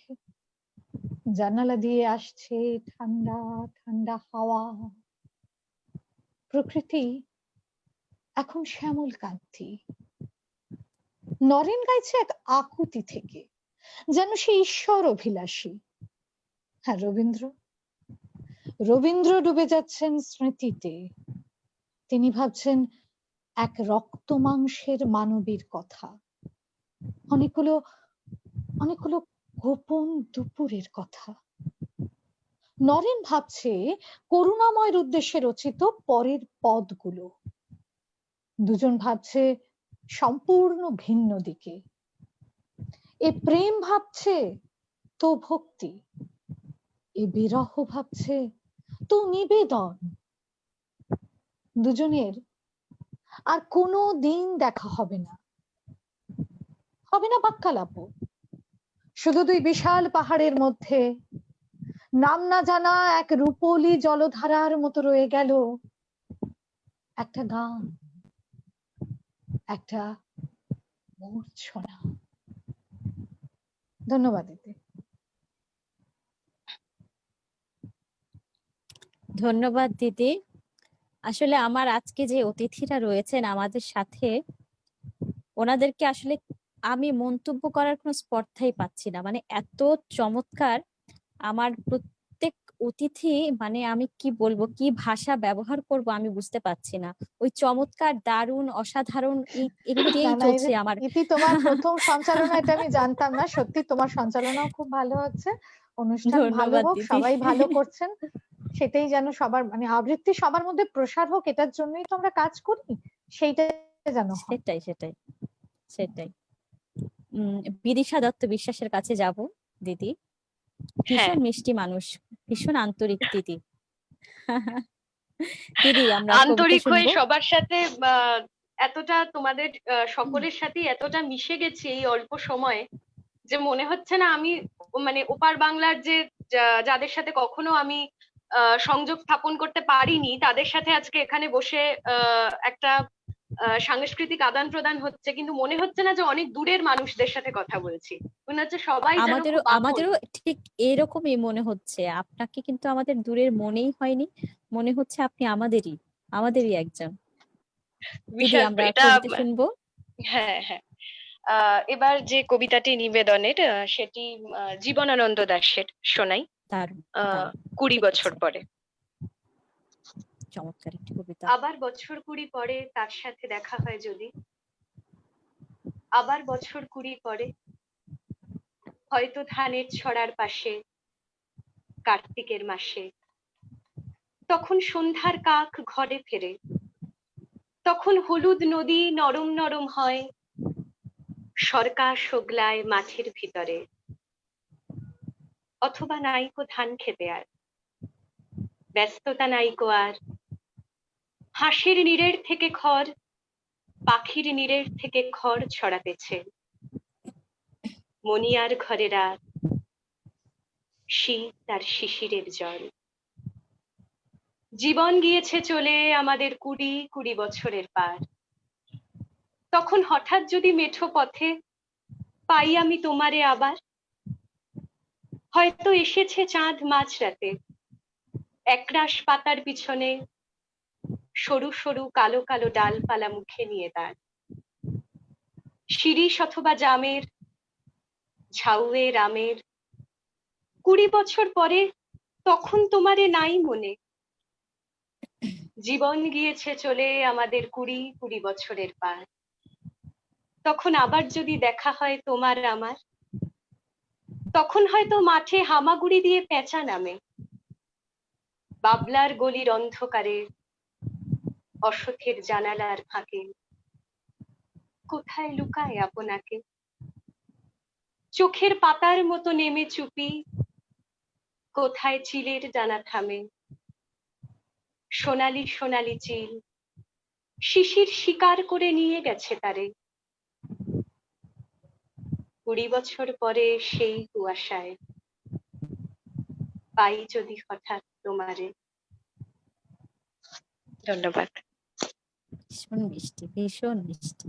জানালা দিয়ে আসছে ঠান্ডা ঠান্ডা হাওয়া। প্রকৃতি এখন শ্যামল কান্তি। নরেন গাইছে এক আকুতি থেকে, যেন সে ঈশ্বর অভিলাষী। হ্যাঁ, রবীন্দ্র ডুবে যাচ্ছেন স্মৃতিতে। তিনি ভাবছেন এক রক্ত মাংসের মানবীর কথা, অনেকগুলো গোপন দুপুরের কথা। নরেন ভাবছে করুণাময়ের উদ্দেশ্যে রচিত পরের পদগুলো। দুজন ভাবছে সম্পূর্ণ ভিন্ন দিকে। এ প্রেম ভাবছে তো ভক্তি, এ বিরহ ভাবছে তো নিবেদন। দুজনের আর কোনো দিন দেখা হবে না বাক্যালাপও। শুধু দুই বিশাল পাহাড়ের মধ্যে নাম না জানা এক রূপলি জলধারার মতো রয়ে গেল একটা গান, একটা মূর্ছনা। ধন্যবাদ দিদি। ধন্যবাদ দিদি। আসলে আমার আজকে যে অতিথিরা রয়েছেন আমাদের সাথে, ওনাদেরকে আসলে আমি মন্তব্য করার কোনো স্পর্ধাই পাচ্ছি না। মানে এত চমৎকার আমার প্রত্যেক অতিথি, মানে আমি কি বলবো, কি ভাষা ব্যবহার করব আমি বুঝতে পারছি না। ওই চমৎকার, দারুণ, অসাধারণ এগুলো দিয়েই চলছে আমার। ইতি, তোমার প্রথম সঞ্চালনা, এটা আমি জানতাম না। সত্যি তোমার সঞ্চালনাও খুব ভালো হচ্ছে। অনুষ্ঠান ভালো হোক, সবাই ভালো করছেন, সেটাই যেন সবার, মানে আবৃত্তি সবার মধ্যে প্রসার হোক, এটার জন্যই তো আমরা কাজ করি, সেইটাই যেন হয়। সেটাই। বিদিশা দত্ত বিশ্বাসের কাছে যাব দিদি। ভীষণ মিষ্টি মানুষ, ভীষণ আন্তরিক দিদি। দিদি, আমরা আন্তরিক হয়ে সবার সাথে এতটা তোমাদের সকলের সাথে এতটা মিশে গেছি এই অল্প সময়ে, যে মনে হচ্ছে না আমি মানে ওপার বাংলার যে যাদের সাথে কখনো আমি সংযোগ স্থাপন করতে পারিনি, তাদের সাথে আজকে এখানে বসে একটা সাংস্কৃতিক আদান প্রদান হচ্ছে, কিন্তু মনে হচ্ছে না যে অনেক দূরের মানুষদের সাথে কথা বলছি। মনে হচ্ছে সবাই আমাদেরও ঠিক এরকমই মনে হচ্ছে। আপনাকে কিন্তু আমাদের দূরের মনেই হয়নি, মনে হচ্ছে আপনি আমাদেরই একজন। দিদি, আমরা কবিতা শুনবো। হ্যাঁ, এবার যে কবিতাটি নিবেদনের, সেটি জীবনানন্দ দাশের শোনাই। 20 বছর পরে। চমৎকার একটি কবিতা। আবার বছর 20 পরে তার সাথে দেখা হয় যদি, আবার বছর 20 পরে হয়তো ধানের ছড়ার পাশে কার্তিকের মাসে, তখন সন্ধ্যার কাক ঘরে ফেরে, তখন হলুদ নদী নরম নরম হয়, সরকা শোগলায় মাঠের ভিতরে, অথবা নাইকো ধান খেতে আর ব্যস্ততা নাইকো আর, হাঁসের নীড়ের থেকে খড়, পাখির নীড়ের থেকে খড় ছড়াতেছে, মনিয়ার ঘরে রাত, শীত আর শিশিরের জল। জীবন গিয়েছে চলে আমাদের 20 বছরের পার। তখন হঠাৎ যদি মেঠো পথে পাই আমি তোমারে আবার, হয়তো এসেছে চাঁদ মাঝরাতে, একরাশ পাতার পিছনে সরু সরু কালো কালো ডালপালা মুখে নিয়ে তার, শিরীষ অথবা জামের, ঝাউয়ের আমের, 20 বছর পরে তখন তোমারে নাই মনে, জীবন গিয়েছে চলে আমাদের 20 বছরের পার। তখন আবার যদি দেখা হয় তোমার আমার, তখন হয়তো মাঠে হামাগুড়ি দিয়ে পেঁচা নামে, বাবলার গলির অন্ধকারে, অসথের জানালার ফাঁকে, কোথায় লুকায় আপনাকে, চোখের পাতার মতো নেমে চুপি, কোথায় চিলের ডানা থামে, সোনালি সোনালি চিল শিশির শিকার করে নিয়ে গেছে তারে, 20 বছর পরে সেই কুয়াশায় পাই যদি হঠাৎ তোমারে। ধন্যবাদ। ভীষণ মিষ্টি, ভীষণ মিষ্টি।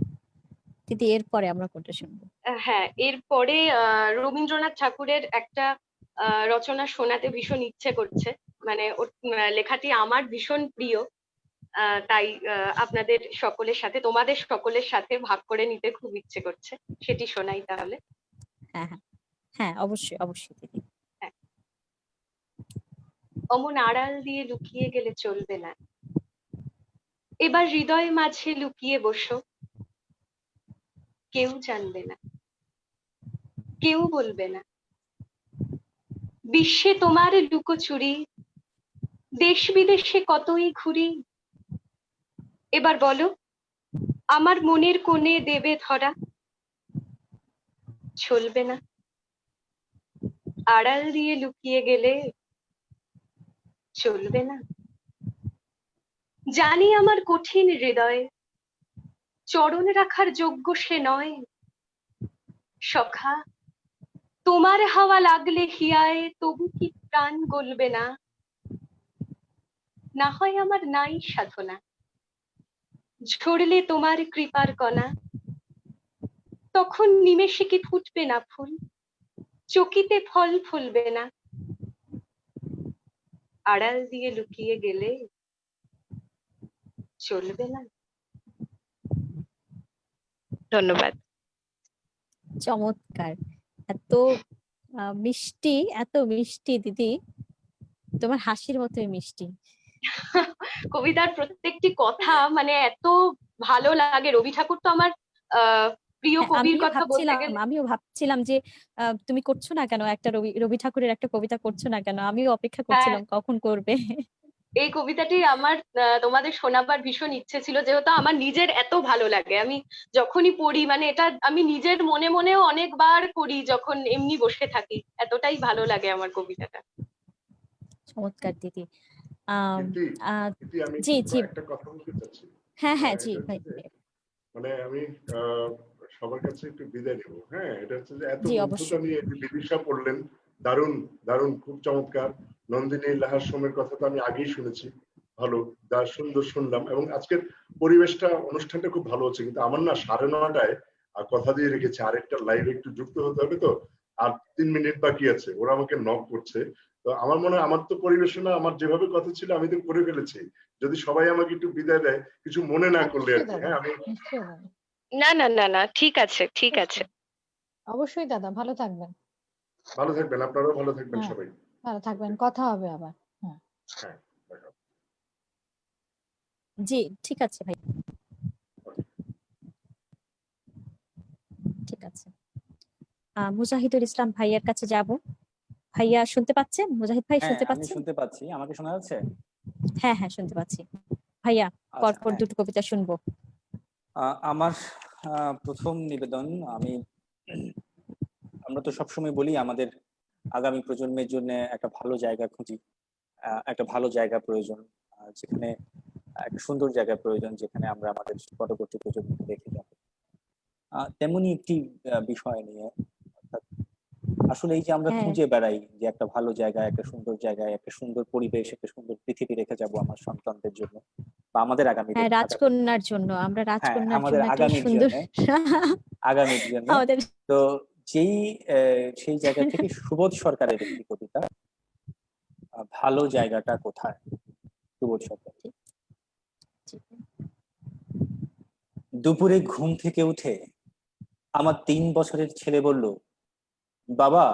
দিদি এরপরে আমরা কোনটা শুনবো? হ্যাঁ, এরপরে রবীন্দ্রনাথ ঠাকুরের একটা রচনা শোনাতে ভীষণ ইচ্ছে করছে, মানে ওর লেখাটি আমার ভীষণ প্রিয়, তাই আপনাদের সকলের সাথে, তোমাদের সকলের সাথে ভাগ করে নিতে খুব ইচ্ছে করছে, সেটি শোনাই তাহলে। হ্যাঁ হ্যাঁ হ্যাঁ, অবশ্যই অবশ্যই দিদি। হ্যাঁ। অমন আড়াল দিয়ে লুকিয়ে গেলে চলবে না, এবার হৃদয় মাঝে লুকিয়ে বসো, কেউ জানবে না, কেউ বলবে না, বিশ্বে তোমার লুকোচুরি, দেশ বিদেশে কতই ঘুরি, এবার বলো আমার মনের কোণে দেবে ধরা, চলবে না, আড়াল দিয়ে লুকিয়ে গেলে চলবে না। জানি আমার কঠিন হৃদয়, চরণ রাখার যোগ্য সে নয়, সখা তোমার হাওয়া লাগলে হিয়ায় তবু কি প্রাণ গলবে না, না হয় আমার নাই সাধনা, ঝরলে তোমার কৃপার কণা, তখন নিমেষে কি ফুটবে না ফুল, চকিতে ফল ফুলবে না, আড়াল দিয়ে লুকিয়ে গেলে চলবে না। ধন্যবাদ। চমৎকার, এত মিষ্টি, এত মিষ্টি দিদি, তোমার হাসির মতোই মিষ্টি। কবিতার প্রত্যেকটি কথা মানে এত ভালো লাগে। রবি ঠাকুর তো আমার প্রিয় হ্যাঁ, কবির আমিও কথা বলতে গেলে। আমিও ভাবছিলাম যে তুমি করছো না কেন একটা রবি ঠাকুরের একটা কবিতা করছো না কেন, আমিও অপেক্ষা করছিলাম কখন করবে। এই কবিতাটি আমার তোমাদের শোনাবার ভীষণ ইচ্ছে ছিল, যেহেতু আমার নিজের এত ভালো লাগে। আমি যখনই পড়ি মানে এটা আমি নিজের মনে মনেও অনেকবার করি যখন এমনি বসে থাকি, এতটাই ভালো লাগে আমার কবিতাটা। চমৎকার দিদি। কিন্তু আমি জি জি, একটা কথা বলতে চাচ্ছি। হ্যাঁ হ্যাঁ জি ভাই, মানে আমি সবার কাছে একটু বিদায় নেব। হ্যাঁ, এটা হচ্ছে যে এত জি মুগ্ধতা অবশ্যই। নিয়ে বিদিশা পড়লেন, দারুণ দারুণ, খুব চমৎকার। নন্দিনী লাহার সোমের কথা তো আমি আগেই শুনেছি, ভালো, যা সুন্দর শুনলাম। এবং আজকের পরিবেশটা, অনুষ্ঠানটা খুব ভালো হচ্ছে। কিন্তু আমার না 9:30টায় কথা দিয়ে রেখেছে আরেকটা লাইভে একটু যুক্ত হতে হবে, তো আর 3 মিনিট বাকি আছে, ওরা আমাকে নক করছে। তো আমার মনে হয় আমার তো পরিবেশনা আমার যেভাবে কথা ছিল আমি তো করে ফেলেছি, যদি সবাই আমাকে একটু বিদায় দেয়, কিছু মনে না করলে আর কি। হ্যাঁ, আমি না না না না, ঠিক আছে ঠিক আছে। অবশ্যই দাদা, ভালো থাকবেন। ভালো থাকবেন, আপনারাও ভালো থাকবেন হ্যাঁ, সবাই। ভালো থাকবেন, কথা হবে আবার। হ্যাঁ হ্যাঁ, জি ঠিক আছে ভাই, ঠিক আছে। মুজাহিদুল ইসলাম ভাইয়ার কাছে যাব। ভাইয়া শুনতে পাচ্ছেন? মুজাহিদ ভাই হ্যাঁ, শুনতে আমি পাচ্ছেন? শুনতে পাচ্ছি। আমাকে শোনা যাচ্ছে? হ্যাঁ হ্যাঁ শুনতে পাচ্ছি ভাইয়া, আচ্ছা, পরপর হ্যাঁ। দুটো কবিতা শুনবো। আমার প্রথম নিবেদন, আমরা তো সবসময় বলি আমাদের আগামী প্রজন্মের জন্য একটা ভালো জায়গা খুঁজি, একটা ভালো জায়গা প্রয়োজন, যেখানে একটা সুন্দর জায়গা প্রয়োজন, যেখানে আমরা আমাদের পরবর্তী প্রজন্মকে রেখে যাব। তেমনি একটি বিষয় নিয়ে, অর্থাৎ আসলে এই যে আমরা হ্যাঁ খুঁজে বেড়াই যে একটা ভালো জায়গা, একটা সুন্দর জায়গায়, একটা সুন্দর পরিবেশ, একটা সুন্দর পৃথিবী রেখে যাব আমার সন্তানদের জন্য, বা আমাদের আগামী হ্যাঁ, রাজকন্যার জন্য আমরা হ্যাঁ রাজকন্যার আমাদের জন্য একটা আগামীর সুন্দর আগামীর জন্য আমাদের তো যেই সেই জায়গা থেকে সুবোধ সরকারের একটি কবিতা, ভালো জায়গাটা কোথায়। সুবোধ সরকার। দুপুরে ঘুম থেকে উঠে আমার 3 বছরের ছেলে বলল, বাবা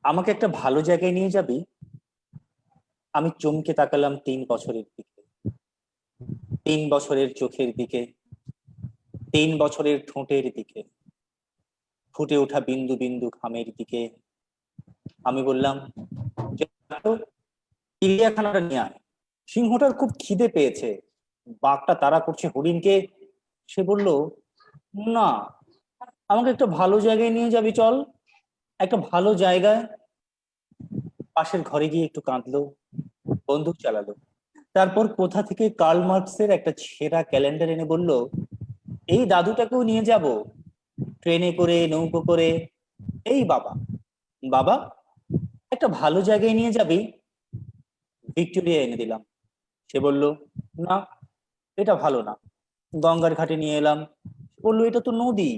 আমাকে একটা ভালো জায়গায় নিয়ে যাবি। আমি চমকে তাকালাম 3 বছরের দিকে, 3 বছরের চোখের দিকে, 3 বছরের ঠোঁটের দিকে, ফুটে ওঠা বিন্দু বিন্দু ঘামের দিকে। আমি বললাম, চিড়িয়াখানাটা নিয়ে আয়, সিংহটার খুব খিদে পেয়েছে, বাঘটা তাড়া করছে হরিণকে। সে বলল, না আমাকে একটা ভালো জায়গায় নিয়ে যাবি, চল একটা ভালো জায়গায়। পাশের ঘরে গিয়ে একটু কাঁদলো, বন্দুক চালালো, তারপর কোথা থেকে কার্ল মার্কসের একটা ছেঁড়া ক্যালেন্ডার এনে বলল, এই দাদুটাকেও নিয়ে যাব ট্রেনে করে, নৌকো করে। এই বাবা, বাবা একটা ভালো জায়গায় নিয়ে যাবি। ভিক্টোরিয়া এনে দিলাম। সে বলল, না এটা ভালো না। গঙ্গার ঘাটে নিয়ে এলাম। বললো, এটা তো নদী।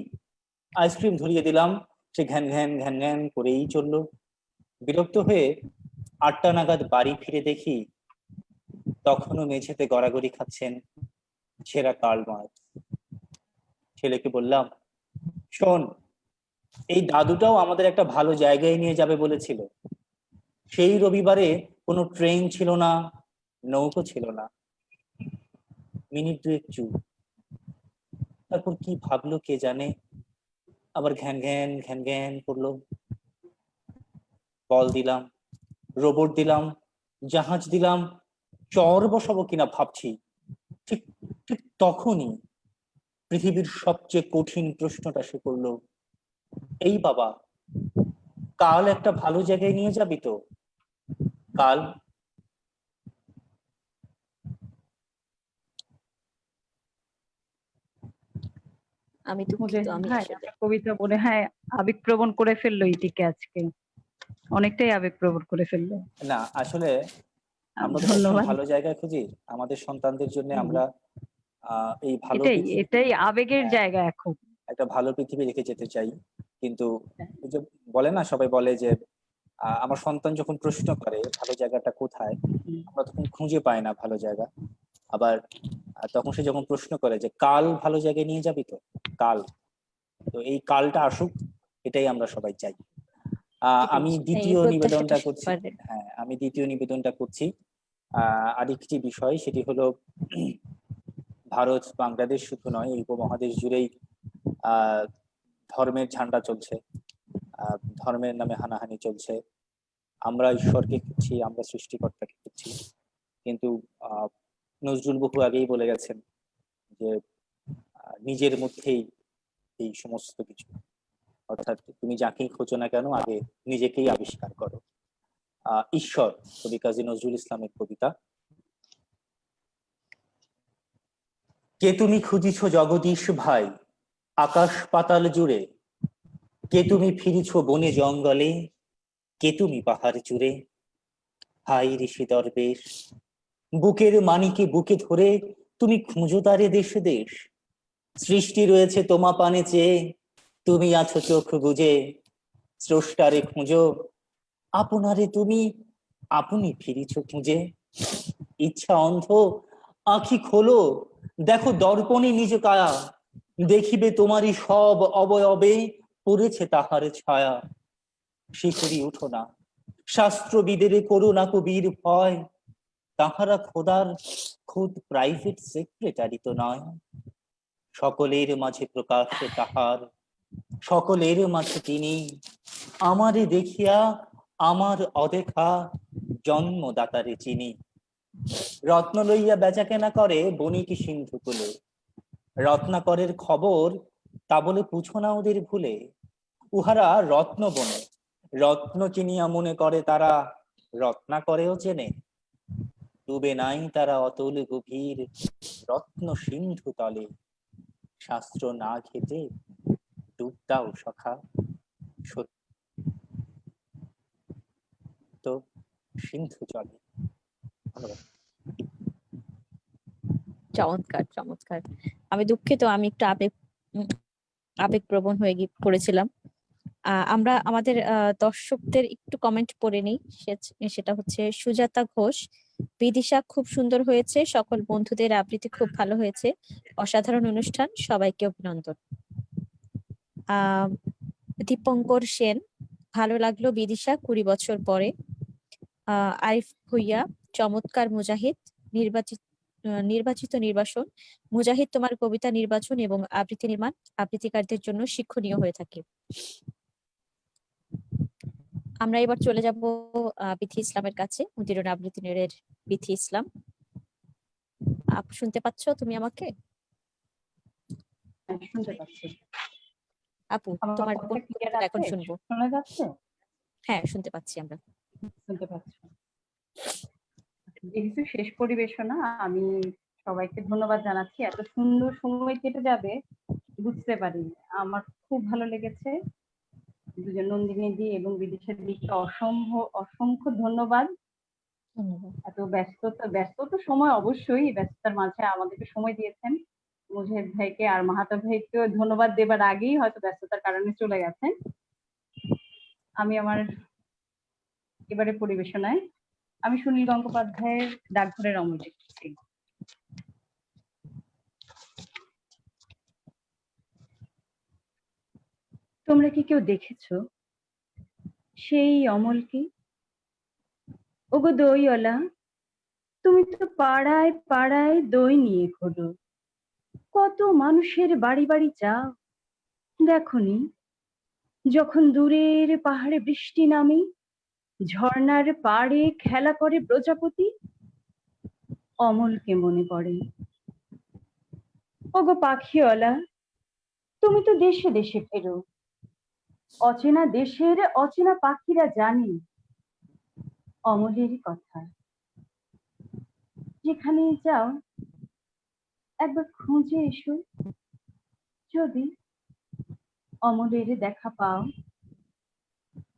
আইসক্রিম ধরিয়ে দিলাম। সে ঘ্যান ঘ্যান ঘ্যান ঘ্যান করেই চললো। বিরক্ত হয়ে 8টা নাগাদ বাড়ি ফিরে দেখি তখনও মেঝেতে গড়াগড়ি খাচ্ছেন ছেঁড়া কার্ল মার্কস। ছেলেকে বললাম, শোন, এই দাদুটাও আমাদের একটা ভালো জায়গায় নিয়ে যাবে বলেছিল। সেই রবিবারে কোনো ট্রেন ছিল না, নৌকো ছিল না। মিনিট 2 চুপ। তারপর কি ভাবলো কে জানে, আবার ঘ্যান ঘ্যান ঘ্যান ঘ্যান করলো। বল দিলাম, রোবট দিলাম, জাহাজ দিলাম, চর বসাবো কিনা ভাবছি। ঠিক ঠিক তখনই পৃথিবীর সবচেয়ে কঠিন প্রশ্নটা সে করলো, এই বাবা কাল একটা ভালো জায়গায় নিয়ে যাবি তো? কাল। আমি মনে দুঃখিত, আমি হয় আসলে আমার কবিতা মনে হয় আবেগপ্রবণ করে ফেললো এটিকে আজকে, অনেকটাই আবেগপ্রবণ করে ফেললো। না আসলে আমরা তো সবসময় ধন্যবাদ। ভালো জায়গায় খুঁজি আমাদের সন্তানদের জন্য। আমরা এই ভালো এটাই পৃথিবী, এটাই আবেগের হ্যাঁ, জায়গা এখন। একটা ভালো পৃথিবী রেখে যেতে চাই। কিন্তু ওই যে বলে না, সবাই বলে যে আমার সন্তান যখন প্রশ্ন করে ভালো জায়গাটা কোথায়, আমরা তখন খুঁজে পাই না ভালো জায়গা। আবার তখন সে যখন প্রশ্ন করে যে কাল ভালো জায়গায় নিয়ে যাবি তো? কাল। তো এই কালটা আসুক, এটাই আমরা সবাই চাই। আমি এই দ্বিতীয় প্রত্যাশাটা নিবেদনটা করছি। সবার। হ্যাঁ, আমি দ্বিতীয় নিবেদনটা করছি আরেকটি বিষয়, সেটি হলো ভারত বাংলাদেশ শুধু নয়, এই উপমহাদেশ জুড়েই ধর্মের ঝান্ডা চলছে, ধর্মের নামে হানাহানি চলছে। আমরা ঈশ্বরকে খুঁজছি, আমরা সৃষ্টিকর্তাকে খুঁজছি, কিন্তু নজরুল বহু আগেই বলে গেছেন যে নিজের মধ্যেই এই সমস্ত কিছু। অর্থাৎ তুমি যাকেই খোঁজো না কেন, আগে নিজেকেই আবিষ্কার করো। ঈশ্বর, কবি কাজী নজরুল ইসলামের কবিতা। কে তুমি খুঁজিছ জগদীশ ভাই আকাশ পাতাল জুড়ে, কে তুমি ফিরিছ বনে জঙ্গলে, কে তুমি পাহাড় চূড়ে। হাই ঋষি দরবেশ, বুকের মানিকে বুকে ধরে তুমি খুঁজো তারে দেশে দেশ। সৃষ্টি রয়েছে তোমা পানে চেয়ে, তুমি আছো চোখ বুঝে। স্রষ্টারে খুঁজো, আপনারে তুমি আপনি ফিরিছ খুঁজে। ইচ্ছা অন্ধ, আঁখি খোলো, দেখো দর্পণে নিজ কায়া, দেখিবে তোমারই সব অবয়বে পড়েছে তাহার ছায়া। শিখরি উঠো না, শাস্ত্রবিদের করো না কবির ভয়, তাহারা খোদার খুদ প্রাইভেট সেক্রেটারি তো নয়। সকলের মাঝে প্রকাশ্যে তাহার, সকলের মাঝে তিনি, আমারে দেখিয়া আমার অদেখা জন্মদাতারে চিনি। রত্ন লইয়া বেচা কেনা করে বণিক সিন্ধু কুলে, রত্নাকরের খবর তা বলে পুছো না ওদের ভুলে। উহারা রত্ন বনে, রত্ন চিনিয়া মনে করে তারা রত্নাকরেও চেনে। ডুবে নাই তারা অতল গভীর রত্ন সিন্ধু তলে, শাস্ত্র না ঘেটে ডুব দাও সখা সত্য সিন্ধু জলে। ধন্যবাদ। চমৎকার চমৎকার। আমি দুঃখিত, আমি একটু আবেগপ্রবণ হয়ে পড়েছিলাম। আমরা আমাদের দর্শকদের একটু কমেন্ট পড়ে নিই। সেটা হচ্ছে সুজাতা ঘোষ, বিদিশা খুব সুন্দর হয়েছে, সকল বন্ধুদের আবৃত্তি খুব ভালো হয়েছে, অসাধারণ অনুষ্ঠান, সবাইকে অভিনন্দন। দীপঙ্কর সেন, ভালো লাগলো বিদিশা 20 বছর পরে। আরিফ ভুইয়া, চমৎকার মুজাহিদ, নির্বাচিত নির্বাসন। মুজাহিদ, তোমার কবিতা নির্বাচন এবং আবৃত্তি নির্মাণ আবৃত্তিকারদের জন্য শিক্ষণীয় হয়ে থাকে। আমরা এবার চলে যাব বিথি ইসলামের কাছে, উদিরন আবৃত্তি নিরের বিথি ইসলাম। শুনতে পাচ্ছ তুমি আমাকে? শুনতে পাচ্ছি। আপু, তোমার এখন শুনবো। শোনা যাচ্ছে? হ্যাঁ, শুনতে পাচ্ছি আমরা। শুনতে পাচ্ছি। যেহেতু শেষ পরিবেশনা, আমি সবাইকে ধন্যবাদ জানাচ্ছি। এত সুন্দর সময় কেটে যাবে বুঝতে পারি। আমার খুব ভালো লেগেছে। দুজন নন্দিনী দি এবং বিদিশা দিকে অসংখ্য ধন্যবাদ। এত ব্যস্ত তো সময়, অবশ্যই ব্যস্ততার মাঝে আমাদেরকে সময় দিয়েছেন। মুজাহিদ ভাইকে আর মাহাতো ভাইকে ধন্যবাদ দেবার আগেই হয়তো ব্যস্ততার কারণে চলে গেছেন। আমি আমার এবারে পরিবেশনায় আমি সুনীল গঙ্গোপাধ্যায়ের ডাকঘরের অমর লিখছি। তোমরা কি কেউ দেখেছো সেই অমলকে? ওগো দইওয়ালা, তুমি তো পাড়ায় পাড়ায় দই নিয়ে ঘোরো, কত মানুষের বাড়ি বাড়ি যাও, দেখনি যখন দূরের পাহাড়ে বৃষ্টি নামে, ঝর্ণার পাড়ে খেলা করে প্রজাপতি, অমলকে মনে পড়ে। ওগো পাখিওয়ালা, তুমি তো দেশে দেশে ফেরো, অচেনা দেশের অচেনা পাখিরা জানে অমলের কথা। যেখানে যাও একবার খুঁজে এসো, যদি অমলের দেখা পাও।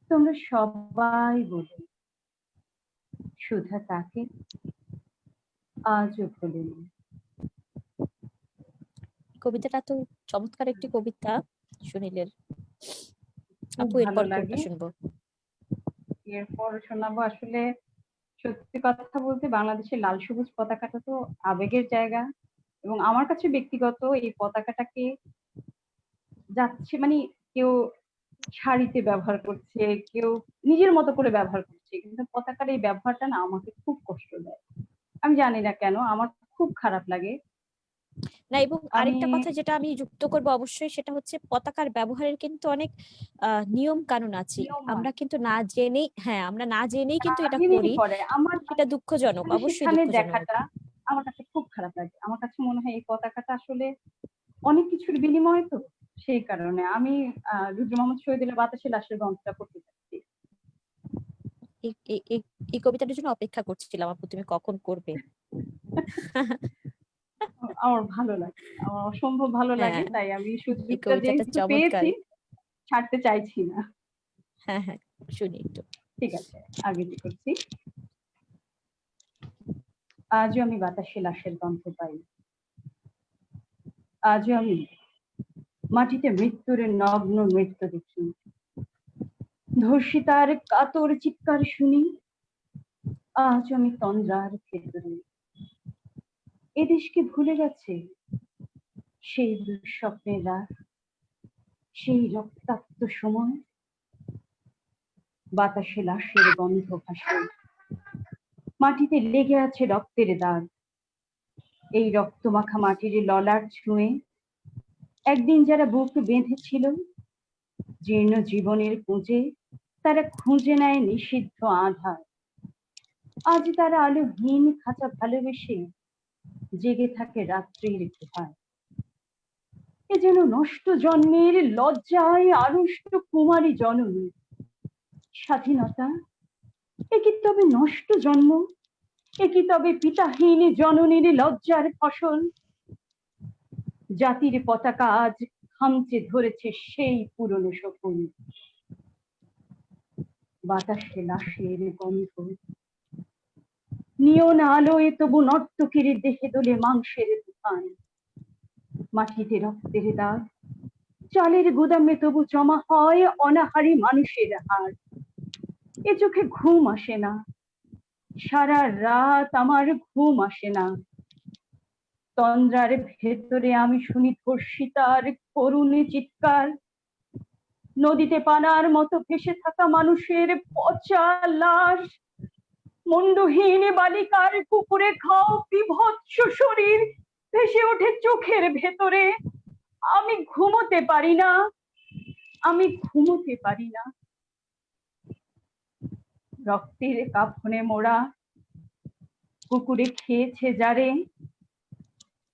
তোমরা সবাই বলো সুধা তাকে আজও ভোলেনি। কবিতাটা তো চমৎকার একটি কবিতা সুনীলের। আপু, ভালো এরপর লাগে। শুনবো। এরপর শোনাবো। আসলে সত্যি কথা বলতে বাংলাদেশের লাল সবুজ পতাকাটা তো আবেগের জায়গা, এবং আমার কাছে ব্যক্তিগত এই পতাকাটাকে যাচ্ছে মানে কেউ শাড়িতে ব্যবহার করছে, কেউ নিজের মতো করে ব্যবহার করছে, কিন্তু পতাকার এই ব্যবহারটা না আমাকে খুব কষ্ট দেয়। আমি জানি না কেন, আমার খুব খারাপ লাগে। না, এবং আরেকটা কথা যেটা আমি যুক্ত করব অবশ্যই, সেটা হচ্ছে পতাকার ব্যবহারের কিন্তু অনেক নিয়ম কানুন আছে। আমরা কিন্তু না জেনেই, হ্যাঁ, আমরা না জেনেই কিন্তু এটা করি। আমার সেটা দুঃখজনক, অবশ্যই দুঃখজনক। দেখাটা আমার কাছে খুব খারাপ লাগে। আমার কাছে মনে হয় এই পতাকাটা আসলে অনেক কিছুর বিনিময়, তো সেই কারণে আমি রুদ্র মোহাম্মদ শহীদুল্লাহ বাতাসে লাশের গন্ধটা পড়তে চাচ্ছি। এই কবিতাটার জন্য অপেক্ষা করছিলাম আপু, তুমি কখন করবে। আমার ভালো লাগে, আমার অসম্ভব ভালো লাগে, তাই আমি সুযোগটা যেহেতু পেয়েছি ছাড়তে চাইছি না। হ্যাঁ হ্যাঁ, শুনি একটু। ঠিক আছে, আগে করছি। আজও আমি বাতাসে লাশের গন্ধ পাই, আজও আমি মাটিতে মৃত্যুর নগ্ন নৃত্য দেখি, ধর্ষিতার কাতর চিৎকার শুনি, আজ আমি তন্দ্রার ভেতরে। এদেশকে ভুলে গেছে সেই দুঃস্বপ্নের রাত, সেই রক্তাক্ত সময়। বাতাসে লাশের গন্ধ ভাসে, মাটিতে লেগে আছে রক্তের দাগ। এই রক্তমাখা মাটির ললাট ছুঁয়ে একদিন যারা বুক বেঁধেছিল জীর্ণ জীবনের পুঁজে, তারা খুঁজে নেয় নিষিদ্ধ আধার। আজ তারা আলোহীন খাঁচা ভালোবেসে জেগে থাকে রাত্রির গুহায়। এ যেন নষ্ট জন্মের লজ্জায় আড়ষ্ট কুমারী জননী। স্বাধীনতা এ কি তবে নষ্ট জন্ম? এ কি তবে পিতাহীন জননীর লজ্জার ফসল? জাতির পতাকা আজ খামচে ধরেছে সেই পুরনো শকুন। বাতাসে লাশের গন্ধ, নিয়ন আলোয় তবু নর্তকীর দেহে দোলে মাংসের দোকান, মাটিতে রক্তের দাগ, চালের গুদামে তবু জমা হয় অনাহারী মানুষের হাড়। এ চোখে ঘুম আসে না, সারা রাত আমার ঘুম আসে না। তন্দ্রার ভেতরে আমি শুনি ধর্ষিতার করুণ চিৎকার, নদীতে পানার মতো ভেসে থাকা মানুষের পচা লাশ, মুন্ডহীন বালিকার কুকুরে খাও বিভৎস শরীর ভেসে ওঠে চোখের ভেতরে। আমি ঘুমোতে পারি না, আমি ঘুমোতে পারি না। রক্তের কাফনে মোড়া কুকুরে খেয়েছে যারে,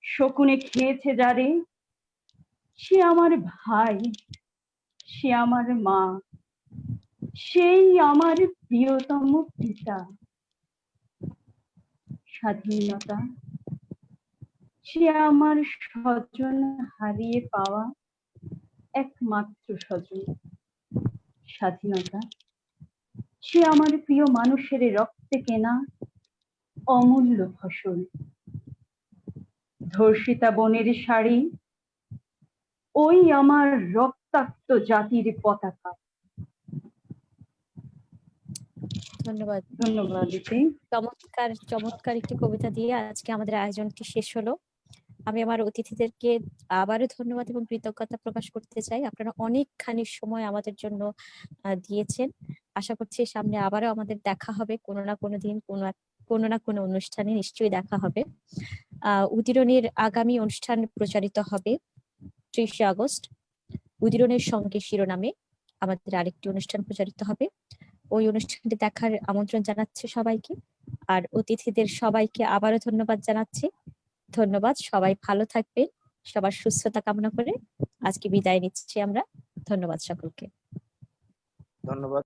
শকুনে খেয়েছে যারে, সে আমার ভাই, সে আমার মা, সেই আমার প্রিয়তম পিতা। স্বাধীনতা, সে আমার স্বজন হারিয়ে পাওয়া একমাত্র স্বজন। স্বাধীনতা, সে আমার প্রিয় মানুষের রক্তে কেনা অমূল্য ফসল। ধর্ষিতা বোনের শাড়ি, ওই আমার রক্তাক্ত জাতির পতাকা। ধন্যবাদ। ধন্যবাদ দিদি। চমৎকার চমৎকার একটি কবিতা দিয়ে আজকে আমাদের আয়োজনটি শেষ হলো। আমি আমার অতিথিদেরকে আবারও ধন্যবাদ এবং কৃতজ্ঞতা প্রকাশ করতে চাই। আপনারা অনেকখানি সময় আমাদের জন্য দিয়েছেন। আশা করছি সামনে আবারও আমাদের দেখা হবে কোনো না কোনো দিন, কোনো না কোনো অনুষ্ঠানে নিশ্চয়ই দেখা হবে। উদিরনের আগামী অনুষ্ঠান প্রচারিত হবে 30শে আগস্ট। উদিরনের সঙ্গে শিরোনামে আমাদের আরেকটি অনুষ্ঠান প্রচারিত হবে। ওই অনুষ্ঠানটি দেখার আমন্ত্রণ জানাচ্ছি সবাইকে। আর অতিথিদের সবাইকে আবারও ধন্যবাদ জানাচ্ছি। ধন্যবাদ, সবাই ভালো থাকবেন। সবার সুস্থতা কামনা করে আজকে বিদায় নিচ্ছি আমরা। ধন্যবাদ সকলকে। ধন্যবাদ।